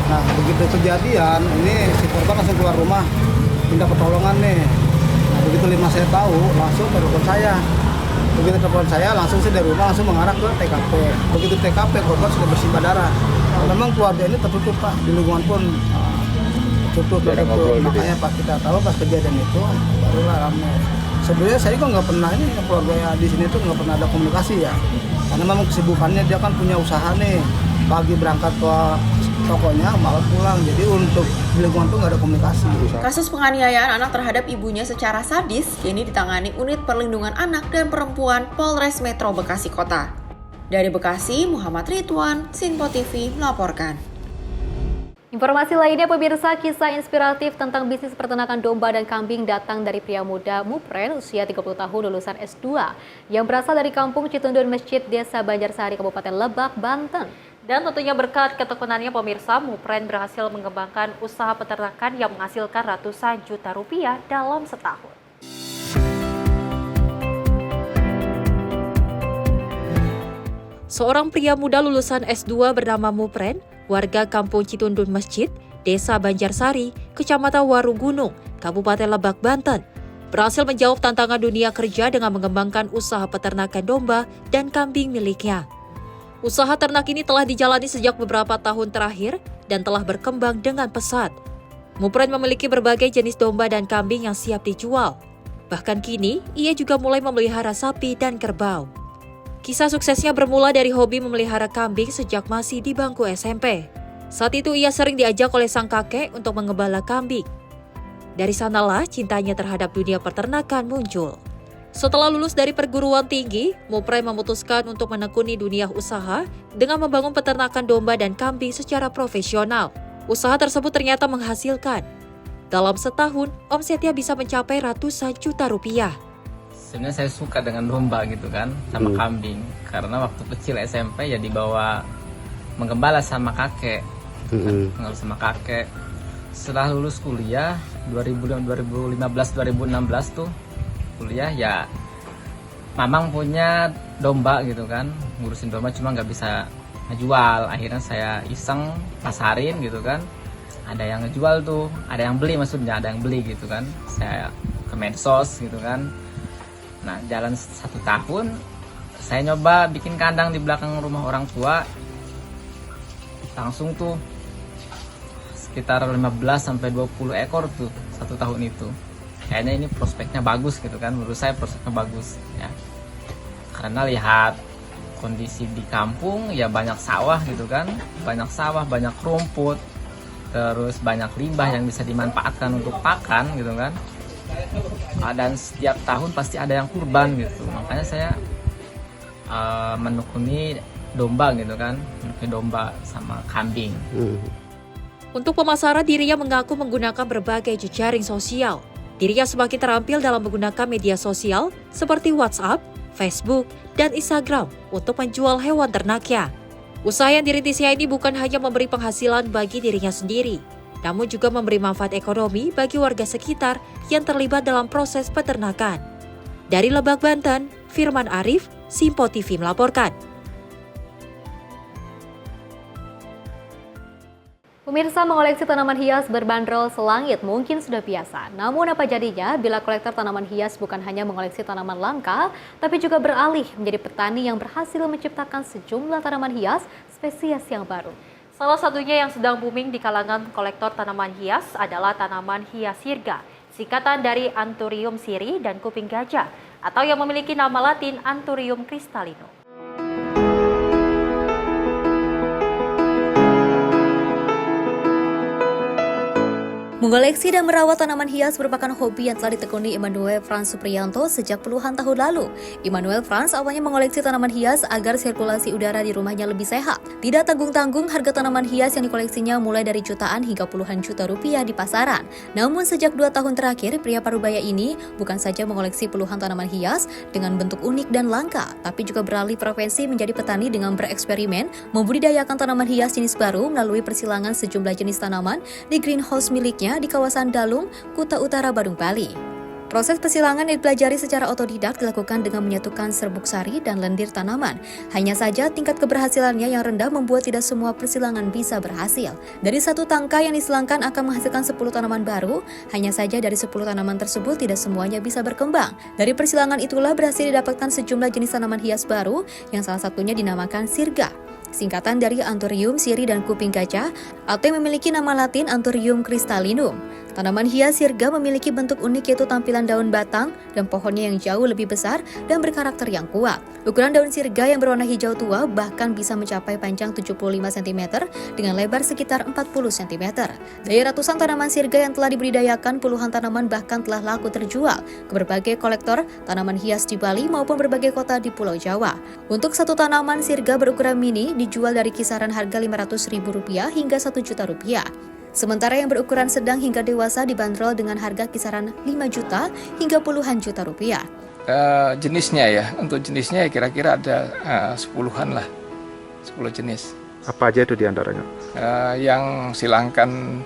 Nah begitu kejadian, ini si korban langsung keluar rumah, minta pertolongan nih. Nah begitu lima saya tahu, langsung telepon saya. Begitu telepon saya, langsung saya dari rumah langsung mengarah ke TKP. Begitu TKP, korban sudah bersimbah darah. Memang keluarga ini tertutup Pak, di lingkungan pun tertutup. Makanya Pak kita tahu pas kejadian itu barulah ramai. Sebenarnya saya juga nggak pernah ini keluarga di sini tuh nggak pernah ada komunikasi ya. Karena memang kesibukannya dia kan punya usaha nih, pagi berangkat ke tokonya, malam pulang. Jadi untuk di lingkungan tuh nggak ada komunikasi. Kasus penganiayaan anak terhadap ibunya secara sadis kini ditangani Unit Perlindungan Anak dan Perempuan Polres Metro Bekasi Kota. Dari Bekasi, Muhammad Ridwan, Sinpo TV melaporkan. Informasi lainnya, pemirsa, kisah inspiratif tentang bisnis peternakan domba dan kambing datang dari pria muda Mupren usia 30 tahun lulusan S2 yang berasal dari kampung Citundun Masjid, Desa Banjarsari, Kabupaten Lebak, Banten. Dan tentunya berkat ketekunannya, pemirsa, Mupren berhasil mengembangkan usaha peternakan yang menghasilkan ratusan juta rupiah dalam setahun. Seorang pria muda lulusan S2 bernama Mupren, warga kampung Citundun Masjid, Desa Banjarsari, Kecamatan Warugunung, Kabupaten Lebak, Banten, berhasil menjawab tantangan dunia kerja dengan mengembangkan usaha peternakan domba dan kambing miliknya. Usaha ternak ini telah dijalani sejak beberapa tahun terakhir dan telah berkembang dengan pesat. Mupren memiliki berbagai jenis domba dan kambing yang siap dijual. Bahkan kini, ia juga mulai memelihara sapi dan kerbau. Kisah suksesnya bermula dari hobi memelihara kambing sejak masih di bangku SMP. Saat itu ia sering diajak oleh sang kakek untuk mengembala kambing. Dari sanalah cintanya terhadap dunia peternakan muncul. Setelah lulus dari perguruan tinggi, Mupray memutuskan untuk menekuni dunia usaha dengan membangun peternakan domba dan kambing secara profesional. Usaha tersebut ternyata menghasilkan. Dalam setahun, omsetnya bisa mencapai ratusan juta rupiah. Sebenarnya saya suka dengan domba gitu kan, sama kambing. Karena waktu kecil SMP ya dibawa menggembala sama kakek. Menggembala sama kakek. Setelah lulus kuliah, 2015-2016 tuh, kuliah ya mamang punya domba gitu kan, ngurusin domba cuma nggak bisa ngejual. Akhirnya saya iseng pasarin gitu kan, ada yang ngejual tuh, ada yang beli, maksudnya ada yang beli gitu kan. Saya ke medsos gitu kan. Nah jalan 1 tahun saya nyoba bikin kandang di belakang rumah orang tua, langsung tuh sekitar 15-20 ekor tuh 1 tahun itu. Kayaknya ini prospeknya bagus gitu kan, menurut saya prospeknya bagus ya. Karena lihat kondisi di kampung ya banyak sawah gitu kan, banyak sawah, banyak rumput, terus banyak limbah yang bisa dimanfaatkan untuk pakan gitu kan. Dan setiap tahun pasti ada yang kurban gitu, makanya saya menekuni domba gitu kan, menekuni domba sama kambing. Untuk pemasaran, dirinya mengaku menggunakan berbagai jejaring sosial. Dirinya semakin terampil dalam menggunakan media sosial seperti WhatsApp, Facebook, dan Instagram untuk menjual hewan ternaknya. Usaha yang dirintisnya ini bukan hanya memberi penghasilan bagi dirinya sendiri, namun juga memberi manfaat ekonomi bagi warga sekitar yang terlibat dalam proses peternakan. Dari Lebak, Banten, Firman Arif, Simpo TV melaporkan. Pemirsa, mengoleksi tanaman hias berbanderol selangit mungkin sudah biasa. Namun apa jadinya bila kolektor tanaman hias bukan hanya mengoleksi tanaman langka, tapi juga beralih menjadi petani yang berhasil menciptakan sejumlah tanaman hias spesies yang baru. Salah satunya yang sedang booming di kalangan kolektor tanaman hias adalah tanaman hias sirga, singkatan dari Anthurium siri dan kuping gajah, atau yang memiliki nama latin Anthurium cristallino. Mengoleksi dan merawat tanaman hias merupakan hobi yang telah ditekuni Immanuel Franz Supriyanto sejak puluhan tahun lalu. Immanuel Franz awalnya mengoleksi tanaman hias agar sirkulasi udara di rumahnya lebih sehat. Tidak tanggung-tanggung, harga tanaman hias yang dikoleksinya mulai dari jutaan hingga puluhan juta rupiah di pasaran. Namun sejak 2 tahun terakhir, pria Parubaya ini bukan saja mengoleksi puluhan tanaman hias dengan bentuk unik dan langka, tapi juga beralih profesi menjadi petani dengan bereksperimen membudidayakan tanaman hias jenis baru melalui persilangan sejumlah jenis tanaman di greenhouse miliknya di kawasan Dalung, Kuta Utara, Badung, Bali. Proses persilangan yang dipelajari secara otodidak dilakukan dengan menyatukan serbuk sari dan lendir tanaman. Hanya saja tingkat keberhasilannya yang rendah membuat tidak semua persilangan bisa berhasil. Dari 1 tangkai yang disilangkan akan menghasilkan 10 tanaman baru, hanya saja dari 10 tanaman tersebut tidak semuanya bisa berkembang. Dari persilangan itulah berhasil didapatkan sejumlah jenis tanaman hias baru yang salah satunya dinamakan sirga, singkatan dari Anthurium siri dan kuping gajah, atau yang memiliki nama latin Anthurium cristallinum. Tanaman hias sirga memiliki bentuk unik, yaitu tampilan daun batang dan pohonnya yang jauh lebih besar dan berkarakter yang kuat. Ukuran daun sirga yang berwarna hijau tua bahkan bisa mencapai panjang 75 cm dengan lebar sekitar 40 cm. Dari ratusan tanaman sirga yang telah dibudidayakan, puluhan tanaman bahkan telah laku terjual ke berbagai kolektor tanaman hias di Bali maupun berbagai kota di Pulau Jawa. Untuk 1 tanaman sirga berukuran mini dijual dari kisaran harga Rp500.000 hingga Rp1.000.000. Sementara yang berukuran sedang hingga dewasa dibanderol dengan harga kisaran 5 juta hingga puluhan juta rupiah. Jenisnya ya, untuk jenisnya ya kira-kira ada 10-an lah, 10 jenis. Apa aja itu diantaranya? Yang silangkan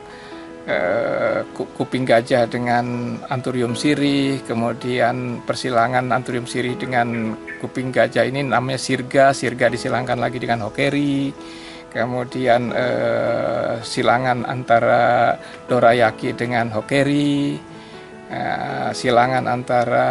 kuping gajah dengan Anthurium siri, kemudian persilangan Anthurium siri dengan kuping gajah ini namanya sirga, sirga disilangkan lagi dengan hokeri. Kemudian silangan antara dorayaki dengan hokeri, silangan antara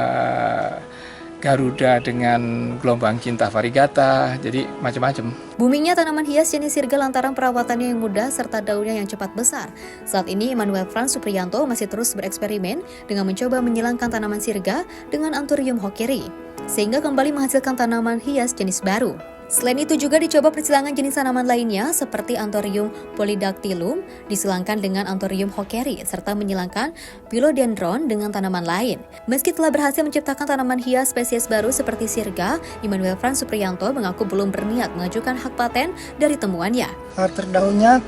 Garuda dengan gelombang cinta variegata, jadi macam-macam. Boomingnya tanaman hias jenis sirga lantaran perawatannya yang mudah serta daunnya yang cepat besar. Saat ini Immanuel Franz Supriyanto masih terus bereksperimen dengan mencoba menyilangkan tanaman sirga dengan Anthurium hokeri, sehingga kembali menghasilkan tanaman hias jenis baru. Selain itu juga dicoba persilangan jenis tanaman lainnya seperti Anthurium polydactylum disilangkan dengan Anthurium hockeri serta menyilangkan Philodendron dengan tanaman lain. Meski telah berhasil menciptakan tanaman hias spesies baru seperti sirga, Immanuel Frans Supriyanto mengaku belum berniat mengajukan hak paten dari temuannya. Karakter daunnya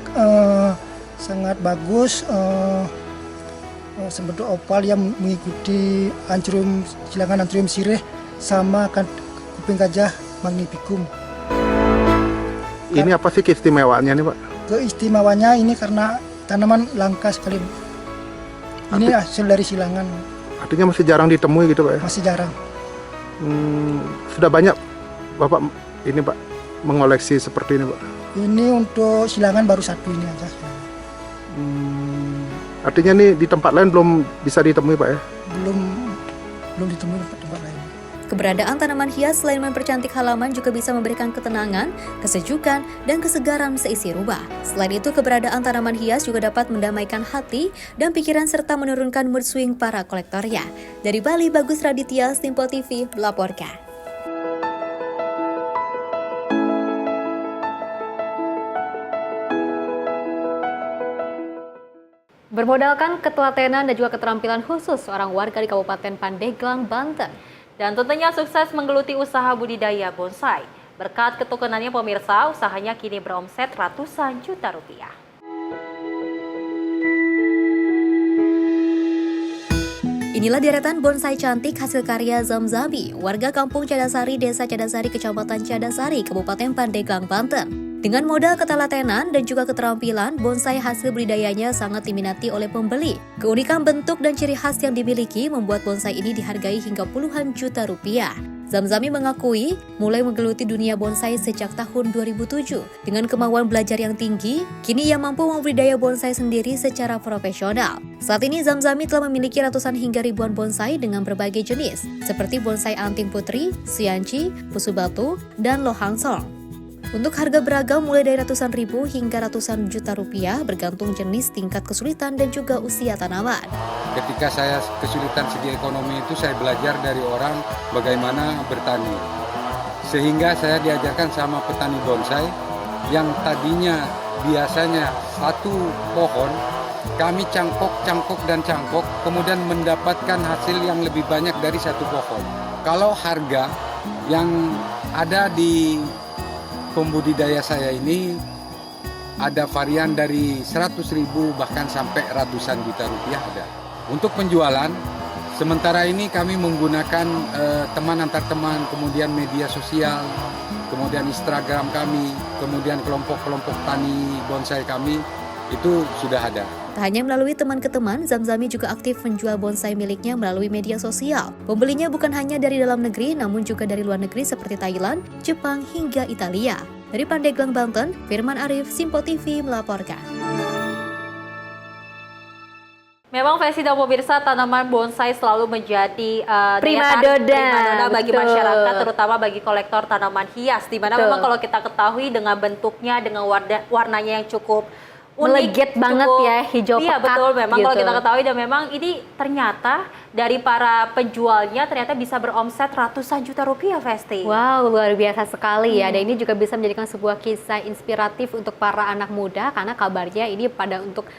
sangat bagus, sebentuk opal yang mengikuti silangan Anthurium sirih sama kuping gajah magnificum. Ini apa sih keistimewaannya nih Pak? Keistimewaannya ini karena tanaman langka sekali. Ini hasil dari silangan. Artinya masih jarang ditemui gitu Pak ya? Masih jarang. Sudah banyak Bapak ini Pak mengoleksi seperti ini Pak? Ini untuk silangan baru satu ini aja. Artinya nih di tempat lain belum bisa ditemui Pak ya? Belum ditemui di tempat lain. Keberadaan tanaman hias selain mempercantik halaman juga bisa memberikan ketenangan, kesejukan, dan kesegaran seisi rumah. Selain itu, keberadaan tanaman hias juga dapat mendamaikan hati dan pikiran serta menurunkan mood swing para kolektornya. Dari Bali, Bagus Raditya, Simpo TV melaporkan. Bermodalkan ketelatenan dan juga keterampilan khusus seorang warga di Kabupaten Pandeglang, Banten. Dan tentunya sukses menggeluti usaha budidaya bonsai. Berkat ketekunannya pemirsa, usahanya kini beromset ratusan juta rupiah. Inilah deretan bonsai cantik hasil karya Zamzami, warga kampung Cadasari, Desa Cadasari, Kecamatan Cadasari, Kabupaten Pandeglang, Banten. Dengan modal ketelatenan dan juga keterampilan, bonsai hasil budidayanya sangat diminati oleh pembeli. Keunikan bentuk dan ciri khas yang dimiliki membuat bonsai ini dihargai hingga puluhan juta rupiah. Zamzami mengakui mulai menggeluti dunia bonsai sejak tahun 2007. Dengan kemauan belajar yang tinggi, kini ia mampu membudidaya bonsai sendiri secara profesional. Saat ini Zamzami telah memiliki ratusan hingga ribuan bonsai dengan berbagai jenis, seperti bonsai anting putri, sianci, pusu batu, dan lohangsong. Untuk harga beragam mulai dari ratusan ribu hingga ratusan juta rupiah bergantung jenis, tingkat kesulitan, dan juga usia tanaman. Ketika saya kesulitan segi ekonomi itu saya belajar dari orang bagaimana bertani. Sehingga saya diajarkan sama petani bonsai yang tadinya biasanya satu pohon kami cangkok, kemudian mendapatkan hasil yang lebih banyak dari satu pohon. Kalau harga yang ada di pembudidaya saya ini ada varian dari 100.000 bahkan sampai ratusan juta rupiah ada. Untuk penjualan, sementara ini kami menggunakan teman antar teman, kemudian media sosial, kemudian Instagram kami, kemudian kelompok-kelompok tani bonsai kami, itu sudah ada. Tak hanya melalui teman ke teman, Zamzami juga aktif menjual bonsai miliknya melalui media sosial. Pembelinya bukan hanya dari dalam negeri, namun juga dari luar negeri seperti Thailand, Jepang, hingga Italia. Dari Pandeglang, Banten, Firman Arif, Simpo TV melaporkan. Memang Festi dan pemirsa, tanaman bonsai selalu menjadi primadona bagi masyarakat, terutama bagi kolektor tanaman hias. Di mana memang kalau kita ketahui dengan bentuknya, dengan warnanya yang cukup meleget banget ya, hijau pekat. Iya betul, memang gitu. Kalau kita ketahui, dan memang ini ternyata dari para penjualnya ternyata bisa beromset ratusan juta rupiah, Festi. Wow, luar biasa sekali ya. Dan ini juga bisa menjadikan sebuah kisah inspiratif untuk para anak muda, karena kabarnya ini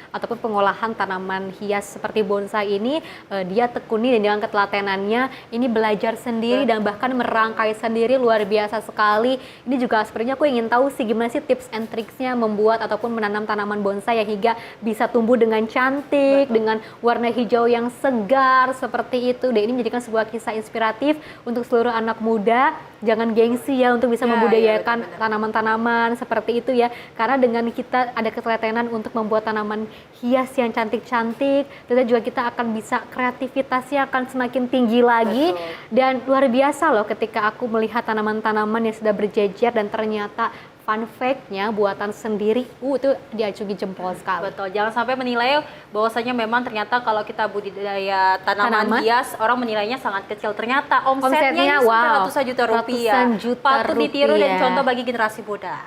ataupun pengolahan tanaman hias seperti bonsai ini dia tekuni dan dengan ketelatenannya ini belajar sendiri dan bahkan merangkai sendiri, luar biasa sekali. Ini juga sebenarnya aku ingin tahu sih gimana sih tips and tricksnya membuat ataupun menanam tanaman bonsai yang hingga bisa tumbuh dengan cantik, dengan warna hijau yang segar seperti itu. Dan ini menjadikan sebuah kisah inspiratif untuk seluruh anak muda. Jangan gengsi ya untuk bisa membudidayakan tanaman-tanaman seperti itu ya. Karena dengan kita ada ketelatenan untuk membuat tanaman hias yang cantik-cantik, tentu juga kita akan bisa kreativitasnya akan semakin tinggi lagi. Dan luar biasa loh ketika aku melihat tanaman-tanaman yang sudah berjejer dan ternyata fun fact-nya buatan sendiri, itu diacungi jempol sekali. Betul, jangan sampai menilai bahwasanya memang ternyata kalau kita budidaya tanaman hias, orang menilainya sangat kecil. Ternyata omsetnya ratusan juta rupiah. Patut ditiru dan contoh bagi generasi muda.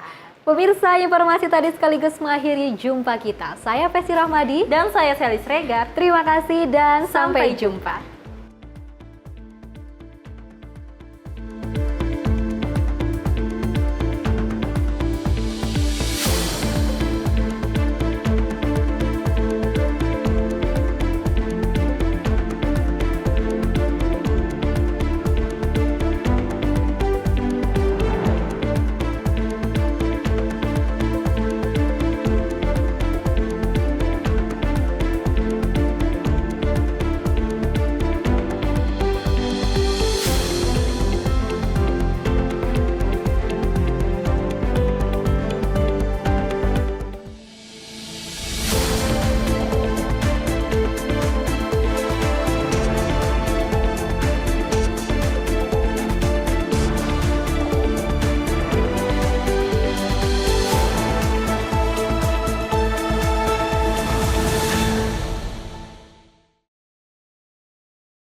Pemirsa, informasi tadi sekaligus mengakhiri jumpa kita. Saya Festi Rahmadi dan saya Selis Regar. Terima kasih dan sampai jumpa.